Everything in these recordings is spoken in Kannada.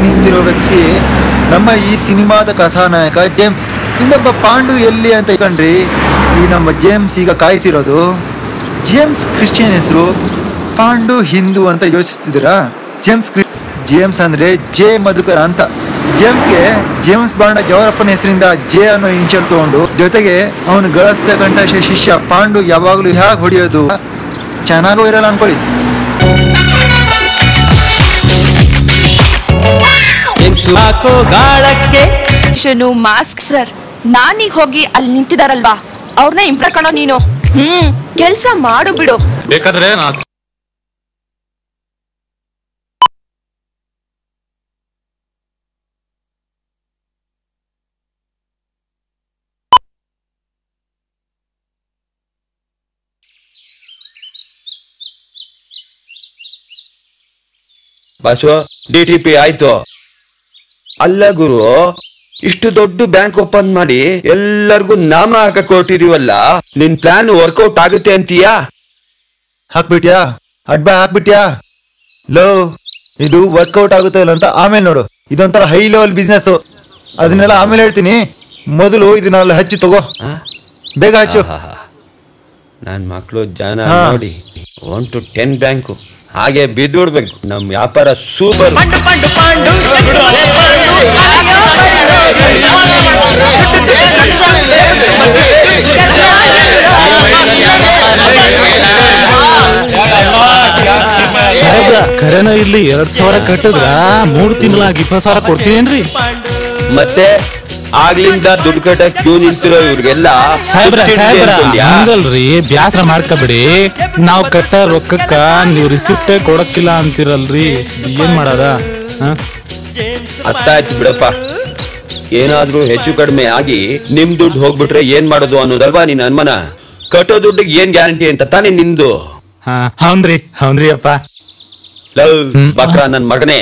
ನಿಂತಿರೋ ವ್ಯಕ್ತಿ ನಮ್ಮ ಈ ಸಿನಿಮಾದ ಕಥಾನಾಯಕ ಜೇಮ್ಸ್. ಇನ್ನೊಬ್ಬ ಪಾಂಡು ಎಲ್ಲಿ ಅಂತ ಕಂಡ್ರಿ, ಈ ನಮ್ಮ ಜೇಮ್ಸ್ ಈಗ ಕಾಯ್ತಿರೋದು. ಜೇಮ್ಸ್ ಕ್ರಿಶ್ಚಿಯನ್ ಹೆಸರು, ಪಾಂಡು ಹಿಂದೂ ಅಂತ ಯೋಚಿಸ್ತಿದ್ದೀರಾ? ಜೇಮ್ಸ್ ಅಂದ್ರೆ ಜೆ ಮಧುಕರ ಅಂತ. ಜೇಮ್ಸ್ಗೆ ಜೇಮ್ಸ್ ಬಾಂಡ್ ಜವರಪ್ಪನ ಹೆಸರಿಂದ ಜೆ ಅನ್ನೋ ಇನ್ಷಿಯಲ್ ತಗೊಂಡು, ಜೊತೆಗೆ ಅವನು ಗಳಸ್ತ ಕಂಠ ಶಿಷ್ಯ ಪಾಂಡು ಯಾವಾಗಲೂ ಹೇಗೆ ಹೊಡೆಯೋದು ಚೆನ್ನಾಗೂ ಇರಲ್ಲ ಅನ್ಕೊಳ್ಳಿ. ಮಾಸ್ಕ್ ಸರ್, ನಾನೀಗ ಹೋಗಿ ಅಲ್ಲಿ ನಿಂತಿದಾರಲ್ವಾ ಅವ್ರನ್ನ ಇಂಪ್ರೆಸ್ ಮಾಡೋ ನೀನು. ಕೆಲ್ಸ ಮಾಡು ಬಿಡು. ಬೇಕಾದ್ರೆ ಬಸವ DTP ಆಯ್ತು. ಅಲ್ಲ ಗುರು, ಇಷ್ಟು ದೊಡ್ಡ ಬ್ಯಾಂಕ್ ಓಪನ್ ಮಾಡಿ ಎಲ್ಲರಿಗೂ ನಾಮ ಹಾಕಕ್ ಹೊರಟಿದೀವಲ್ಲ, ನಿನ್ ಪ್ಲಾನ್ ವರ್ಕೌಟ್ ಆಗುತ್ತೆ ಅಂತೀಯಾ? ಹಾಕ್ಬಿಟ್ಯಾ? ಅಡ್ಬಾ ಹಾಕ್ಬಿಟ್ಯಾ? ಲೋ, ಇದು ವರ್ಕೌಟ್ ಆಗುತ್ತೆ ಇಲ್ಲ ಅಂತ ಆಮೇಲೆ ನೋಡು. ಇದೊಂಥರ ಹೈ ಲೆವೆಲ್ ಬಿಸ್ನೆಸ್, ಅದನ್ನೆಲ್ಲ ಆಮೇಲೆ ಹೇಳ್ತೀನಿ. ಮೊದಲು ಇದನ್ನೆಲ್ಲ ಹಚ್ಚಿ ತಗೋ, ಬೇಗ ಹಚ್ಚು. ನನ್ ಮಕ್ಳು ಜನ ನೋಡಿ 1 to 10 ಬ್ಯಾಂಕು ಹಾಗೆ ಬಿದ್ದುಬಿಡ್ಬೇಕು. ನಮ್ ವ್ಯಾಪಾರ ಸೂಪರ್. ಕರೆನ ಇಲ್ಲಿ 2,000 ಕಟ್ಟಿದ್ರ 3 ತಿಂಗಳಾಗಿ 20,000 ಕೊಡ್ತೀನೇನ್ರಿ? ಮತ್ತೆ ಆಗ್ಲಿಂದ ದುಡ್ಡು ಕಟ್ಟ ಕ್ಯೂ ನಿಂತಿರೋ ಇವ್ರಿಗೆಲ್ಲ ಹಂಗಲ್ರಿ, ಬ್ಯಾಸರ ಮಾಡ್ಕಬಿಡಿ. ನಾವ್ ಕಟ್ಟ ರೊಕ್ಕಕ್ಕ ನೀವ್ ರಿಸಿಪ್ಟೇ ಕೊಡಕ್ಕಿಲ್ಲ ಅಂತಿರಲ್ರಿ, ಏನ್ ಮಾಡದ? ಅರ್ಥ ಆಯ್ತು ಬಿಡಪ್ಪ. ಏನಾದ್ರೂ ಹೆಚ್ಚು ಕಡಿಮೆ ಆಗಿ ನಿಮ್ ದುಡ್ಡು ಹೋಗ್ಬಿಟ್ರೆ ಏನ್ ಮಾಡೋದು ಅನ್ನೋದಲ್ವಾ ನಿನ್ ಅನುಮಾನ? ಕಟ್ಟೋ ದುಡ್ಡಿಗೆ ಏನ್ ಗ್ಯಾರಂಟಿ ಅಂತ ತಾನೇ ನಿಂದು. ಹೌನ್ರಿ ಅಪ್ಪ. ಲವ್ ಬಕ್ರ ನನ್ ಮಗನೇ,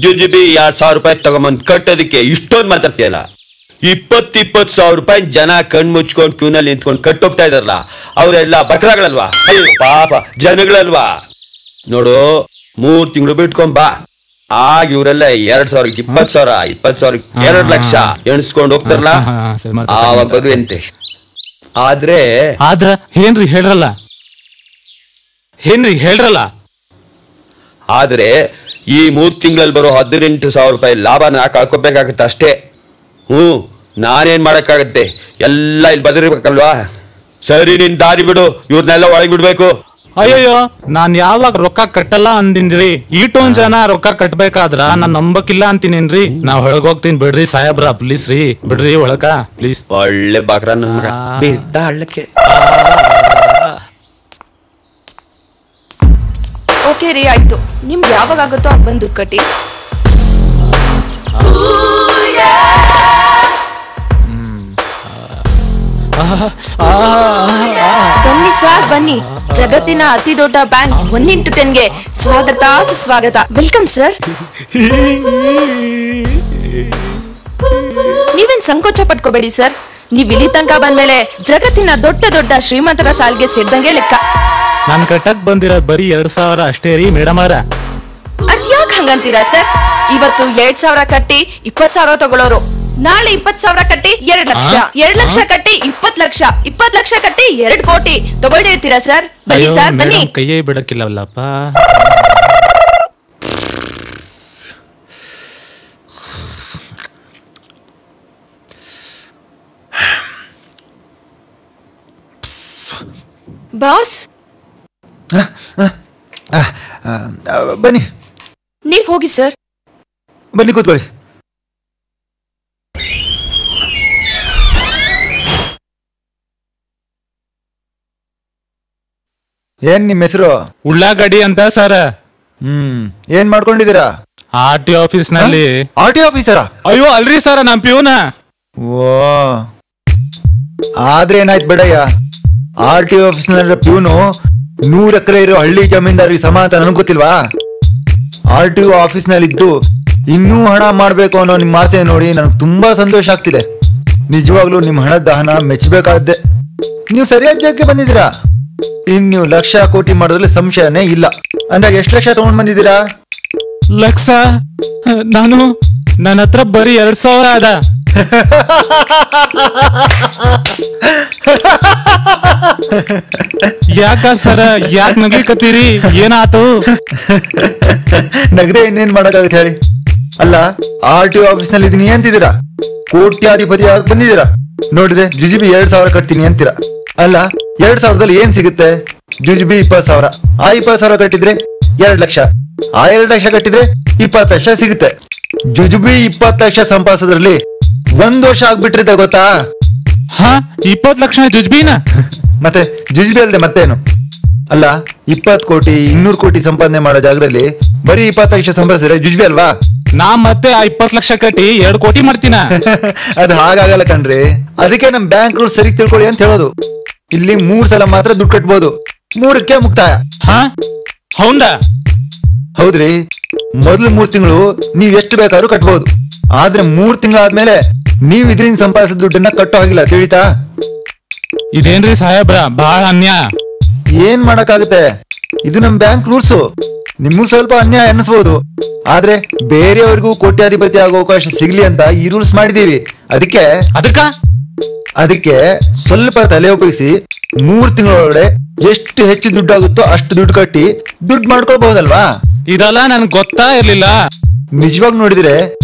ಜುಜುಬಿ 2,000 ರೂಪಾಯಿ ತಗೊಂಬಂದ್ ಕಟ್ಟೋದಕ್ಕೆ ಇಷ್ಟೊಂದು ಮಾತಾಡ್ತೀಯಲ್ಲ. 20,000 ರೂಪಾಯಿ ಜನ ಕಣ್ ಮುಚ್ಕೊಂಡ್ ಕ್ಯೂನಲ್ಲಿ ನಿಂತ್ಕೊಂಡು ಕಟ್ಟೋಗ್ತಾ ಇದಾರಲ್ಲ, ಅವರೆಲ್ಲ ಬಕ್ರಾಗಳಲ್ವಾ? ಪಾಪ ಜನಗಳಲ್ವಾ? ನೋಡು, 3 ತಿಂಗಳು ಬಿಟ್ಕೊಂಡ್ ಬಾ. ಆಗ ಇವರೆಲ್ಲ 2,000ಕ್ಕೆ 20,000, 20,000ಕ್ಕೆ 2 ಲಕ್ಷ ಎಣಿಸ್ಕೊಂಡು ಹೋಗ್ತಾರಲ್ಲ, ಆವಾಗ ಬದುವಂತೆ. ಆದ್ರೆ ಏನ್ರಿ ಹೇಳ್ರಲ್ಲ. ಆದ್ರೆ ಈ 3 ತಿಂಗಳಲ್ಲಿ ಬರೋ 18,000 ರೂಪಾಯಿ ಲಾಭನ ಕಳ್ಕೊಬೇಕಾಗತ್ತೆ ಅಷ್ಟೇ. ನಾನೇನ್ ಮಾಡಕ್ಕಾಗತ್ತೆ? ಎಲ್ಲ ಇಲ್ಲಿ ಬದಲಿರ್ಬೇಕಲ್ವಾ? ಸರಿ, ನಿನ್ ದಾರಿ ಬಿಡು, ಇವ್ರನ್ನೆಲ್ಲ ಒಳಗೆ ಬಿಡ್ಬೇಕು. ಅಯ್ಯೋ, ನಾನ್ ಯಾವಾಗ ರೊಕ್ಕ ಕಟ್ಟಲ್ಲ ಅಂದಿನ್ರಿ. ಈಟೊಂದ್ ಜನ ರೊಕ್ಕ ಕಟ್ಬೇಕಾದ್ರ ನಾನ್ ನಂಬಕ್ಕಿಲ್ಲ ಅಂತೀನೇನ್ರಿ. ನಾವ್ ಒಳಗ್ ಹೋಗ್ತೀನಿ ಬಿಡ್ರಿ ಸಾಹೇಬ್ರ, ಪ್ಲೀಸ್ ರೀ, ಬಿಡ್ರಿ ಒಳಕ ಪ್ಲೀಸ್. ಒಳ್ಳೆ ಬಾಕ್ರ ನನ್ ಮಗ, ಬಿದ್ದ ಹಳ್ಳಕ್ಕೆ. ಓಕೆ ರೀ, ಆಯ್ತು. ನಿಮ್ಗೆ ಯಾವಾಗ ಆಗುತ್ತೋ ಆಗ ಬಂದು ಕಟ್ಟಿ. ಬನ್ನಿ ಸರ್, ಬನ್ನಿ. ಜಗತ್ತಿನ ಅತಿ ದೊಡ್ಡ ಬ್ಯಾಂಕ್ 1 into 10ಗೆ ಸ್ವಾಗತ. Welcome sir. ನೀವೇನ್ ಸಂಕೋಚ ಪಟ್ಕೋಬೇಡಿ ಸರ್. ನೀವ್ ಇಲ್ಲಿ ತನಕ ಬಂದ್ಮೇಲೆ ಜಗತ್ತಿನ ದೊಡ್ಡ ಶ್ರೀಮಂತರ ಸಾಲ್ಗೆ ಸೇರಿದಂಗೆ ಲೆಕ್ಕ. ನಾನ್ ಕಟ್ಟಕ್ ಬಂದಿರೋದ್ ಬರೀ 2,000 ಅಷ್ಟೇ ರೀ ಮೇಡಮ್ ಅವರ. ಅದ್ಯಾಕ್ ಹಂಗಂತೀರಾ ಸರ್? ಇವತ್ತು 2,000 ಕಟ್ಟಿ 20,000 ತಗೊಳ್ಳೋರು, ನಾಳೆ 20,000 ಕಟ್ಟಿ 2 ಲಕ್ಷ, 2 ಲಕ್ಷ ಕಟ್ಟಿ 20 ಲಕ್ಷ, 20 ಲಕ್ಷ ಕಟ್ಟಿ 2 ಕೋಟಿ ತಗೊಳ್ಳಿ ಇರ್ತೀರಾ ಸರ್? ಬನ್ನಿ ಸರ್, ಬನ್ನಿ. ಕೈಯೇ ಬಿಡಕ್ಕಿಲ್ಲವಲ್ಲಪ್ಪ. ಬಾಸ್, ಬನ್ನಿ. ನೀವ್ ಹೋಗಿ ಸರ್. ಬನ್ನಿ, ಕೂತ್ಕೊಳ್ಳಿ. ಏನ್ ನಿಮ್ ಹೆಸರು? ಉಳ್ಳಾಗಡ್ಡಿ ಅಂತ ಸರ್. ಏನ್ ಮಾಡ್ಕೊಂಡಿದ್ದೀರಾ? RTO ಆಫೀಸ್ ನಲ್ಲಿ. RTO ಆಫೀಸರಾ? ಅಯ್ಯೋ ಅಲ್ರಿ ಸರ್, ನಮ್ ಪ್ಯೂನ. ಓ, ಆದ್ರೆ ಏನಾಯ್ತು ಬೇಡಯ್ಯ, RTO ಆಫೀಸ್ ನಲ್ಲಿ ಪ್ಯೂನು 100 ಎಕರೆ ಇರೋ ಹಳ್ಳಿ ಜಮೀನ್ದಾರಿಗೆ ಸಮ ಅಂತ ನನಗೆ ಗೊತ್ತಿಲ್ವಾ? RTO ಆಫೀಸ್ ನಲ್ಲಿ ಇದ್ದು ಇನ್ನೂ ಹಣ ಮಾಡ್ಬೇಕು ಅನ್ನೋ ನಿಮ್ಮ ಆಸೆ ನೋಡಿ ನನಗೆ ತುಂಬಾ ಸಂತೋಷ ಆಗ್ತಿದೆ. ನಿಜವಾಗ್ಲೂ ನಿಮ್ಮ ಹಣದ ದಹನ ಮೆಚ್ಚಬೇಕಾದ್ದೆ. ನೀವು ಸರಿಯಾದ ಜಾಗಕ್ಕೆ ಬಂದಿದ್ದೀರಾ. ಇನ್ ನೀವು ಲಕ್ಷ ಕೋಟಿ ಮಾಡೋದ್ರಲ್ಲಿ ಸಂಶಯನೇ ಇಲ್ಲ. ಅಂದಾಗ ಎಷ್ಟು ಲಕ್ಷ ತಗೊಂಡ್ ಬಂದಿದ್ದೀರಾ? ಲಕ್ಷ ನಾನು ನನ್ನ ಹತ್ರ ಬರೀ 2,000 ಅದ. ಯಾಕ ಸರ ಯಾಕೆ ನಗ್ಲಿಕತ್ತೀರಿ? ಏನಾತು? ನಗದೆ ಇನ್ನೇನ್ ಮಾಡಕ್ಕಾಗತ್ತೆ ಹೇಳಿ. ಅಲ್ಲ, RTO ಆಫೀಸ್ ನಲ್ಲಿ ಇದೀನಿ ಅಂತಿದ್ದೀರಾ, ಕೋಟ್ಯಾಧಿಪತಿ ಬಂದಿದ್ದೀರಾ, ನೋಡಿದ್ರೆ ಜುಜುಬಿ 2,000 ಕಟ್ತೀನಿ ಅಂತೀರಾ. ಅಲ್ಲ, 2,000ದಲ್ಲಿ ಏನ್ ಸಿಗುತ್ತೆ? ಜುಜುಬಿ 20,000, ಆ 20,000 ಕಟ್ಟಿದ್ರೆ 2 ಲಕ್ಷ, ಆ 2 ಲಕ್ಷ ಕಟ್ಟಿದ್ರೆ 20 ಲಕ್ಷ ಸಿಗುತ್ತೆ. ಜುಜುಬಿ 20 ಲಕ್ಷ ಸಂಪಾದಿಸೋದ್ರಲ್ಲಿ 1 ವರ್ಷ ಆಗ್ಬಿಟ್ಟಿರುತ್ತೆ ಗೊತ್ತಾ? ಹಾ, 20 ಲಕ್ಷ ಜುಜ್ಬಿನ? ಮತ್ತೆ ಜುಜುಬಿ ಅಲ್ದೆ ಮತ್ತೇನು? ಅಲ್ಲ, 20 ಕೋಟಿ 200 ಕೋಟಿ ಸಂಪಾದನೆ ಮಾಡೋ ಜಾಗದಲ್ಲಿ ಬರೀ 20 ಲಕ್ಷ ಸಂಪಾದಿಸಿದ್ರೆ ಜುಜುಬಿ ಅಲ್ವಾ? ನಾ ಮತ್ತೆ ಆ 20 ಲಕ್ಷ ಕಟ್ಟಿ 2 ಕೋಟಿ ಮಾಡ್ತೀನ. ಅದು ಹಾಗಾಗಲ್ಲ ಕಣ್ರಿ. ಅದಕ್ಕೆ ನಮ್ ಬ್ಯಾಂಕ್ ರೂಲ್ಸ್ ಸರಿ ತಿಳ್ಕೊಳ್ಳಿ ಅಂತ ಹೇಳೋದು. ಇಲ್ಲಿ 3 ಸಲ ಮಾತ್ರ ದುಡ್ಡು ಕಟ್ಬೋದು, 3ಕ್ಕೆ ಮುಕ್ತಾಯ. ಹಾ, ಹೌದಾ? ಹೌದ್ರಿ. ಮೊದಲು 3 ತಿಂಗಳು ನೀವ್ ಎಷ್ಟು ಬೇಕಾದ್ರೂ ಕಟ್ಬೋದು, ಆದ್ರೆ 3 ತಿಂಗಳಾದ್ಮೇಲೆ ನೀವ್ ಇದರಿಂದ ಸಂಪಾದಿಸಿದ ದುಡ್ಡನ್ನ ಕಟ್ಟೋ ಹಾಗಿಲ್ಲ, ತಿಳಿತಾ? ಇದೇನ್ರಿ ಸಾಹೇಬ್ರ, ಬಹಳ ಅನ್ಯಾಯ. ಏನ್ ಮಾಡಕ್ಕಾಗುತ್ತೆ, ಇದು ನಮ್ ಬ್ಯಾಂಕ್ ರೂಲ್ಸು. ನಿಮ್ಗೂ ಸ್ವಲ್ಪ ಅನ್ಯಾಯ ಅನ್ನಿಸ್ಬೋದು, ಆದ್ರೆ ಬೇರೆಯವ್ರಿಗೂ ಕೋಟ್ಯಾಧಿಪತಿ ಆಗೋ ಅವಕಾಶ ಸಿಗ್ಲಿ ಅಂತ ಈ ರೂಲ್ಸ್ ಮಾಡಿದೀವಿ. ಅದಕ್ಕೆ ಸ್ವಲ್ಪ ತಲೆ ಉಪಯೋಗಿಸಿ 3 ತಿಂಗಳೊಳಗಡೆ ಎಷ್ಟು ಹೆಚ್ಚು ದುಡ್ಡು ಆಗುತ್ತೋ ಅಷ್ಟು ದುಡ್ಡು ಕಟ್ಟಿ ದುಡ್ಡು ಮಾಡ್ಕೊಳ್ಬಹುದಲ್ವಾ? ಇದೆಲ್ಲ ನನ್ಗೆ ಗೊತ್ತಾ ಇರ್ಲಿಲ್ಲ. ನಿಜವಾಗ ನೋಡಿದ್ರೆ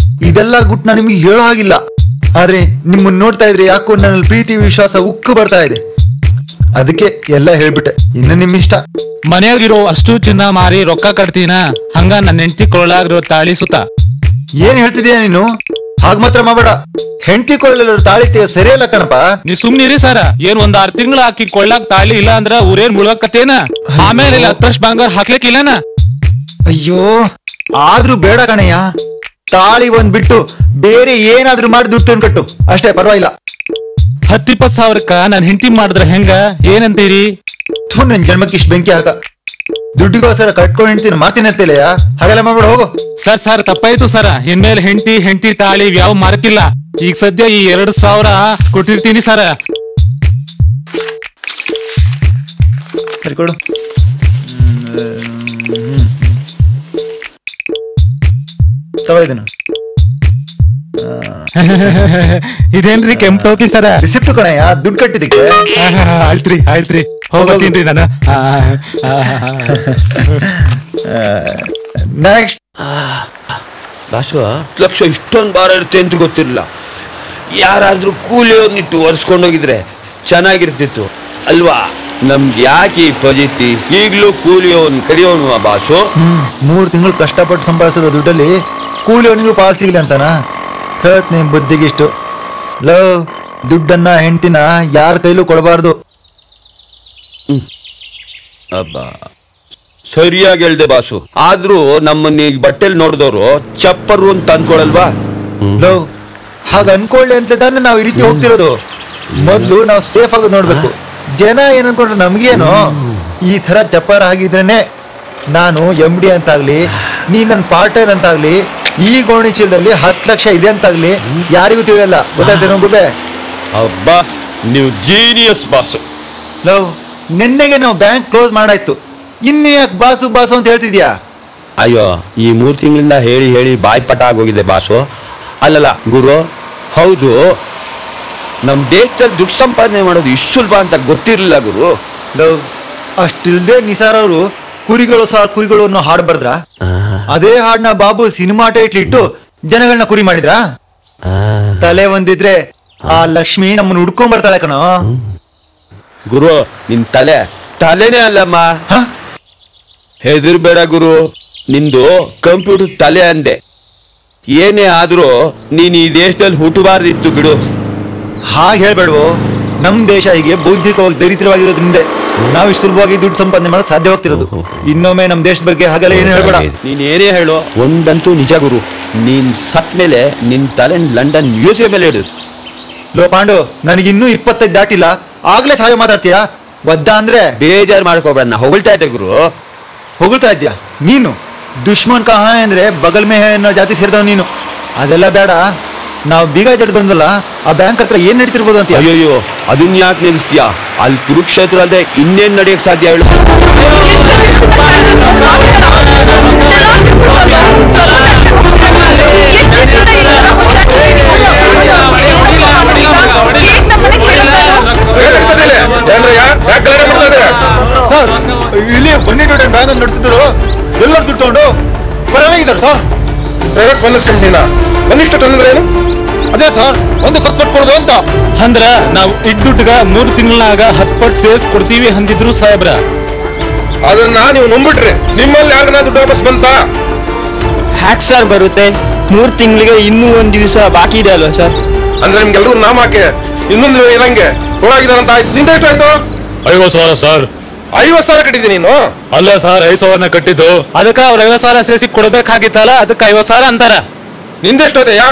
ಇದೆಲ್ಲ ಗುಟ್ಟು ನಾನು ನಿಮ್ಗೆ ಹೇಳೋ ಹಾಗಿಲ್ಲ, ಆದ್ರೆ ನಿಮ್ಮನ್ನ ನೋಡ್ತಾ ಇದ್ರೆ ಯಾಕೋ ನನ್ನಲ್ಲಿ ಪ್ರೀತಿ ವಿಶ್ವಾಸ ಉಕ್ಕು ಬರ್ತಾ ಇದೆ, ಅದಕ್ಕೆ ಎಲ್ಲ ಹೇಳ್ಬಿಟ್ಟೆ. ಇನ್ನು ನಿಮ್ ಇಷ್ಟ. ಮನೆಯಾಗಿರೋ ಅಷ್ಟು ಚಿನ್ನ ಮಾರಿ ರೊಕ್ಕ ಕಟ್ತೀನ, ಹಂಗ ನನ್ನ ಹೆಂಡತಿ ಕೊಳ್ಳಾಗಿರೋ ತಾಳಿ ಸುತ್ತ. ಏನ್ ಹೇಳ್ತಿದೀಯ ನೀನು? ಹಾಗ ಮಾತ್ರ ಮಾಡಬೇಡ. ಹೆಂಡತಿ ಕೊಳ್ಳಲು ತಾಳಿ ಸರಿಯಲ್ಲ ಕಣಪ್ಪ. ನೀ ಸುಮ್ನಿರಿ ಸರ. ಏನ್ 6 ತಿಂಗಳು ಹಾಕಿ ಕೊಳ್ಳಾಕ್ ತಾಳಿ ಇಲ್ಲ ಅಂದ್ರ ಊರೇನ್ ಮುಳುಗಕತ್ತೇನ? ಆಮೇಲೆ 10 ಲಕ್ಷ ಬಂಗಾರ ಹಾಕ್ಲಿಕ್ಕಿಲ್ಲನ? ಅಯ್ಯೋ, ಆದ್ರೂ ಬೇಡ ಕಣಯ್ಯ. ತಾಳಿ ಬಿಟ್ಟು ಬೇರೆ ಏನಾದ್ರೂ ಮಾಡಿ ದುಡ್ಡು ತಂದು ಕಟ್ಟು ಅಷ್ಟೇ, ಪರವಾಗಿಲ್ಲ. 10-20 ಸಾವಿರಕ್ಕ ನನ್ ಹೆಂಡತಿ ಮಾಡಿದ್ರೆ ಹೆಂಗ? ಏನಂತೀರಿ? ನನ್ ಜನ್ಮಕ್ಕೆ ಇಷ್ಟು ಬೆಂಕಿ ಹಾಕ. ದುಡ್ಡಿಗೋಸ್ಕರ ಕಟ್ಕೊಂಡು ಹೆಂಡ್ತಿನ ಮಾತಿನತ್ತಿಲ್ಲ, ಹಾಗೆಲ್ಲ ಮಾಡ್ಬೇಡ, ಹೋಗು. ಸರ್ ತಪ್ಪಾಯ್ತು ಸರ. ಇನ್ಮೇಲೆ ಹೆಂಡತಿ ತಾಳಿ ಯಾವ ಮಾರಕ್ಕಿಲ್ಲ. ಈಗ ಸದ್ಯ ಈ 2,000 ಕೊಟ್ಟಿರ್ತೀನಿ ಸರ. ಕರ್ಕೊಡು. ತಗೋಯ್ದನು. ಇದೇನ್ರಿ ಕೆಂಪು ಟೋಪಿ ಸರ? ರಿಸಿಪ್ಟ್ ಕಣಯ್ಯ, ದುಡ್ಡು ಕಟ್ಟಿದ್ದಕ್ಕೆ. ಆಯ್ತ್ರಿ ಹೋಗ್ತೀನಿ ನಾನು. ನೆಕ್ಸ್ಟ್. ಬಾಸು, 10 ಲಕ್ಷ ಇಷ್ಟೊಂದು ಭಾರ ಇರುತ್ತೆ ಅಂತ ಗೊತ್ತಿರಲಿಲ್ಲ. ಯಾರಾದ್ರೂ ಕೂಲಿಯವ್ರನ್ನಿಟ್ಟು ಒರೆಸ್ಕೊಂಡೋಗಿದ್ರೆ ಚೆನ್ನಾಗಿರ್ತಿತ್ತು ಅಲ್ವಾ? ನಮ್ಗೆ ಯಾಕೆ ಈ ಪಜಿತಿ? ಈಗ್ಲೂ ಕೂಲಿಯವನ್ ಕರಿಯೋನು ಬಾಸು. 3 ತಿಂಗಳು ಕಷ್ಟಪಟ್ಟು ಸಂಪಾದಿಸಿರೋ ದುಡ್ಡಲ್ಲಿ ಕೂಲಿಯವನಿಗೂ ಪಾಲ್ ಸಿಗ್ಲಿ ಅಂತನಾ? ಥತ್ ನಿಮ್ ಬುದ್ಧಿಗಿಷ್ಟು. ದುಡ್ಡನ್ನ ಹೆಂಡ್ತಿನ ಯಾರ ಕೈಲೂ ಕೊಡಬಾರ್ದು. ಅಬ್ಬಾ, ಸರಿಯಾಗಿ ಹೇಳ್ದೆ ಬಾಸು. ಆದ್ರೂ ನಮ್ಮನ್ನ ಈಗ ಬಟ್ಟೆಲ್ ನೋಡಿದವರು ಚಪ್ಪರು ಅಂತ ಅನ್ಕೊಳಲ್ವಾ? ಹಾಗ ಅನ್ಕೊಳ್ಳಿ ಅಂತ ತಾನೆ ನಾವ್ ಈ ರೀತಿ ಹೋಗ್ತಿರೋದು. ಮೊದ್ಲು ನಾವು ಸೇಫ್ ಆಗಿ ನೋಡ್ಬೇಕು. ಜನ ಏನ್ ಅನ್ಕೊಂಡ್ರೆ ನಮ್ಗೇನು? ಈ ತರ ಚಪ್ಪರ ಆಗಿದ್ರೇನೆ ನಾನು MD ಅಂತಾಗ್ಲಿ, ನೀ ನನ್ನ ಪಾರ್ಟ್ನರ್ ಅಂತಾಗ್ಲಿ, ಈ ಗೋಣಿ ಚೀಲದಲ್ಲಿ 10 ಲಕ್ಷ ಇದೆ ಅಂತಾಗ್ಲಿ ಯಾರಿಗೂ ತಿಳಿಯಲ್ಲ. ಗೊತ್ತಾಯ್ತೇನೋ ಗುಬ್ಬೆ? ಅಬ್ಬಾ, ನೀವು ಜೀನಿಯಸ್ ಬಾಸು. ನಿನ್ನೆಗೆ ನಾವು ಬ್ಯಾಂಕ್ ಕ್ಲೋಸ್ ಮಾಡಾಯ್ತು, ಇನ್ನು ಯಾಕೆ ಬಾಸು ಅಂತ ಹೇಳ್ತಿದ್ಯಾ? ಅಯ್ಯೋ, ಈ 3 ತಿಂಗಳಿಂದ ಹೇಳಿ ಹೇಳಿ ಬಾಯ್ಪಟ ಆಗೋಗಿದೆ ಬಾಸು. ಅಲ್ಲಲ್ಲ ಗುರು, ಹೌದು, ನಮ್ ದೇಶದಲ್ಲಿ ದುಡ್ಡು ಸಂಪಾದನೆ ಮಾಡೋದು ಇಷ್ಟು ಸುಲಭ ಅಂತ ಗೊತ್ತಿರಲಿಲ್ಲ ಗುರು. ಅಷ್ಟಿಲ್ದೆ ನಿಸಾರ್ ಅವರು ಕುರಿಗಳು ಅನ್ನೋ ಹಾಡು ಬರ್ದ್ರ? ಅದೇ ಹಾಡನ್ನ ಬಾಬು ಸಿನಿಮಾ ಟೈಟ್ಲ್ ಇಟ್ಟು ಜನಗಳನ್ನ ಕುರಿ ಮಾಡಿದ್ರ? ತಲೆ ಒಂದಿದ್ರೆ ಆ ಲಕ್ಷ್ಮಿ ನಮ್ಮನ್ನ ಹುಡ್ಕೊಂಡ್ ಬರ್ತಾಳೆ ಕಣೋ. ಗುರು, ನಿನ್ ತಲೆನೇ ಅಲ್ಲಮ್ಮ. ಹೆದರ್ಬೇಡ ಗುರು, ನಿಂದು ಕಂಪ್ಯೂಟರ್ ತಲೆ ಅಂದೆ. ಏನೇ ಆದ್ರೂ ನೀನ್ ಈ ದೇಶದಲ್ಲಿ ಹುಟ್ಟಬಾರ್ದಿತ್ತು ಬಿಡು. ಹಾಗೆ ಹೇಳ್ಬೇಡ್ವೋ. ನಮ್ ದೇಶ ಹೀಗೆ ಬೌದ್ಧಿಕವಾಗಿ ದರಿದ್ರವಾಗಿರೋದ್ರಿಂದ ನಾವು ಇಷ್ಟು ಸುಲಭವಾಗಿ ದುಡ್ಡು ಸಂಪಾದನೆ ಮಾಡೋದು ಸಾಧ್ಯವಾಗ್ತಿರೋದು. ಇನ್ನೊಮ್ಮೆ ನಮ್ ದೇಶದ ಬಗ್ಗೆ ಹಾಗೆಲ್ಲ ಏನು ಹೇಳ್ಬೇಡ. ನೀನ್ ಏನೇ ಹೇಳೋ, ಒಂದಂತೂ ನಿಜ ಗುರು, ನೀನ್ ಸತ್ ಮೇಲೆ ನಿನ್ ತಲೆ ಲಂಡನ್ ಮ್ಯೂಸಿಯಂ ಮೇಲೆ ಇಡುದು. ಪಾಂಡು, ನನಗಿನ್ನೂ 25 ದಾಟಿಲ್ಲ, ಆಗ್ಲೇ ಸಹಾಯ ಮಾತಾಡ್ತೀಯಾ? ಒದ್ದ ಅಂದ್ರೆ ಬೇಜಾರು ಮಾಡ್ಕೋಬೇಡ, ನಾ ಹೊಗಳ್ತಾ ಇದ್ದೆ ಗುರು. ಹೊಗಳ್ತಾ ಇದ್ಯಾ ನೀನು? ದುಶ್ಮನ್ ಕಹಾ ಅಂದ್ರೆ ಬಗಲ್ ಮೇ ಅನ್ನೋ ಜಾತಿ ಸೇರಿದವ ನೀನು. ಅದೆಲ್ಲ ಬೇಡ. ನಾವು ಬೀಗ ಜಡ್ ಬಂದಲ್ಲ, ಆ ಬ್ಯಾಂಕ್ ಹತ್ರ ಏನ್ ನಡೀತಿರ್ಬೋದು ಅಂತ. ಅಯ್ಯೋ, ಅದನ್ನ ಯಾಕೆ ನಿಲ್ಸ್ತೀಯಾ? ಅಲ್ಲಿ ಕುರುಕ್ಷೇತ್ರ ಅಲ್ಲದೆ ಇನ್ನೇನ್ ನಡೆಯಕ್ ಸಾಧ್ಯ ಹೇಳು? ಸರ್ ಇಲ್ಲಿ ಬನ್ನಿ ನೋಡಿ ಬ್ಯಾಂಕ್ ಅಲ್ಲಿ ನಡೆಸಿದ್ರು ಎಲ್ಲರೂ ದುಡ್ಡು ತಗೊಂಡು ಬರಲಾಗಿದ್ದಾರೆ ಸರ್. ಪ್ರೈವೇಟ್ ಫೈನಾನ್ಸ್ ಕಂಪ್ನಿನ ಒಂದಿಷ್ಟು ತಂದ್ರೆ ಏನು? ಅದೇ ಸರ್ ಒಂದು ಕೊಟ್ಕೊಡ್ದು ಅಂತ. ಅಂದ್ರ ನಾವು ದುಡ್ಡುಗ 3 ತಿಂಗಳಾಗ 10 ಪಟ್ಟು ಸೇರ್ಸ್ ಕೊಡ್ತೀವಿ ಅಂದಿದ್ರು ಸಾಹೇಬ್ರ. ಅದನ್ನ ನೀವು ನಂಬಿಟ್ರಿ ನಿಮ್ಮಲ್ಲಿ ಯಾರನ್ನ ದುಡ್ಡು ವಾಪಸ್ ಬಂತ? ಹ್ಯಾಕ್ ಸರ್ ಬರುತ್ತೆ 3 ತಿಂಗಳಿಗೆ ಇನ್ನೂ 1 ದಿವಸ ಬಾಕಿ ಇದೆ ಅಲ್ವಾ ಸರ್? ಅಂದ್ರೆ ನಿಮ್ಗೆಲ್ರಿಗೂ ನಾಮ ಹಾಕಿ ಇನ್ನೊಂದು ಇರಂಗೆ ಹೋಗಿದಾರಂತ ಆಯ್ತು. ನಿಂದ ಎಷ್ಟಾಯ್ತು? 50,000 ಸರ್. 50,000 ಕಟ್ಟಿದ್ದೀನಿ ನೀನು? ಅಲ್ಲ ಸರ್ 5,000 ಕಟ್ಟಿದ್ದು. ಅದಕ್ಕ ಅವ್ರ 50,000 ಸೇರಿಸಿ ಕೊಡ್ಬೇಕಾಗಿತ್ತಲ್ಲ, ಅದಕ್ಕೆ 50,000 ಅಂತಾರ. ನಿಂದೆಷ್ಟೋದೆಯಾ?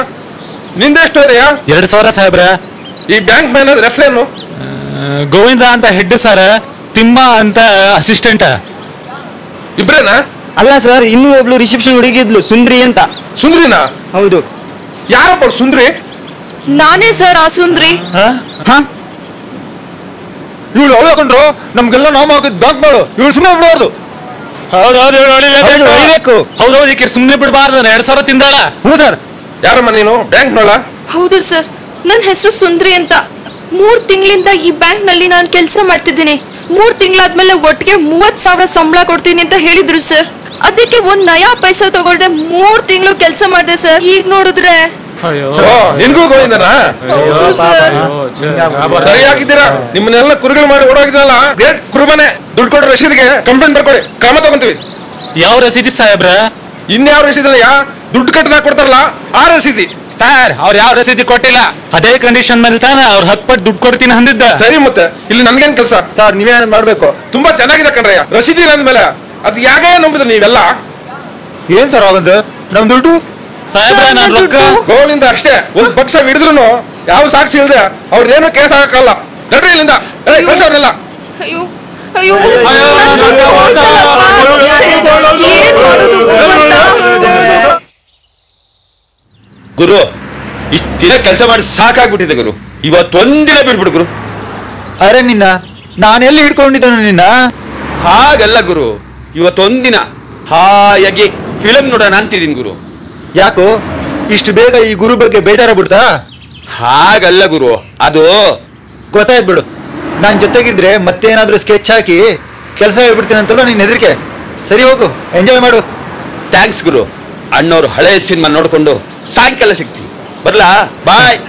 2,000 ಸಾಹೇಬ್ರ. ಈ ಬ್ಯಾಂಕ್ ಮ್ಯಾನೇಜರ್ ಹೆಸರೇನು? ಗೋವಿಂದ ಅಂತ ಹೆಡ್ ಸರ್, ತಿಮ್ಮ ಅಂತ ಅಸಿಸ್ಟೆಂಟ್. ಇಬ್ರೇನಾ? ಅಲ್ಲ ಸರ್, ಇನ್ನೂ ಒಬ್ಳು ರಿಸೆಪ್ಷನ್ ಹುಡುಗಿದ್ಲು ಸುಂದ್ರಿ ಅಂತ. ಸುಂದ್ರಿನಾ? ಹೌದು. ಯಾರಪ್ಪ ಸುಂದ್ರಿ? ನಾನೇ ಸರ್ ಆ ಸುಂದ್ರಿ. ಇವಳು ಅವಳು ಹಾಕೊಂಡ್ರು ನಮ್ಗೆಲ್ಲ ನಾಮ ಹಾಕಿದ್ ಬ್ಯಾಂಕ್ ಮಾಡು. ಇವಳು ಸುಮ್ಮನೆ ಬಿಡಬಾರ್ದು. ಹೌದೌದು, ಈಕೆ ಸುಮ್ಮನೆ ಬಿಡಬಾರ್ದು. 2,000 ತಿಂದಾಳ. ಹ್ಞೂ ಸರ್. ಯಾರಮ್ಮ ನೀನು? ಬ್ಯಾಂಕ್ ನೋಳ? ಹೌದು ಸರ್, ನನ್ನ ಹೆಸರು ಸುಂದ್ರಿ ಅಂತ. 3 ತಿಂಗಳಿಂದ ಈ ಬ್ಯಾಂಕ್ ನಲ್ಲಿ ನಾನು ಕೆಲಸ ಮಾಡ್ತಿದ್ದೀನಿ. 3 ತಿಂಗಳಾದ್ಮೇಲೆ ಒಟ್ಟಿಗೆ 30,000 ಸಂಬಳ ಕೊಡ್ತೀನಿ ಅಂತ ಹೇಳಿದ್ರು ಸರ್. ಅದಕ್ಕೆ 1 ನಯಾ ಪೈಸಾ ತಗೊಳ್ದೆ 3 ತಿಂಗಳು ಕೆಲಸ ಮಾಡಿದೆ ಸರ್. ಈಗ ನೋಡಿದ್ರೆ ನಿನ್ಗೂ ಗೋವಿಂದನಾ? ಸರಿಯಾಗಿದ್ದೀರಾ? ನಿಮ್ಮನ್ನೆಲ್ಲ ಕುರುಗಳು ಮಾಡಿ ಓಡೋಗಿದ್ದಲ್ಲ ಗ್ರೇಟ್ ಕುರುಬನೆ. ದುಡ್ಡು ಕೊಡ್ರಿ, ರಸೀದಿಗೆ ಕಂಪ್ಲೇಂಟ್ ಬರ್ಕೊಡಿ, ಕ್ರಮ ತಗೊಂತೀವಿ. ಯಾವ ರಸೀದಿ ಸಾಹೇಬ್ರ? ಇನ್ಯಾವ ರಸೀದಿಲ್ಲ, ದುಡ್ಡು ಕಟ್ಟದಾಗ ಕೊಡ್ತಾರಲ್ಲ ಆ ರಸೀದಿ. ಸರ್ ಅವ್ರು ಯಾವ ರಸೀದಿ ಕೊಟ್ಟಿಲ್ಲ. ಅದೇ ಕಂಡೀಷನ್ ಮೇಲೆ ತಾನೆ ಅವ್ರು 10 ಪಟ್ಟು ದುಡ್ಡು ಕೊಡ್ತೀನಿ ಅಂದಿದ್ದ. ಸರಿ, ಮತ್ತೆ ಇಲ್ಲಿ ನನ್ಗೇನ್ ಕೆಲಸ? ಸರ್ ನೀವೇನ ಮಾಡ್ಬೇಕು? ತುಂಬಾ ಚೆನ್ನಾಗಿದೆ ಕಣ್ರಯ್ಯ. ರಸೀದಿ ಇಲ್ಲ ಅಂದ್ಮೇಲೆ ಅದ್ ಯಾಕೆ ನಂಬಿದ್ರೆ ನೀವೆಲ್ಲ? ಏನ್ ಸರ್ ಆಗಂದು ನಮ್ ದುಡ್ಡು? ಸಾಹೇಬ್ರ ನಾನು ರೊಕ್ಕ ಗೋವಿಂದ ಅಷ್ಟೇ ಒಂದ್ ಪಕ್ಷ ಹಿಡಿದ್ರು ಯಾವ ಸಾಕ್ಷಿ ಇಲ್ದೆ ಅವ್ರನ್ನೇನು ಕೇಸ್ ಹಾಕಲ್ಲ. ನಡ್ರಿ ಇಲ್ಲಿಂದ. ಅವ್ರನ್ನೆಲ್ಲ ಅಯ್ಯೋ ಅಯ್ಯೋ, ನನ್ ದುಡ್ಡು ಹೋಯ್ತಲ್ಲಪ್ಪ. ಏನ್ ಮಾಡೋದು ಭಗವಂತ? ಗುರು ಇಷ್ಟ ದಿನ ಕೆಲಸ ಮಾಡಿ ಸಾಕಾಗ್ಬಿಟ್ಟಿದೆ ಗುರು. ಇವತ್ತೊಂದಿನ ಬಿಡ್ಬಿಡು ಗುರು. ಅರೆ ನಿನ್ನ ನಾನೆಲ್ಲಿ ಹಿಡ್ಕೊಂಡಿದ್ದನು ನಿನ್ನ? ಹಾಗಲ್ಲ ಗುರು, ಇವತ್ತೊಂದಿನ ಹಾಯಾಗಿ ಫಿಲಮ್ ನೋಡೋಣ ಅಂತಿದ್ದೀನಿ ಗುರು. ಯಾಕೋ ಇಷ್ಟು ಬೇಗ ಈ ಗುರು ಬಗ್ಗೆ ಬೇಜಾರ ಬಿಡ್ತಾ? ಹಾಗಲ್ಲ ಗುರು, ಅದು ಗೊತ್ತಾಯ್ತು ಬಿಡು. ನಾನು ಜೊತೆಗಿದ್ರೆ ಮತ್ತೇನಾದ್ರೂ ಸ್ಕೆಚ್ ಹಾಕಿ ಕೆಲಸ ಹೇಳ್ಬಿಡ್ತೀನಿ ಅಂತಲ್ಲ ನಿನ್ನ ಹೆದರಿಕೆ. ಸರಿ ಹೋಗು, ಎಂಜಾಯ್ ಮಾಡು. ಥ್ಯಾಂಕ್ಸ್ ಗುರು. ಅಣ್ಣವ್ರು ಹಳೆ ಸಿನಿಮಾ ನೋಡ್ಕೊಂಡು ಸಾಯಂಕಾಲ ಸಿಗ್ತೀನಿ. ಬರ್ಲಾ? ಬಾಯ್.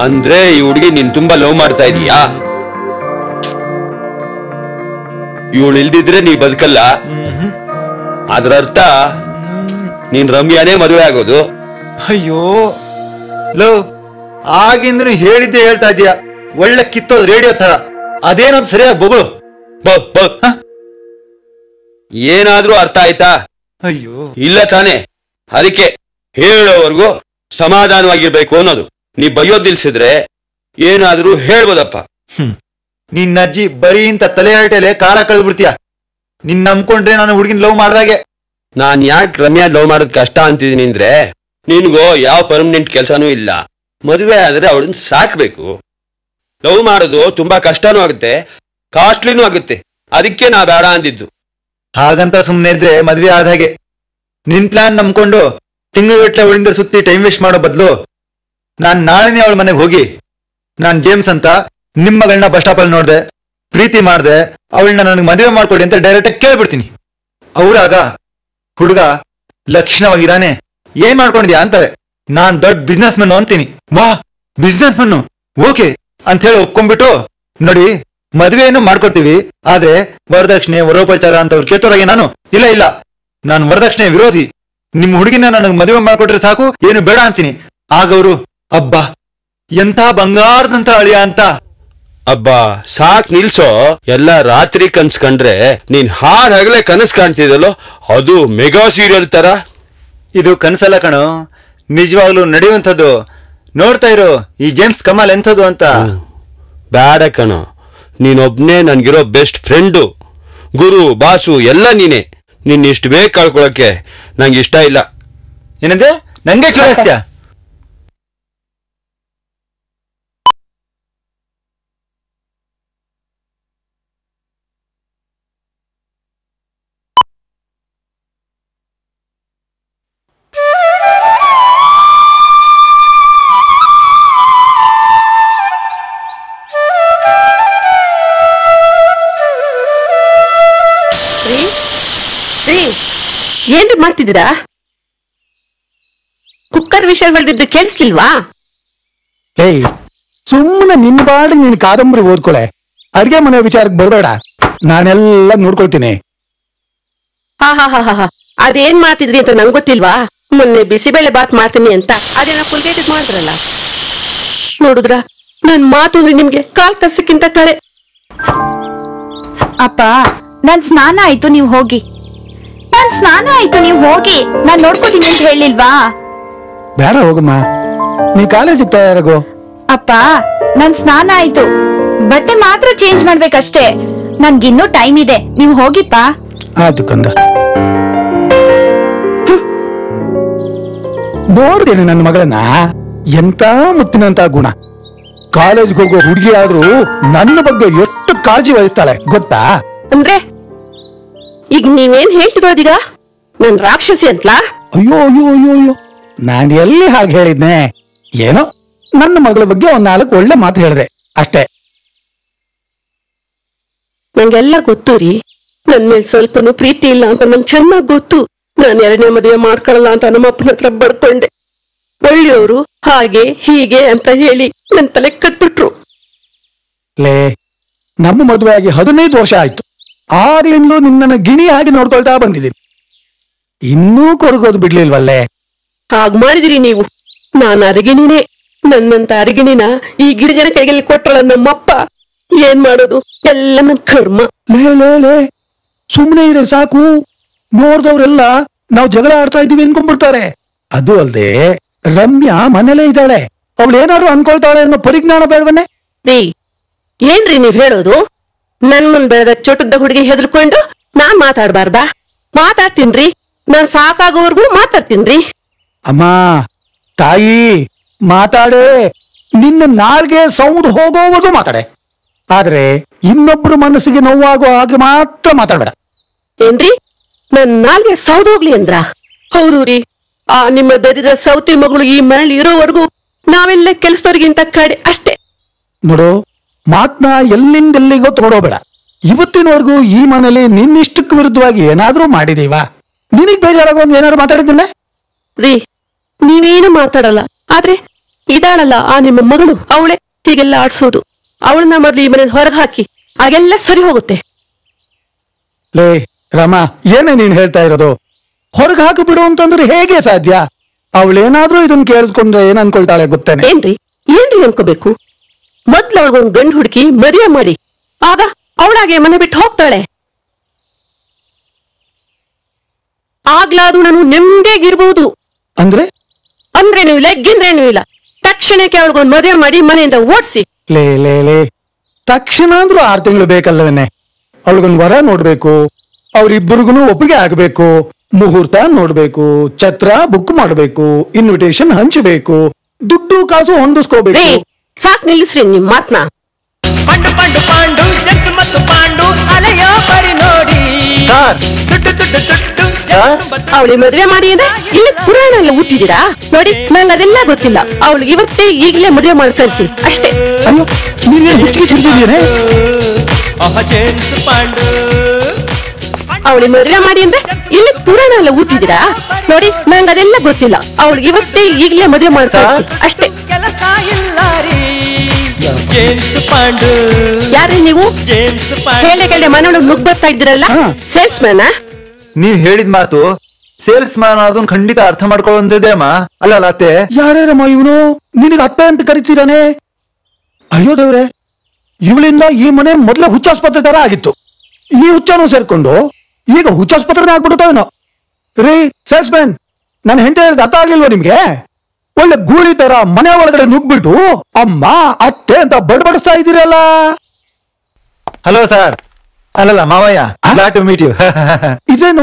ಅಂದ್ರೆ ಈ ಹುಡುಗಿ ನೀನ್ ತುಂಬಾ ಲವ್ ಮಾಡ್ತಾ ಇದೀಯಾ? ಇವಳು ಇಲ್ದಿದ್ರೆ ನೀ ಬದುಕಲ್ಲ. ಅದ್ರ ಅರ್ಥ ನೀನ್ ರಮ್ಯಾನೇ ಮದುವೆ ಆಗೋದು. ಅಯ್ಯೋ ಲೋ, ಆಗಿಂದ್ರೂ ಹೇಳಿದ್ದೆ ಹೇಳ್ತಾ ಇದೀಯ. ಒಳ್ಳೆ ಕಿತ್ತೋದ್ ರೇಡಿಯೋ ತರ. ಅದೇನದು ಸರಿಯಾಗಿ ಬೊಗಳು. ಏನಾದ್ರೂ ಅರ್ಥ ಆಯ್ತಾ? ಅಯ್ಯೋ ಇಲ್ಲ ತಾನೆ, ಅದಕ್ಕೆ ಹೇಳೋವರೆಗೂ ಸಮಾಧಾನವಾಗಿರ್ಬೇಕು ಅನ್ನೋದು. ನೀ ಬೈಯೋದ್ ನಿಲ್ಸಿದ್ರೆ ಏನಾದ್ರೂ ಹೇಳ್ಬೋದಪ್ಪ. ನಿನ್ನ ಅಜ್ಜಿ ಬರೀ ಇಂತ ತಲೆ ಹರಟೆಲೆ ಕಾಲ ಕಳೆದ್ಬಿಡ್ತೀಯ. ನಿನ್ ನಂಬ್ಕೊಂಡ್ರೆ ನಾನು ಹುಡುಗಿನ ಲವ್ ಮಾಡ್ದಾಗೆ. ನಾನ್ ಯಾಕೆ ರಮ್ಯಾ ಲವ್ ಮಾಡೋದ್ ಕಷ್ಟ ಅಂತಿದೀನಿ ಅಂದ್ರೆ, ನಿನ್ಗೋ ಯಾವ ಪರ್ಮನೆಂಟ್ ಕೆಲ್ಸಾನೂ ಇಲ್ಲ. ಮದುವೆ ಆದ್ರೆ ಅವಳನ್ನ ಸಾಕ್ಬೇಕು. ಲವ್ ಮಾಡೋದು ತುಂಬಾ ಕಷ್ಟನೂ ಆಗುತ್ತೆ, ಕಾಸ್ಟ್ಲಿನೂ ಆಗುತ್ತೆ. ಅದಕ್ಕೆ ನಾ ಬೇಡ ಅಂದಿದ್ದು. ಹಾಗಂತ ಸುಮ್ನೆ ಇದ್ರೆ ಮದ್ವೆ ಆದ ಹಾಗೆ. ನಿನ್ ಪ್ಲಾನ್ ನಂಬ್ಕೊಂಡು ತಿಂಗಳುಗಟ್ಲೆ ಅವಳಿಂದ ಸುತ್ತಿ ಟೈಮ್ ವೇಸ್ಟ್ ಮಾಡೋ ಬದಲು ನಾನ್ ನಾಳೆನೇ ಅವಳ ಮನೆಗೆ ಹೋಗಿ, ನಾನ್ ಜೇಮ್ಸ್ ಅಂತ ನಿಮ್ಮ ಮಗಳನ್ನ ಬಸ್ ಸ್ಟಾಪ್ ಅಲ್ಲಿ ನೋಡ್ದೆ, ಪ್ರೀತಿ ಮಾಡ್ದೆ, ಅವಳನ್ನ ನನಗೆ ಮದುವೆ ಮಾಡ್ಕೊಡಿ ಅಂತ ಡೈರೆಕ್ಟ್ ಆಗಿ ಕೇಳ್ಬಿಡ್ತೀನಿ. ಅವ್ರಾಗ ಹುಡುಗ ಲಕ್ಷಣವಾಗಿದ್ದಾನೆ, ಏನ್ ಮಾಡ್ಕೊಂಡಿದ್ಯಾ ಅಂತಾರೆ. ನಾನ್ ದೊಡ್ಡ ಬಿಸ್ನೆಸ್ ಮೆನ್ ಅಂತೀನಿ. ವಾ ಬಿಸ್ನೆಸ್ ಮೆನ್, ಓಕೆ ಅಂತ ಹೇಳಿ ಒಪ್ಕೊಂಡ್ಬಿಟ್ಟು, ನೋಡಿ ಮದುವೆಯನ್ನು ಮಾಡ್ಕೊಡ್ತೀವಿ, ಆದ್ರೆ ವರದಕ್ಷಿಣೆ ವರೋಪಚಾರ ಅಂತ ಅವ್ರು ಕೇಳ್ತೋರಾಗೆ ನಾನು ಇಲ್ಲ ನಾನು ವರದಕ್ಷಿಣೆ ವಿರೋಧಿ, ನಿಮ್ ಹುಡುಗಿನ ನನಗೆ ಮದುವೆ ಮಾಡ್ಕೊಟ್ರೆ ಸಾಕು, ಏನು ಬೇಡ ಅಂತೀನಿ. ಆಗವ್ರು ಅಬ್ಬಾ ಎಂಥ ಬಂಗಾರದಂತ ಅಳಿಯ ಅಂತ. ಅಬ್ಬಾ ಸಾಕ್ ನಿಲ್ಸೋ. ಎಲ್ಲ ರಾತ್ರಿ ಕನ್ಸ್ ಕಂಡ್ರೆ ನೀನ್ ಹಾಡ್ ಹಗಲೇ ಕನಸ್ ಕಾಣ್ತಿದಲ್ಲೋ, ಅದು ಮೆಗಾ ಸೀರಿಯಲ್ ತರ. ಇದು ಕನಸಲ್ಲ ಕಣೋ, ನಿಜವಾಗ್ಲೂ ನಡೆಯುವಂಥದ್ದು. ನೋಡ್ತಾ ಇರೋ ಈ ಜೇಮ್ಸ್ ಕಮಾಲ್ ಎಂಥದ್ದು ಅಂತ. ಬೇಡ ಕಣೋ, ನೀನೊಬ್ನೇ ನನ್ಗಿರೋ ಬೆಸ್ಟ್ ಫ್ರೆಂಡು, ಗುರು ಬಾಸು ಎಲ್ಲ ನೀನೆ. ನಿನ್ ಇಷ್ಟು ಬೇಗ ಕಳ್ಕೊಳಕ್ಕೆ ನಂಗೆ ಇಷ್ಟ ಇಲ್ಲ. ಏನಂದ್ರೆ ನಂಗೆ ಚೂಡಿಸ್ತ್ಯ? ಏನ್ರಿ ಮಾಡ್ತಿದ್ದೀರಾ? ಕುಕ್ಕರ್ ವಿಷಯ ಹೊಳ್ದಿದ್ದು ಕೇಳಿಸ್ಲಿಲ್ವಾ? ಏಯ್ ಸುಮ್ಮನೆ ನಿನ್ನ ಬಾಡಿ ನೀನು ಕಾದಂಬರಿ ಓದ್ಕೊಳೆ, ಅಡ್ಗೆ ಮನೆ ವಿಚಾರಕ್ಕೆ ಬರಬೇಡ, ನಾನೆಲ್ಲ ನೋಡ್ಕೊಳ್ತೀನಿ. ಹಾ ಅದೇನ್ ಮಾಡ್ತಿದ್ರಿ ಅಂತ ನಂಗೆ ಗೊತ್ತಿಲ್ವಾ? ಮೊನ್ನೆ ಬಿಸಿಬೇಳೆ ಬಾತ್ ಮಾಡ್ತೀನಿ ಅಂತ ಅದೇನೋ ಕುಂಟೇಟಕ್ ಮಾಡಿದ್ರಲ್ಲ, ನೋಡುದ್ರ ನನ್ ಮಾತು ಅಂದ್ರೆ ನಿಮ್ಗೆ ಕಾಲ್ ಕಸಕ್ಕಿಂತ ಕಳೆ. ಅಪ್ಪ ನನ್ ಸ್ನಾನ ಆಯ್ತು, ನೀವ್ ಹೋಗಿ. ನಾನ್ ಸ್ನಾನ ಆಯ್ತು, ನೀವ್ ಹೋಗಿ, ನಾನ್ ನೋಡ್ಕೋತೀನಿ ಅಂತ ಹೇಳಿಲ್ವಾ? ಬೇಡ ಹೋಗಮ್ಮ, ನೀ ಕಾಲೇಜಿಗೆ ತಯಾರಾಗೋ. ಅಪ್ಪ ನನ್ ಸ್ನಾನ ಆಯ್ತು, ಬಟ್ಟೆ ಮಾತ್ರ ಚೇಂಜ್ ಮಾಡ್ಬೇಕಷ್ಟೇ, ನನ್ಗಿನ್ನೂ ಟೈಮ್ ಇದೆ, ನೀವ್ ಹೋಗಿಪ್ಪ. ಆಯ್ತು ಕಂದ. ನೋಡ್ದೇನೆ ನನ್ನ ಮಗಳನ್ನ, ಎಂತ ಮುತ್ತಿನಂತ ಗುಣ. ಕಾಲೇಜ್ಗೆ ಹೋಗೋ ಹುಡುಗಿ ಆದ್ರೂ ನನ್ನ ಬಗ್ಗೆ ಎಷ್ಟು ಕಾಳಜಿ ವಹಿಸ್ತಾಳೆ ಗೊತ್ತಾ? ಅಂದ್ರೆ ಈಗ ನೀವೇನ್ ಹೇಳ್ತಿರೋದೀಗ? ನನ್ ರಾಕ್ಷಸಿ ಅಂತಲಾ? ಅಯ್ಯೋ ಅಯ್ಯೋ ಅಯ್ಯೋ ಅಯ್ಯೋ, ನಾನು ಎಲ್ಲಿ ಹಾಗೆ ಹೇಳಿದ್ನೆ? ಏನೋ ನನ್ನ ಮಗಳ ಬಗ್ಗೆ ಒಂದ್ 4 ಒಳ್ಳೆ ಮಾತು ಹೇಳಿದೆ ಅಷ್ಟೇ. ನಂಗೆಲ್ಲ ಗೊತ್ತು ರೀ, ನನ್ ಮೇಲೆ ಸ್ವಲ್ಪನೂ ಪ್ರೀತಿ ಇಲ್ಲ ಅಂತ ನಂಗೆ ಚೆನ್ನಾಗ್ ಗೊತ್ತು. ನಾನು 2ನೇ ಮದುವೆ ಮಾಡ್ಕೊಳ್ಳಲ್ಲ ಅಂತ ನಮ್ಮ ಅಪ್ಪನ ಹತ್ರ ಬಡ್ಕೊಂಡೆ. ಒಳ್ಳೆಯವರು ಹಾಗೆ ಹೀಗೆ ಅಂತ ಹೇಳಿ ನನ್ ತಲೆ ಕಟ್ಬಿಟ್ರು. ಲೇ, ನಮ್ಮ ಮದುವೆ ಆಗಿ 15 ವರ್ಷ ಆಯ್ತು. ಆಗ್ಲಿಂದಲೂ ನಿನ್ನನ್ನ ಗಿಣಿಯಾಗಿ ನೋಡ್ಕೊಳ್ತಾ ಬಂದಿದ್ದೀನಿ, ಇನ್ನೂ ಕೊರಗೋದು ಬಿಡ್ಲಿಲ್ವಲ್ಲೇ? ಹಾಗ್ ಮಾಡಿದಿರಿ ನೀವು. ನಾನು ಅರಗಿಣಿನೇ. ನನ್ನಂತ ಅರಗಿಣಿನ ಈ ಗಿಡಗನ ಕೈಗೆಲ್ಲಿ ಕೊಟ್ಟಳ ನಮ್ಮಪ್ಪ. ಏನ್ ಮಾಡೋದು, ಎಲ್ಲ ನನ್ ಕರ್ಮ. ಲೇ ಸುಮ್ಮನೆ ಇದೆ ಸಾಕು. ನೋಡ್ದವ್ರೆಲ್ಲ ನಾವು ಜಗಳ ಆಡ್ತಾ ಇದೀವಿ ಅನ್ಕೊಂಡ್ಬಿಡ್ತಾರೆ. ಅದು ಅಲ್ದೆ ರಮ್ಯಾ ಮನೇಲೇ ಇದ್ದಾಳೆ, ಅವಳು ಏನಾದ್ರು ಅನ್ಕೊಳ್ತಾಳೆ ಅನ್ನೋ ಪರಿಜ್ಞಾನ ಬೇಡವನ್ನೇ? ರೀ ಏನ್ರಿ ನೀವ್ ಹೇಳೋದು? ನನ್ ಮುಂದ್ ಬೆಳೆದ ಚೊಟ್ಟದ ಹುಡುಗಿ ಹೆದರ್ಕೊಂಡು ನಾನ್ ಮಾತಾಡ್ಬಾರ್ದಾ? ಮಾತಾಡ್ತೀನ್ರಿ, ನಾನ್ ಸಾಕಾಗೋವರ್ಗೂ ಮಾತಾಡ್ತೀನ್ರಿ. ಅಮ್ಮ ತಾಯಿ ಮಾತಾಡೆ, ನಿನ್ನ ನಾಳ್ಗೆ ಸೌಂಡ್ ಹೋಗೋವರೆಗೂ ಮಾತಾಡೆ, ಆದ್ರೆ ಇನ್ನೊಬ್ರು ಮನಸ್ಸಿಗೆ ನೋವಾಗೋ ಹಾಗೆ ಮಾತ್ರ ಮಾತಾಡ್ಬೇಡ. ಏನ್ರಿ ನನ್ ನಾಲ್ಗೆ ಸೌದೋಗ್ಲಿ ಅಂದ್ರ? ಹೌದು ರೀ, ಆ ನಿಮ್ಮ ದರಿದ್ರ ಸೌತಿ ಮಗಳು ಈ ಮನೇಲಿ ಇರೋವರೆಗೂ ನಾವೆಲ್ಲ ಕೆಲಸದವ್ರಿಗಿಂತ ಕಡೆ ಅಷ್ಟೇ. ನೋಡು, ಮಾತ್ನ ಎಲ್ಲಿಂದೆಲ್ಲಿಗೋ ತಗೊಡೋಬೇಡ. ಇವತ್ತಿನವರೆಗೂ ಈ ಮನೇಲಿ ನಿನ್ನಿಷ್ಟಕ್ಕೆ ವಿರುದ್ಧವಾಗಿ ಏನಾದ್ರೂ ಮಾಡಿದೀವಾ? ನಿನಗ್ ಬೇಜಾರಾಗೋ ಒಂದು ಏನಾದ್ರು ಮಾತಾಡಿದ್ದಿಲ್ಲ ರೀ? ನೀವೇನು ಮಾತಾಡಲ್ಲ, ಆದ್ರೆ ಇದಾಳಲ್ಲ ಆ ನಿಮ್ಮ ಮಗಳು, ಅವಳೆ ಹೀಗೆಲ್ಲ ಆಡ್ಸೋದು. ಅವಳನ್ನ ಮೊದ್ಲು ಈ ಮನೆ ಹೊರಗೆ ಹಾಕಿ, ಆಗೆಲ್ಲ ಸರಿ ಹೋಗುತ್ತೆ. ಲೇ ರಾಮ, ಏನೇ ನೀನ್ ಹೇಳ್ತಾ ಇರೋದು? ಹೊರಗೆ ಹಾಕಿ ಬಿಡು ಅಂತಂದ್ರೆ ಹೇಗೆ ಸಾಧ್ಯ? ಅವಳೇನಾದ್ರೂ ಇದನ್ನ ಕೇಳಿಸ್ಕೊಂಡ್ರೆ ಏನ್ ಅನ್ಕೊಳ್ತಾಳೆ ಗೊತ್ತೇನೆ? ಏನ್ರಿ ಅನ್ಕೋಬೇಕು? ಮೊದ್ಲು ಅವಳಿಗೊಂದು ಗಂಡು ಹುಡುಕಿ ಮದುವೆ ಮಾಡಿ, ಆಗ ಅವಳಾಗೆ ಮನೆ ಬಿಟ್ಟು ಹೋಗ್ತಾಳೆ. ಆಗ್ಲಾದ್ರೂ ನಾನು ನೆಮ್ಮದಿಯಾಗಿರ್ಬೋದು. ಅಂದ್ರೇನು ಇಲ್ಲ, ಗಿಂದ್ರೇನು ಇಲ್ಲ. ತಕ್ಷಣಕ್ಕೆ ಅವಳಿಗೊಂದು ಮದುವೆ ಮಾಡಿ ಮನೆಯಿಂದ ಓಡಿಸಿ. ಲೇ ತಕ್ಷಣ ಅಂದ್ರೂ 6 ತಿಂಗಳು ಬೇಕಲ್ಲವನ್ನೇ. ಅವಳಿಗೊಂದು ವರ ನೋಡ್ಬೇಕು, ಅವ್ರಿಬ್ಬರಿಗೂ ಒಪ್ಪಿಗೆ ಆಗ್ಬೇಕು, ಮುಹೂರ್ತ ನೋಡ್ಬೇಕು, ಛತ್ರ ಬುಕ್ ಮಾಡ್ಬೇಕು, ಇನ್ವಿಟೇಷನ್ ಹಂಚಬೇಕು, ದುಡ್ಡು ಕಾಸು ಹೊಂದಿಸ್ಕೋಬೇಕು. ಸಾಕ್ ನಿಲ್ಲಿಸ್ರಿ ನಿಮ್ ಮಾತ್ನ. ಪಾಂಡು ಪಾಂಡು ಪಾಂಡು ಜಂತು ಮತ್ತು ಪಾಂಡು ಅಲೆಯೋ ಬರಿ ನೋಡಿ. ಅವಳಿಗೆ ಮದುವೆ ಮಾಡಿ ಅಂದ್ರೆ ಇಲ್ಲಿ ಪುರಾಣ ಎಲ್ಲ ಓದ್ತಿದ್ದೀರಾ? ನೋಡಿ, ನಂಗೆ ಅದೆಲ್ಲ ಗೊತ್ತಿಲ್ಲ. ಅವಳಿಗೆ ಇವತ್ತೇ ಈಗಲೇ ಮದುವೆ ಮಾಡಿ ಕಳಿಸಿ ಅಷ್ಟೇ. ಅಯ್ಯೋ, ಅವಳಿಗೆ ಮದುವೆ ಮಾಡಿ ಅಂದ್ರೆ ಇಲ್ಲಿ ಪುರಾಣ ಎಲ್ಲ ಓದ್ತಿದ್ದೀರಾ? ನೋಡಿ, ನಂಗೆ ಅದೆಲ್ಲ ಗೊತ್ತಿಲ್ಲ. ಅವಳಿಗೆ ಇವತ್ತೇ ಈಗಲೇ ಮದುವೆ ಮಾಡಿ ಕಳಿಸಿ ಅಷ್ಟೇ. ಕೆಲಸ ಇಲ್ಲ ರೀ ಜೇಮ್ಸ್ ಪಾಂಡು. ಯಾರೇ ನೀವು? ಹೇಳೆ ಮನೆಯೊಳಗೆ ನುಗ್ಗ್ ಬರ್ತಾ ಇದ್ದೀರಲ್ಲ, ಸೇಲ್ಸ್ ಮ್ಯಾನ? ನೀವ್ ಹೇಳಿದ ಮಾತು ಸೇಲ್ಸ್ ಮ್ಯಾನ್ ಅದನ್ನ ಖಂಡಿತ ಅರ್ಥ ಮಾಡ್ಕೊಳ್ಳೋಂತಿದೆ ಅಮ್ಮ. ಅಲ್ಲ ಅತ್ತೆ, ಯಾರ್ಯಾರಮ್ಮ ಇವನು? ನಿನಗೆ ಅತ್ತೆ ಅಂತ ಕರಿತೀರಾನೆ? ಅಯ್ಯೋ ದೇವ್ರೆ, ಇವಳಿಂದ ಈ ಮನೆ ಮೊದಲೇ ಹುಚ್ಚಾಸ್ಪತ್ರೆ ತರ ಆಗಿತ್ತು. ಈ ಹುಚ್ಚನೂ ಸೇರ್ಕೊಂಡು ಈಗ ಹುಚ್ಚಾಸ್ಪತ್ರೆ ಆಗ್ಬಿಡುತ್ತೇನೋ. ರೀ ಸೇಲ್ಸ್ ಮ್ಯಾನ್, ನನ್ನ ಹೆಂಡತಿ ಹೇಳಿದ ಅರ್ಥ ಆಗ್ಲಿಲ್ವಾ ನಿಮ್ಗೆ? ಒಳ್ಳೆ ಗೂಳಿ ತರ ಮನೆ ಒಳಗಡೆ ನುಗ್ಬಿಟ್ಟು ಅಮ್ಮ ಅತ್ತೆ ಅಂತ ಬಡಬಡಿಸ್ತಾ ಇದ್ದೀರಲ್ಲ. Hello sir. ಅಲ್ಲಲ್ಲ ಮಾವಯ್ಯ, ಗ್ಲಾಡ್ ಟು ಮೀಟ್ ಯು. ಇದೇನು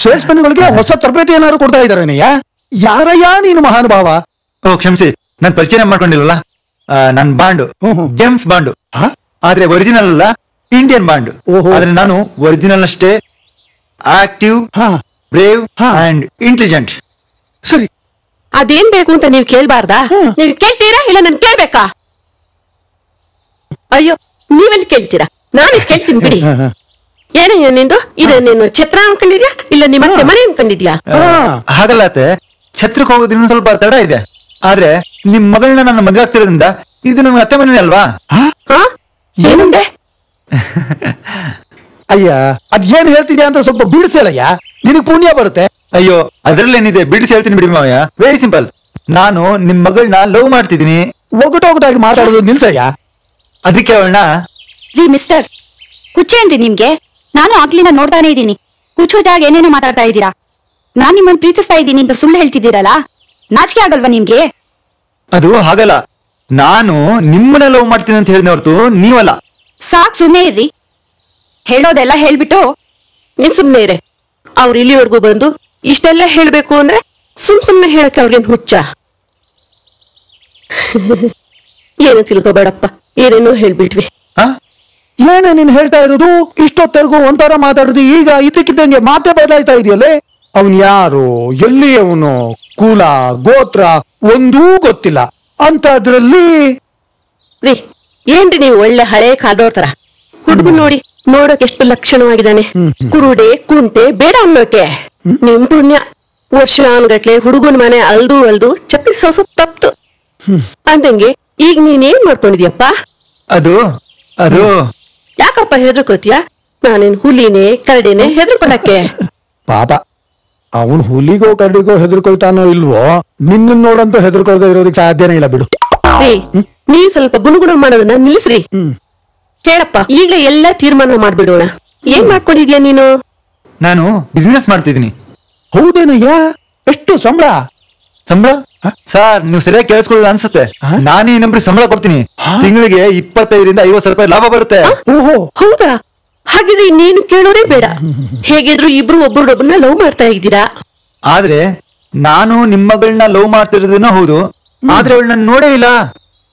ಸೇಲ್ಸ್ ಮ್ಯಾನ್ಗಳಿಗೆ ಹೊಸ ತರಬೇತಿ ಏನಾದ್ರು ಕೊಡ್ತಾ ಇದಾರೇನಯ್ಯ? ಯಾರಯ್ಯ ನೀನು ಮಹಾನುಭಾವ? ಓ ಕ್ಷಮಿಸಿ, ನನ್ ಪರಿಚಯ ಮಾಡ್ಕೊಂಡಿಲ್ಲಲ್ಲ. ನನ್ ಬಾಂಡು ಜೇಮ್ಸ್ ಬಾಂಡು, ಆದ್ರೆ ಒರಿಜಿನಲ್ ಅಲ್ಲ, ಇಂಡಿಯನ್ ಬಾಂಡು. ಆದ್ರೆ ನಾನು ಒರಿಜಿನಲ್ ಅಷ್ಟೇ ಆಕ್ಟಿವ್, ಬ್ರೇವ್ ಅಂಡ್ ಇಂಟೆಲಿಜೆಂಟ್. ಸರಿ, ಅದೇನ್ ಬೇಕು ಅಂತ ನೀವು ಕೇಳ್ಬಾರ್ದಾ? ನೀವು ಕೇಳ್ತೀರಾ ಇಲ್ಲ ನನ್ ಕೇಳ್ಬೇಕಾ? ಅಯ್ಯೋ, ನೀವೆಲ್ಲಿ ಕೇಳ್ತೀರಾ? ನಾನು ಕೇಳ್ತೀನಿ ಬಿಡಿ. ಏನಯ್ಯ ನಿಂದು? ನೀನು ಛತ್ರ ಅನ್ಕೊಂಡಿದ್ಯಾ ಇಲ್ಲ ನಿಮ್ಮ ಅತ್ತೆ ಮನೆ ಅನ್ಕೊಂಡಿದ್ಯಾ? ಹಾಗಲ್ಲ ಅತ್ತೆ, ಛತ್ರಕ್ಕೆ ಹೋಗೋದು ಇನ್ನೂ ಸ್ವಲ್ಪ ತಡ ಇದೆ. ಆದ್ರೆ ನಿಮ್ ಮಗಳನ್ನ ನನ್ನ ಮದುವೆ ಆಗ್ತಿರೋದ್ರಿಂದ ಇದು ನಮ್ಗೆ ಅತ್ತೆ ಮನೆ ಅಲ್ವಾ? ಏನಂದೆ? ಅಯ್ಯ, ಅದೇನ್ ಹೇಳ್ತಿದ್ಯಾ ಅಂತ ಸ್ವಲ್ಪ ಬಿಡಿಸಲಯ್ಯ, ನಿನಗ್ ಪುಣ್ಯ ಬರುತ್ತೆ. ಅಯ್ಯೋ, ಅದ್ರಲ್ಲೇನಿದೆ, ಬಿಡಿಸಿ ಹೇಳ್ತೀನಿ ಬಿಡಿ ಮಾವಯ್ಯ. Very simple. ನಾನು ನಿಮ್ ಮಗಳನ್ನ ಲವ್ ಮಾಡ್ತಿದ್ದೀನಿ. ಒಗಟೊಗಟಾಗಿ ಮಾತಾಡೋದು ನಿಲ್ಸಯ್ಯ. ಅದಕ್ಕೆ ಅವಳನ್ನ ರೀ ಮಿಸ್ಟರ್, ಹುಚ್ಚೇನ್ರಿ ನಿಮ್ಗೆ? ನಾನು ಆಗ್ಲಿಂದ ನೋಡ್ತಾನೆ ಇದ್ದೀನಿ. ಹುಚ್ಚುದಾಗ ಏನೇನೋ ಮಾತಾಡ್ತಾ ಇದ್ದೀರಾ. ನಾನ್ ನಿಮ್ಮನ್ನ ಪ್ರೀತಿಸ್ತಾ ಇದ್ದೀನಿ ಅಂತ ಸುಳ್ಳು ಹೇಳ್ತಿದ್ದೀರಲ್ಲ, ನಾಚಿಕೆ ಆಗಲ್ವಾ ನಿಮ್ಗೆ? ಅದು ಹಾಗಲ್ಲ, ನಾನು ನಿಮ್ಮನ್ನ ಲವ್ ಮಾಡ್ತೀನಿ ಅಂತ ಹೇಳಿದ ಹೊರತು ನೀವಲ್ಲ. ಸಾಕ್, ಸುಮ್ಮನೆ ಇರ್ರಿ. ಹೇಳೋದೆಲ್ಲ ಹೇಳ್ಬಿಟ್ಟು ನೀನ್ ಸುಮ್ನೆ ಇರೆ. ಅವ್ರು ಇಲ್ಲಿವರೆಗೂ ಬಂದು ಇಷ್ಟೆಲ್ಲ ಹೇಳ್ಬೇಕು ಅಂದ್ರೆ ಸುಮ್ನೆ ಹೇಳಕ್ಕೆ ಅವ್ರಿಗೇನ್ ಹುಚ್ಚ? ಏನು ತಿಳ್ಕೊಬೇಡಪ್ಪ, ಏನೇನೋ ಹೇಳ್ಬಿಟ್ವಿ. ಏನೇ ನೀನ್ ಹೇಳ್ತಾ ಇರೋದು? ಇಷ್ಟೊತ್ತರೆಗೂ ಒಂಥರ ಮಾತಾಡುದು, ಈಗ ಇದಕ್ಕಿದ್ದಂಗೆ ಮಾತೆ ಬದಲಾಯ್ತಾ ಇದೆಯಲ್ಲೇ. ಅವನ್ ಯಾರು, ಎಲ್ಲಿ ಅವನು, ಕುಲ ಗೋತ್ರ ಒಂದೂ ಗೊತ್ತಿಲ್ಲ ಅಂತದ್ರಲ್ಲಿ. ರೀ, ಏನ್ರಿ ನೀವು ಒಳ್ಳೆ ಹಳೆ ಕಾದೋರ್ ತರ? ಹುಡುಗ ನೋಡಿ, ನೋಡಕ್ ಎಷ್ಟು ಲಕ್ಷಣವಾಗಿದ್ದಾನೆ. ಕುರುಡೆ ಕುಂಟೆ ಬೇಡ ಅನ್ನೋಕೆ. ನಿಮ್ ಪುಣ್ಯ, ವರ್ಷಾನ್ಗಟ್ಲೆ ಹುಡುಗನ ಮನೆ ಅಲ್ದು ಚಪ್ಪಿ ಸೊಸು ತಪ್ತು ಅಂದಂಗೆ ಈಗ ನೀನೇನ್ ಮಾಡ್ಕೊಂಡಿದ್ಯಪ್ಪ? ಅದು ಅದು ಯಾಕಪ್ಪ ಹೆದರ್ಕೋತಿಯ? ನಾನೇನ್ ಹುಲಿನೇ ಕರಡಿನೇ ಹೆದರ್ಕೊಳಕ್ಕೆ? ಪಾಪ, ಅವನ್ ಹುಲಿಗೋ ಕರಡಿಗೋ ಹೆದರ್ಕೊಳ್ತಾನೋ ಇಲ್ವೋ, ನಿನ್ನ ನೋಡಂತೂ ಹೆದರ್ಕೊಳ್ತಾ ಇರೋದಕ್ಕೆ ಸಾಧ್ಯನೇ ಇಲ್ಲ ಬಿಡು. ನೀವ್ ಸ್ವಲ್ಪ ಗುಣಗುಣ ಮಾಡೋದನ್ನ ನಿಲ್ಸ್ರಿ. ಹೇಳಪ್ಪ, ಈಗಲೇ ಎಲ್ಲ ತೀರ್ಮಾನ ಮಾಡ್ಬಿಡೋಣ. ಏನ್ ಮಾಡ್ಕೊಂಡಿದ್ಯಾ ನೀನು? ನಾನು ಬಿಸ್ನೆಸ್ ಮಾಡ್ತಿದ್ದೀನಿ. ಹೌದೇನಯ್ಯ? ಎಷ್ಟು ಸಂಬಳ? ಸರ್, ನೀವು ಸರಿಯಾಗಿ ಕೇಳಿಸ್ಕೊಳ್ಳೋದು ಅನ್ಸುತ್ತೆ. ನಾನೇ ಇನ್ನೊಬ್ರಿಗೆ ಸಂಬಳ ಕೊಡ್ತೀನಿ. ತಿಂಗಳಿಗೆ 25ರಿಂದ 50 ರೂಪಾಯಿ ಲಾಭ ಬರುತ್ತೆ. ಓಹೋ, ಹೌದಾ? ಹಾಗಿದ್ರೆ ನೀನು ಕೇಳೋದೇ ಬೇಡ. ಹೇಗಿದ್ರು ಇಬ್ರು ಒಬ್ಬರೊಬ್ಬರನ್ನ ಲವ್ ಮಾಡ್ತಾ ಇದ್ದೀರಾ. ಆದ್ರೆ ನಾನು ನಿಮ್ಮ ಮಗಳನ್ನ ಲವ್ ಮಾಡ್ತಿರೋದನ್ನ ಹೌದು, ಆದ್ರೆ ಅವಳು ನನ್ನ ನೋಡೇ ಇಲ್ಲ.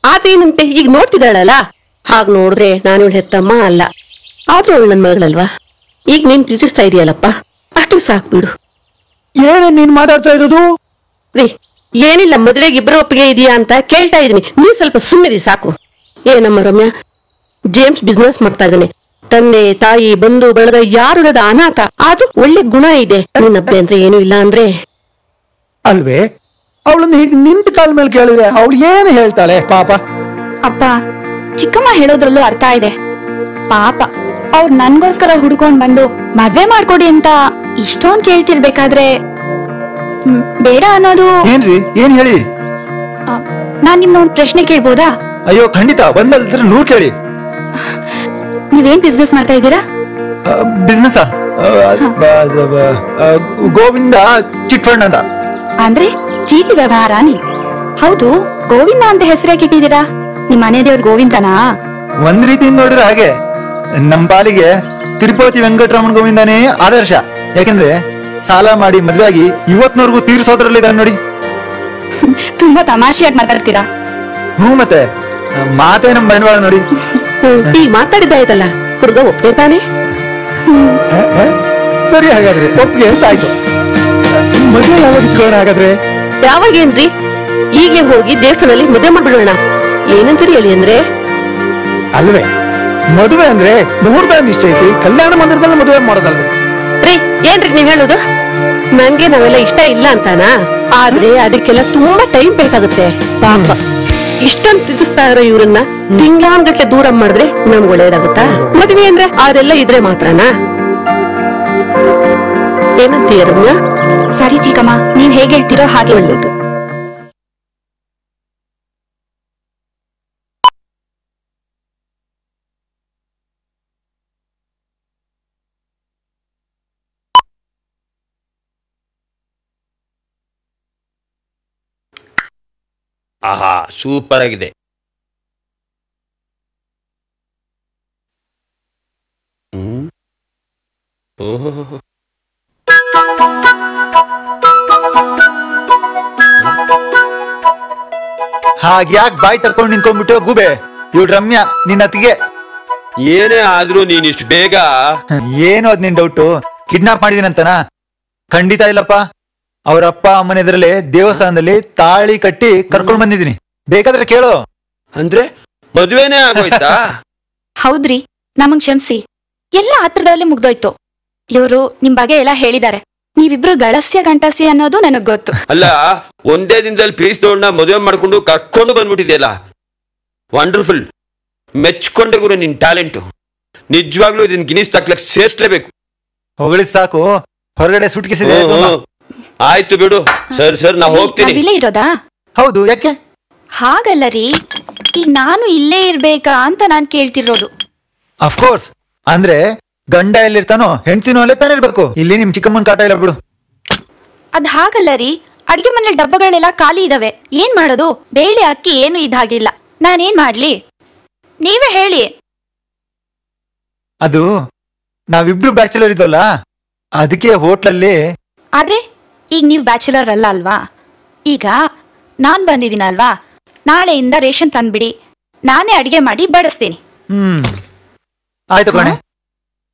ಆದ್ರೇನಂತೆ, ಈಗ ನೋಡ್ತಿದ್ದಾಳಲ್ಲ. ಹಾಗ್ ನೋಡಿದ್ರೆ ನಾನು ಇವಳು ಹೆತ್ತಮ್ಮ ಅಲ್ಲ, ಆದ್ರೂ ಅವಳು ನನ್ ಮಗಳಲ್ವಾ? ಈಗ ನೀನ್ ಪ್ರೀತಿಸ್ತಾ ಇದೆಯಲ್ಲಪ್ಪ, ಅಷ್ಟು ಸಾಕ್ಬಿಡು. ಏನೇ ನೀನ್ ಮಾತಾಡ್ತಾ ಇರೋದು? ರೀ, ಏನಿಲ್ಲ, ಮದ್ವೆಗೆ ಇಬ್ಬರು ಒಪ್ಪಿಗೆ ಇದೆಯಾ ಅಂತ ಕೇಳ್ತಾ ಇದೀನಿ. ನೀವು ಸ್ವಲ್ಪ ಸುಮ್ಮನೆ ಸಾಕು. ಏನಮ್ಮ ರಮ್ಯಾ, ಜೇಮ್ಸ್ ಬಿಸ್ನೆಸ್ ಮಾಡ್ತಾ ಇದ್ದಾನೆ. ತಂದೆ ತಾಯಿ ಬಂಧು ಬಳಗ ಯಾರುಳದ ಅನಾಥ, ಆದ್ರೂ ಒಳ್ಳೆ ಗುಣ ಇದೆ. ನಿನ್ನಬ್ಬೆ ಅಂದ್ರೆ ಏನು ಇಲ್ಲ ಅಂದ್ರೆ ಅಲ್ವೇ? ಅವಳನ್ನ ಹೀಗೆ ನಿಂತ ಕಾಲ ಮೇಲೆ ಕೇಳಿದ್ರೆ ಅವಳು ಏನು ಹೇಳ್ತಾಳೆ ಪಾಪ? ಅಪ್ಪ, ಚಿಕ್ಕಮ್ಮ ಹೇಳೋದ್ರಲ್ಲೂ ಅರ್ಥ ಇದೆ. ಪಾಪ, ಅವ್ರು ನನ್ಗೋಸ್ಕರ ಹುಡ್ಕೊಂಡ್ ಬಂದು ಮದ್ವೆ ಮಾಡ್ಕೊಡಿ ಅಂತ ಇಷ್ಟೊಂದ್ ಕೇಳ್ತಿರ್ಬೇಕಾದ್ರೆ ಬೇಡ ಅನ್ನೋದು. ಏನ್ರಿ, ಏನ್ ಹೇಳಿ? ನಾನ್ ನಿಮ್ನ ಒಂದ್ ಪ್ರಶ್ನೆ ಕೇಳ್ಬೋದಾ? ಅಯ್ಯೋ ಖಂಡಿತ, ಒಂದಲ್ದ್ರೆ 100 ಕೇಳಿ. ನೀವೇನ್ ಬಿಸ್ನೆಸ್ ಮಾಡ್ತಾ ಇದ್ದೀರಾ? ಬಿಸ್ನೆಸ್ ಗೋವಿಂದ ಚಿಟ್ ಫಂಡ್ ಅಂತ. ಅಂದ್ರೆ ಚೀಟಿ ವ್ಯವಹಾರ ನೀ? ಹೌದು, ಗೋವಿಂದ ಅಂತ ಹೆಸರಾಗಿ ಇಟ್ಟಿದ್ದೀರಾ? ನಿಮ್ ಮನೆ ದೇವ್ರ ಗೋವಿಂದನಾ? ಒಂದ್ ರೀತಿಯಿಂದ ನೋಡಿದ್ರೆ ಹಾಗೆ. ನಮ್ ಪಾಲಿಗೆ ತಿರುಪತಿ ವೆಂಕಟರಮಣ ಗೋವಿಂದನೇ ಆದರ್ಶ. ಯಾಕಂದ್ರೆ ಸಾಲ ಮಾಡಿ ಮದ್ವೆ ಆಗಿ ಇವತ್ನವರೆಗೂ ತೀರ್ಸೋದ್ರಲ್ಲಿ ಇದಾರೆ ನೋಡಿ. ತುಂಬಾ ತಮಾಷೆಯಾಗಿ ಮಾತಾಡ್ತೀರಾ. ಮತ್ತೆ ಮಾತೇ ನಮ್ ಬಂಡವಾಳ ನೋಡಿ. ಈಗ ಮಾತಾಡಿದ್ದಾಯ್ತಲ್ಲ, ಹುಡುಗ ಒಪ್ಪಿರ್ತಾನೆ. ಸರಿ, ಹಾಗಾದ್ರೆ ಒಪ್ಪಿಗೆ ಅಂತ ಆಯ್ತು. ಮದುವೆ ಯಾವಾಗ ಇಟ್ಕೊಳ್ಳೋಣ ಹಾಗಾದ್ರೆ? ಯಾವಾಗೇನ್ರಿ? ಈಗಲೇ ಹೋಗಿ ದೇವಸ್ಥಾನದಲ್ಲಿ ಮದುವೆ ಮಾಡ್ಬಿಡೋಣ. ಏನಂತೀರಿ ಹೇಳಿ ಅಂದ್ರೆ? ಅಲ್ವೇ, ಮದುವೆ ಅಂದ್ರೆ ಮುಹೂರ್ತ ನಿಶ್ಚಯಿಸಿ ಕಲ್ಯಾಣ ಮಂದಿರದಲ್ಲಿ ಮದುವೆ ಮಾಡೋದಲ್ವೇ? ರೀ, ಏನ್ರಿ ನೀವ್ ಹೇಳುದು? ನನ್ಗೆ ನಾವೆಲ್ಲ ಇಷ್ಟ ಇಲ್ಲ ಅಂತಾನಾ? ಆದ್ರೆ ಅದಕ್ಕೆಲ್ಲ ತುಂಬಾ ಟೈಮ್ ಬೇಕಾಗುತ್ತೆ. ಪಾಪ ಇಷ್ಟೊಂದು ತಿದ್ದಿಸ್ತಾ ಇರೋ ಇವ್ರನ್ನ ತಿಂಗ್ಳಾನ್ಗಟ್ಲೆ ದೂರ ಮಾಡಿದ್ರೆ ನಮ್ಗೆ ಒಳ್ಳೇದಾಗುತ್ತಾ? ಮದ್ವೆ ಅಂದ್ರೆ ಅದೆಲ್ಲ ಇದ್ರೆ ಮಾತ್ರನಾ? ಏನಂತೀಯ ರಮ್ಯಾ? ಸರಿ ಚಿಕ್ಕಮ್ಮ, ನೀವ್ ಹೇಗೆ ಹೇಳ್ತೀರೋ ಹಾಗೆ ಒಳ್ಳೇದು. ಆಹಾ, ಸೂಪರ್ ಆಗಿದೆ. ಓಹೋ, ಹಾಗ್ಯಾಕ್ ಬಾಯಿ ತಕ್ಕೊಂಡು ನಿಂತ್ಕೊಂಡ್ಬಿಟ್ಟು ಗೂಬೆ? ಇವ್ಳು ರಮ್ಯಾ ನಿನ್ನ ಅತ್ತಿಗೆ. ಏನೇ ಆದ್ರೂ ನೀನ್ ಇಷ್ಟು ಬೇಗ? ಏನು ಅದ್ ನಿನ್ ಡೌಟು? ಕಿಡ್ನಾಪ್ ಮಾಡಿದೀನಂತನ? ಖಂಡಿತ ಇಲ್ಲಪ್ಪ. ಅವ್ರ ಅಪ್ಪ ಅಮ್ಮನ ಎದುರಲ್ಲೇ ದೇವಸ್ಥಾನದಲ್ಲಿ ತಾಳಿ ಕಟ್ಟಿ ಕರ್ಕೊಂಡ್ ಬಂದಿದ್ದೀನಿ. ಬೇಕಾದ್ರೆ ಕೇಳು. ಅಂದ್ರೆ ಮದುವೆನೇ ಆಗೋಯ್ತಾ? ಹೌದ್ರಿ, ನಮಗ್ ಕ್ಷಮಿಸಿ. ಎಲ್ಲ ಆತ್ರದಲ್ಲೇ ಮುಗ್ದೋಯ್ತು. ಇವರು ನಿಮ್ ಬಗ್ಗೆ ಎಲ್ಲ ಹೇಳಿದ್ದಾರೆ. ನೀವಿಬ್ರು ಗಳಸ್ಯ ಗಂಟಸಿ ಅನ್ನೋದು ನನಗ್ ಗೊತ್ತು. ಅಲ್ಲ, ಒಂದೇ ದಿನದಲ್ಲಿ ಪ್ಲೀಸ್ ತಗೊಂಡ ಮದುವೆ ಮಾಡ್ಕೊಂಡು ಕರ್ಕೊಂಡು ಬಂದ್ಬಿಟ್ಟಿದೆಯಲ್ಲ, ವಂಡರ್ಫುಲ್. ಮೆಚ್ಕೊಂಡೆ ಗುರು ನಿನ್ ಟ್ಯಾಲೆಂಟು. ನಿಜವಾಗ್ಲೂ ಇದನ್ ಗಿನಿಸ್ ತಕ್ಲಕ್ ಸೇರ್ಸ್ಲೇಬೇಕು. ಹೊಗಳಿಸ್ ಸಾಕು, ಹೊರಗಡೆ ಸುಟ್ಕಿಸಿದೆ. ಆಯ್ತು ಬಿಡು. ಸರ್ ನಾ ಹೋಗ್ತೀನಿ. ಇಲ್ಲೇ ಇರೋದಾ? ಹೌದು, ಯಾಕೆ? ಹಾಗಲ್ಲ ರೀ, ಈಗ ನಾನು ಇಲ್ಲೇ ಇರ್ಬೇಕಾ ಅಂತ ನಾನ್ ಕೇಳ್ತಿರೋದು. ಅಫ್ಕೋರ್ಸ್. ಅಂದ್ರೆ ಗಂಡ ಎಲ್ಲಿರ್ತಾನೋ ಹೆಂಡ್ತಿನೂ ಅಲ್ಲೇ ತಾನೇ ಇರ್ಬೇಕು. ಇಲ್ಲಿ ನಿಮ್ ಚಿಕ್ಕಮ್ಮನ್ ಕಾಟ ಇಲ್ಲ ಬಿಡು. ಅದ್ ಹಾಗಲ್ಲ ರೀ, ಅಡ್ಗೆ ಮನೇಲಿ ಡಬ್ಬಗಳೆಲ್ಲ ಖಾಲಿ ಇದಾವೆ. ಏನ್ ಮಾಡೋದು? ಬೇಳೆ ಅಕ್ಕಿ ಏನು ಇದಾಗಿಲ್ಲ. ನಾನೇನ್ ಮಾಡ್ಲಿ? ನೀವೇ ಹೇಳಿ. ಅದು ನಾವಿಬ್ರು ಬ್ಯಾಚುಲರ್ ಇದ್ದಲ್ಲ, ಅದಕ್ಕೆ ಹೋಟ್ಲಲ್ಲಿ. ಆದ್ರೆ ಈಗ ನೀವು ಬ್ಯಾಚುಲರ್ ಅಲ್ಲ ಅಲ್ವಾ? ಈಗ ನಾನ್ ಬಂದಿದ್ದೀನಲ್ವಾ, ನಾಳೆಯಿಂದ ರೇಷನ್ ತಂದ್ಬಿಡಿ, ನಾನೇ ಅಡಿಗೆ ಮಾಡಿ ಬಡಿಸ್ತೀನಿ. ಆಯ್ತು ಕಣೆ,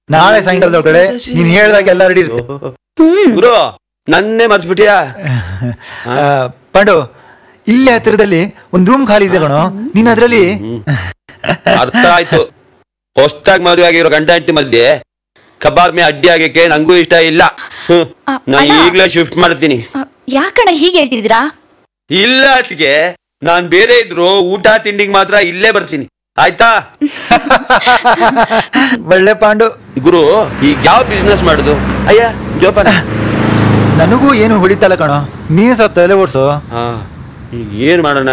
ನಾಳೆ ಸಾಯಂಕಾಲದೊಳಗಡೆ ನೀನ್ ಹೇಳ್ದಾಗ ಎಲ್ಲ ರೆಡಿ ಇರುತ್ತೆ. ಗುರು, ನನ್ನೇ ಮರ್ತ್ಬಿಟ್ಟಿಯಾ? ಪಾಂಡು, ಇಲ್ಲೇ ಹತ್ತಿರದಲ್ಲಿ ಒಂದ್ ರೂಮ್ ಖಾಲಿ ಇದೆ ಕಣೋ, ನೀನ್ ಅದ್ರಲ್ಲಿ. ಅರ್ಥ ಆಯ್ತು. ಹೊಸ್ದಾಗ್ ಮದುವೆ ಆಗಿರೋ ಗಂಡ ಹೆಂಡತಿ ಮಧ್ಯೆ ಕಬಾಬ್ ಮೇ ಅಡ್ಡಿ ಆಗಕ್ಕೆ ನಂಗೂ ಇಷ್ಟ ಇಲ್ಲ. ನಾ ಈಗ್ಲೇ ಶಿಫ್ಟ್ ಮಾಡ್ತೀನಿ. ಯಾಕಣ ಹೀಗೆ ಹೇಳ್ತಿದ್ದೀರಾ? ಇಲ್ಲ ಅತ್ತಿಗೆ, ನಾನ್ ಬೇರೆ ಇದ್ರು ಊಟ ತಿಂಡಿಗೆ ಮಾತ್ರ ಇಲ್ಲೇ ಬರ್ತೀನಿ, ಆಯ್ತಾ? ಒಳ್ಳೆ ಪಾಂಡು. ಗುರು, ಈಗ ಯಾವ ಬಿಸ್ನೆಸ್ ಮಾಡುದು? ಅಯ್ಯ ಜೋಪಾನ. ನನಗೂ ಏನು ಹೊಡಿತಲ್ಲ ಕಣೋ, ನೀನು ಸ್ವಲ್ಪ ತಲೆ ಓಡ್ಸು. ಈಗ ಏನ್ ಮಾಡೋಣ?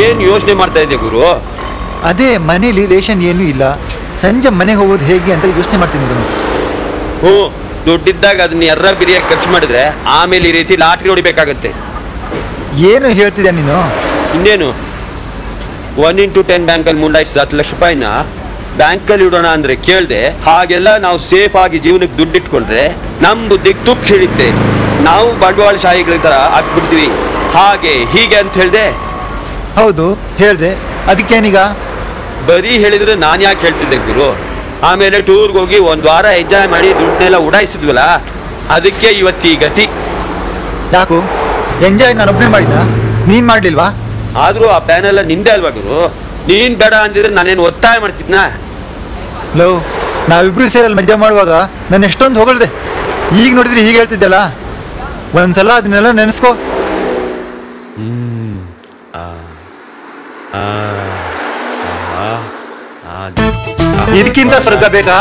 ಏನ್ ಯೋಚನೆ ಮಾಡ್ತಾ ಇದ್ದೆ ಗುರು? ಅದೇ ಮನೇಲಿ ರೇಷನ್ ಏನು ಇಲ್ಲ, ಸಂಜೆ ಮನೆಗೆ ಹೋಗೋದು ಹೇಗೆ ಅಂತ ಯೋಚನೆ ಮಾಡ್ತೀನಿ. ಹ್ಞೂ, ದುಡ್ಡಿದ್ದಾಗ ಅದನ್ನ ಎರ್ರ ಬಿರಿಯಾಗಿ ಖರ್ಚು ಮಾಡಿದ್ರೆ ಆಮೇಲೆ ಈ ರೀತಿ ಲಾಟ್ರಿ ಹೊಡಿಬೇಕಾಗತ್ತೆ. ಏನು ಹೇಳ್ತಿದ್ಯಾ ನೀನು? ಇನ್ನೇನು, 1x10 ಬ್ಯಾಂಕಲ್ಲಿ ಮುಂಡಾಯಿಸಿದ 10 ಲಕ್ಷ ರೂಪಾಯಿನ ಬ್ಯಾಂಕಲ್ಲಿ ಇಡೋಣ ಅಂದ್ರೆ ಕೇಳ್ದೆ. ಹಾಗೆಲ್ಲ ನಾವು ಸೇಫ್ ಆಗಿ ಜೀವನಕ್ಕೆ ದುಡ್ಡಿಟ್ಕೊಂಡ್ರೆ ನಮ್ ಬುದ್ಧಿಗೆ ತುಪ್ಪ ಹಿಡಿತೆ. ನಾವು ಬಂಡವಾಳಶಾಹಿಗಳ ತರ ಆಗ್ಬಿಡ್ತೀವಿ. ಹಾಗೆ ಹೀಗೆ ಅಂತ ಹೇಳ್ದೆ. ಹೌದು ಹೇಳ್ದೆ, ಅದಕ್ಕೇನೀಗ? ಬರೀ ಹೇಳಿದ್ರೆ ನಾನು ಯಾಕೆ ಹೇಳ್ತಿದ್ದೆ ಗುರು? ಆಮೇಲೆ ಟೂರ್ಗೆ ಹೋಗಿ ಒಂದ್ ವಾರ ಎಂಜಾಯ್ ಮಾಡಿ ದುಡ್ಡನ್ನೆಲ್ಲ ಉಡಾಯಿಸಿದ್ವಲ್ಲ, ಅದಕ್ಕೆ ಇವತ್ತಿ ಗತಿ. ಯಾಕು ಎಂಜಾಯ್ ನಾನು ಒಬ್ಬನೇ ಮಾಡಿದ್ದ, ನೀನ್ ಮಾಡ್ಲಿಲ್ವಾ? ಆದ್ರೂ ಆ ಪ್ಲಾನ್ ಎಲ್ಲ ನಿಂದೆ ಅಲ್ವಾ ಗುರು? ನೀನ್ ಬೇಡ ಅಂದಿದ್ರೆ ನಾನೇನು ಒತ್ತಾಯ ಮಾಡ್ತಿದ್ನಾ? ಲೋ, ನಾವಿಬ್ರು ಸೇರಲ್ಲಿ ಮಜಾ ಮಾಡುವಾಗ ನಾನು ಎಷ್ಟೊಂದು ಹೊಗಳ್ದೆ. ಈಗ ನೋಡಿದ್ರೆ ಹೀಗೆ ಹೇಳ್ತಿದ್ದಲ್ಲ, ಒಂದ್ಸಲ ಅದನ್ನೆಲ್ಲ ನೆನೆಸ್ಕೋ. ಇದಕ್ಕಿಂತ ಸ್ವರ್ಗ ಬೇಕಾ?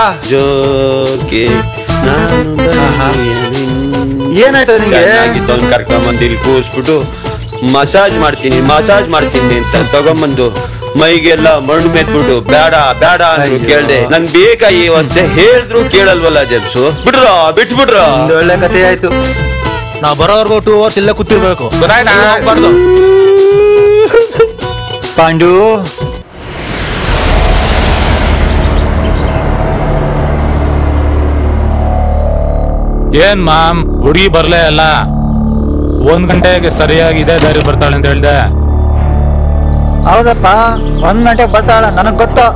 ಏನಾಯ್ತು ನಿಂಗೆ? ಕರ್ಕೊಂಬಂದು ಇಲ್ಲಿ ಕೂರಿಸ್ಬಿಟ್ಟು ಮಸಾಜ್ ಮಾಡ್ತೀನಿ ಅಂತ ತಗೊಂಬಂದು ಮೈಗೆಲ್ಲ ಮಣ್ಣು ಮೆತ್ಬಿಟ್ಟು ಬೇಡ ಬೇಡ ಅಂತ ಕೇಳ್ದೆ ನಂಗ್ ಬೇಕಾ ಈ ಅವಸ್ಥೆ ಹೇಳಿದ್ರು ಕೇಳಲ್ವಲ್ಲ ಜೆಮ್ಸು ಬಿಟ್ಬಿಡ್ರ ಒಳ್ಳೆ ಕಥೆ ಆಯ್ತು. ನಾ ಬರೋವರೆಗೂ 2 hours ಇಲ್ಲೇ ಕೂತಿರ್ಬೇಕು. ಪಾಂಡು ಏನ್ ಮಾಮ್ ಹುಡುಗಿ ಬರ್ಲೇ ಅಲ್ಲ? 1 ಗಂಟೆಗೆ ಸರಿಯಾಗಿ ಇದೇ ದಾರಿ ಬರ್ತಾಳೆ ಅಂತ ಹೇಳ್ದೆ. ಹೌದಪ್ಪ, 1 ಗಂಟೆಗೆ ಬರ್ತಾಳ, ನನಗ್ ಗೊತ್ತು.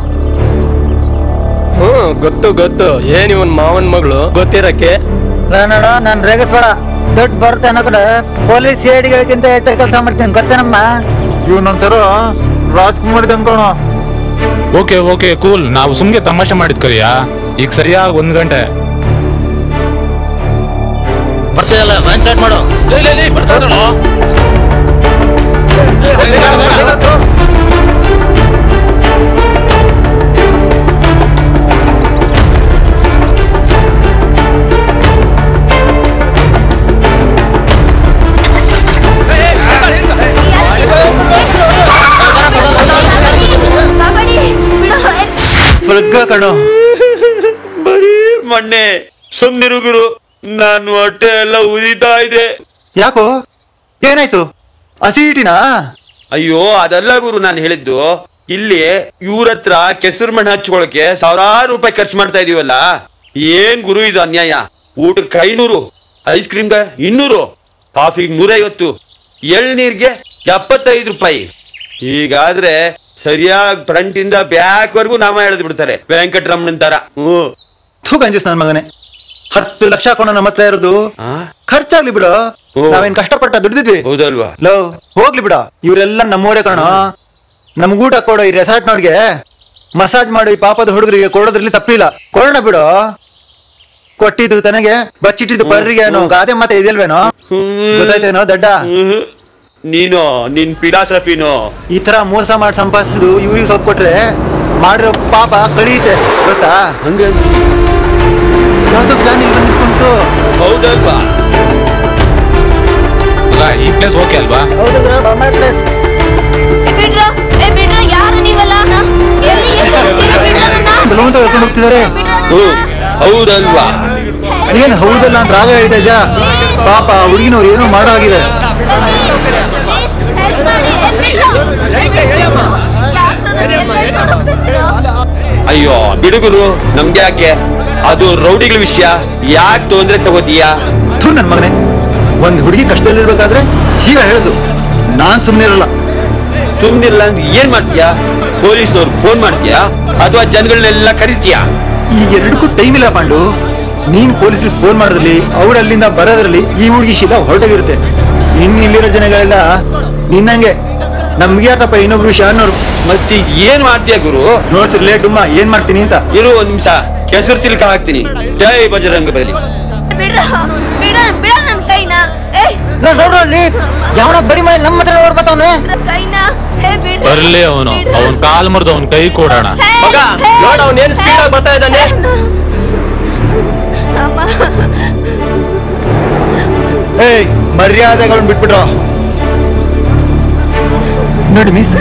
ಗೊತ್ತು ಏನ್ ಇವನ್ ಮಾವನ್ ಮಗಳು ಗೊತ್ತಿರಕ್ಕೆ ನೋಡ ನಾನ್ ರೇಗಿಸ್ಬೇಡ. ದುಡ್ಡು ಬರುತ್ತೆ ಅನ್ನೋ ಕಡೆ ಪೊಲೀಸ್ ಹೇಡಿಗಳಿಗಿಂತ ಹೆಚ್ಚಾಗಿ ಕೆಲಸ ಮಾಡ್ತೀನಿ ಗೊತ್ತೇನಮ್ಮ. ಇವನೊಂಥರ ರಾಜ್ಕುಮಾರ್ ಅನ್ಕೋಣ. Okay cool. ನಾವು ಸುಮ್ಗೆ ತಮಾಷೆ ಮಾಡಿದ್ ಕರಿಯಾ. ಈಗ ಸರಿಯಾಗಿ 1 ಗಂಟೆ ಬರ್ತೀಯಲ್ಲ, ಮೈಂಡ್ ಸೆಟ್ ಮಾಡು. ಸ್ವರ್ಗ ಕಣೋ. ಬರೀ ಮೊನ್ನೆ ಸುಮ್ನಿರು ಗುರು, ನಾನು ಹೊಟ್ಟೆ ಎಲ್ಲ ಉರಿತಾ ಇದೆ. ಯಾಕೋ ಏನಾಯ್ತು? ಅಸಿಡಿಟಿನಾ? ಅಯ್ಯೋ ಅದಲ್ಲ ಗುರು, ನಾನು ಹೇಳಿದ್ದು ಇಲ್ಲಿ ಇವ್ರ ಹತ್ರ ಕೆಸರು ಮಣ್ಣು ಹಚ್ಕೊಳಕ್ಕೆ 1000 ರೂಪಾಯಿ ಖರ್ಚು ಮಾಡ್ತಾ ಇದೀವಲ್ಲ. ಏನ್ ಗುರು ಇದು ಅನ್ಯಾಯ? ಊಟಕ್ಕೆ 500, ಐಸ್ ಕ್ರೀಮ್ಗೆ 200, ಕಾಫಿಗೆ 150, ಎಳ್ನೀರ್ಗೆ 75 ರೂಪಾಯಿ. ಹೀಗಾದ್ರೆ ಸರಿಯಾಗಿ ಫ್ರಂಟ್ ಇಂದ ಬ್ಯಾಕ್ ವರ್ಗು ನಾಮ ಎಳೆದು ಬಿಡ್ತಾರೆ ವೆಂಕಟರಮಣನ್ ತರ. ಕಂಜೂಸ್ ನನ್ನ ಮಗನೇ, 10 ಲಕ್ಷ ಕೊಂಡು ನಮ್ಮ ಹತ್ರ ಇರೋದು ಖರ್ಚಾಗ್ಲಿ ಬಿಡು. ನಾವೇನ್ ಕಷ್ಟಪಟ್ಟ ದುಡ್ದಿದ್ವಿ ಹೌದಲ್ವಾ? ಹೋಗ್ಲಿ ಬಿಡ. ಇವರೆಲ್ಲ ನಮ್ಮೂರೇ ಕಣ. ನಮ್ಗ ಊಟ ಕೊಡೋ ಈ ರೆಸಾರ್ಟ್ ನೋಡ್ಗೆ ಮಸಾಜ್ ಮಾಡೋ ಈ ಪಾಪದ ಹುಡುಗರಿಗೆ ಕೊಡೋದ್ರಲ್ಲಿ ತಪ್ಪಿಲ್ಲ. ಕೊಡೋಣ ಬಿಡು. ಕೊಟ್ಟಿದ್ದು ತನಗೆ ಬಚ್ಚಿಟ್ಟಿದ್ದು ಪರ್ರಿಗೆ ಅನ್ನೋ ಗಾದೆ ಮಾತೆ ಇದೆಯಲ್ವೇನೋ? ಗೊತ್ತಾಯ್ತೇನೋ ದಡ್ಡ? ನೀನು ನಿನ್ ಫಿಲಾಸಫಿನೋ ಈ ತರ ಮೋಸ ಮಾಡಿ ಸಂಪಾದಿಸುದು ಇವ್ರಿಗೆ ಸ್ವಲ್ಪ ಕೊಟ್ರೆ ಮಾಡಿರೋ ಪಾಪ ಕಳಿಯುತ್ತೆ ಗೊತ್ತಾ? ಹಂಗಂತಿ ಯಾವ್ದೋ ಪ್ಲಾನ್ ಇಲ್ಲಿ ನಿಂತ್ಕೊಂತು. ಹೌದಲ್ವಾ? ಈ ಪ್ಲೇಸ್ ಓಕೆ ಅಲ್ವಾ? ಪ್ಲೇಸ್ ಯಾರು ನೀವಲ್ಲ? ಕರ್ಕೊಂಡು ಹೋಗ್ತಿದ್ದಾರೆ. ಹೌದಲ್ವಾ? ಏನ್ ಹೌದಲ್ಲ ಅಂತ ರಾಗ ಹೇಳಿದೆ. ಪಾಪ ಹುಡುಗಿನವ್ರು ಏನೋ ಮಾಡೋ ಆಗಿದೆ. ಅಯ್ಯೋ ಬಿಡುಗರು, ನಮ್ಗೆ ಯಾಕೆ? ಅದು ರೌಡಿಗಳ ವಿಷಯ, ಯಾಕೆ ತೊಂದ್ರೆ ತಗೋತೀಯಾ? ನನ್ ಮಗನೇ, ಒಂದ್ ಹುಡುಗಿ ಕಷ್ಟದಲ್ಲಿರ್ಬೇಕಾದ್ರೆ ಹೀಗ ಹೇಳುದು. ನಾನ್ ಸುಮ್ನೆ ಇರಲ್ಲ. ಸುಮ್ನಿಲ್ಲ ಅಂದ್ರೆ ಏನ್ ಮಾಡ್ತೀಯಾ? ಪೊಲೀಸ್ನವ್ರಿಗೆ ಫೋನ್ ಮಾಡ್ತೀಯಾ ಅಥವಾ ಜನಗಳನ್ನೆಲ್ಲ ಕರೀತೀಯಾ? ಈ ಎರಡಕ್ಕೂ ಟೈಮ್ ಇಲ್ಲ ಪಾಂಡು. ನೀನ್ ಪೊಲೀಸರಿಗೆ ಫೋನ್ ಮಾಡೋದ್ರಲ್ಲಿ ಅವ್ರು ಅಲ್ಲಿಂದ ಬರೋದ್ರಲ್ಲಿ ಈ ಹುಡುಗಿ ಶೀಲ ಹೊರಟೋಗಿರುತ್ತೆ. ಇಲ್ಲಿರೋ ಜನಗಳೆಲ್ಲ ನಿನ್ನಂಗೆ ನಮ್ಗೆ ಯಾಕಪ್ಪ ಇನ್ನೊಬ್ರು ವಿಷಯ ಅನ್ನೋರು. ಮತ್ತೆ ಏನ್ ಮಾಡ್ತೀಯ ಗುರು? ನೋಡ್ತಿರ್ಲೇ ಡುಮ್ಮ ಏನ್ ಮಾಡ್ತೀನಿ ಅಂತ. ಇರು 1 ನಿಮಿಷ, ಕೆಸರು ತಿಲ್ಕ ಹಾಕ್ತೀನಿ. ಜೈ ಬಜರಂಗ ಬಲಿ. ಯಾವನ ಬರಿ ಮೈ ನಮ್ಮ ಹತ್ರ ನೋಡ್ಬತ್ತವನೆ. ಬರ್ಲಿ ಅವನು, ಅವನ್ ಕಾಲ್ ಮುರಿದು ಅವನ್ ಕೈ ಕೊಡೋಣ. ಮಗ ನೋಡ, ಅವನ್ ಏನ್ ಸ್ಪೀಡ್ ಆಗಿ ಬರ್ತಾ ಇದ್ದಾನೆ. ಏಯ್, ಮರ್ಯಾದೆಗಳನ್ನ ಬಿಟ್ಬಿಟ್ರು. ನೋಡಿ ಮಿಸ್,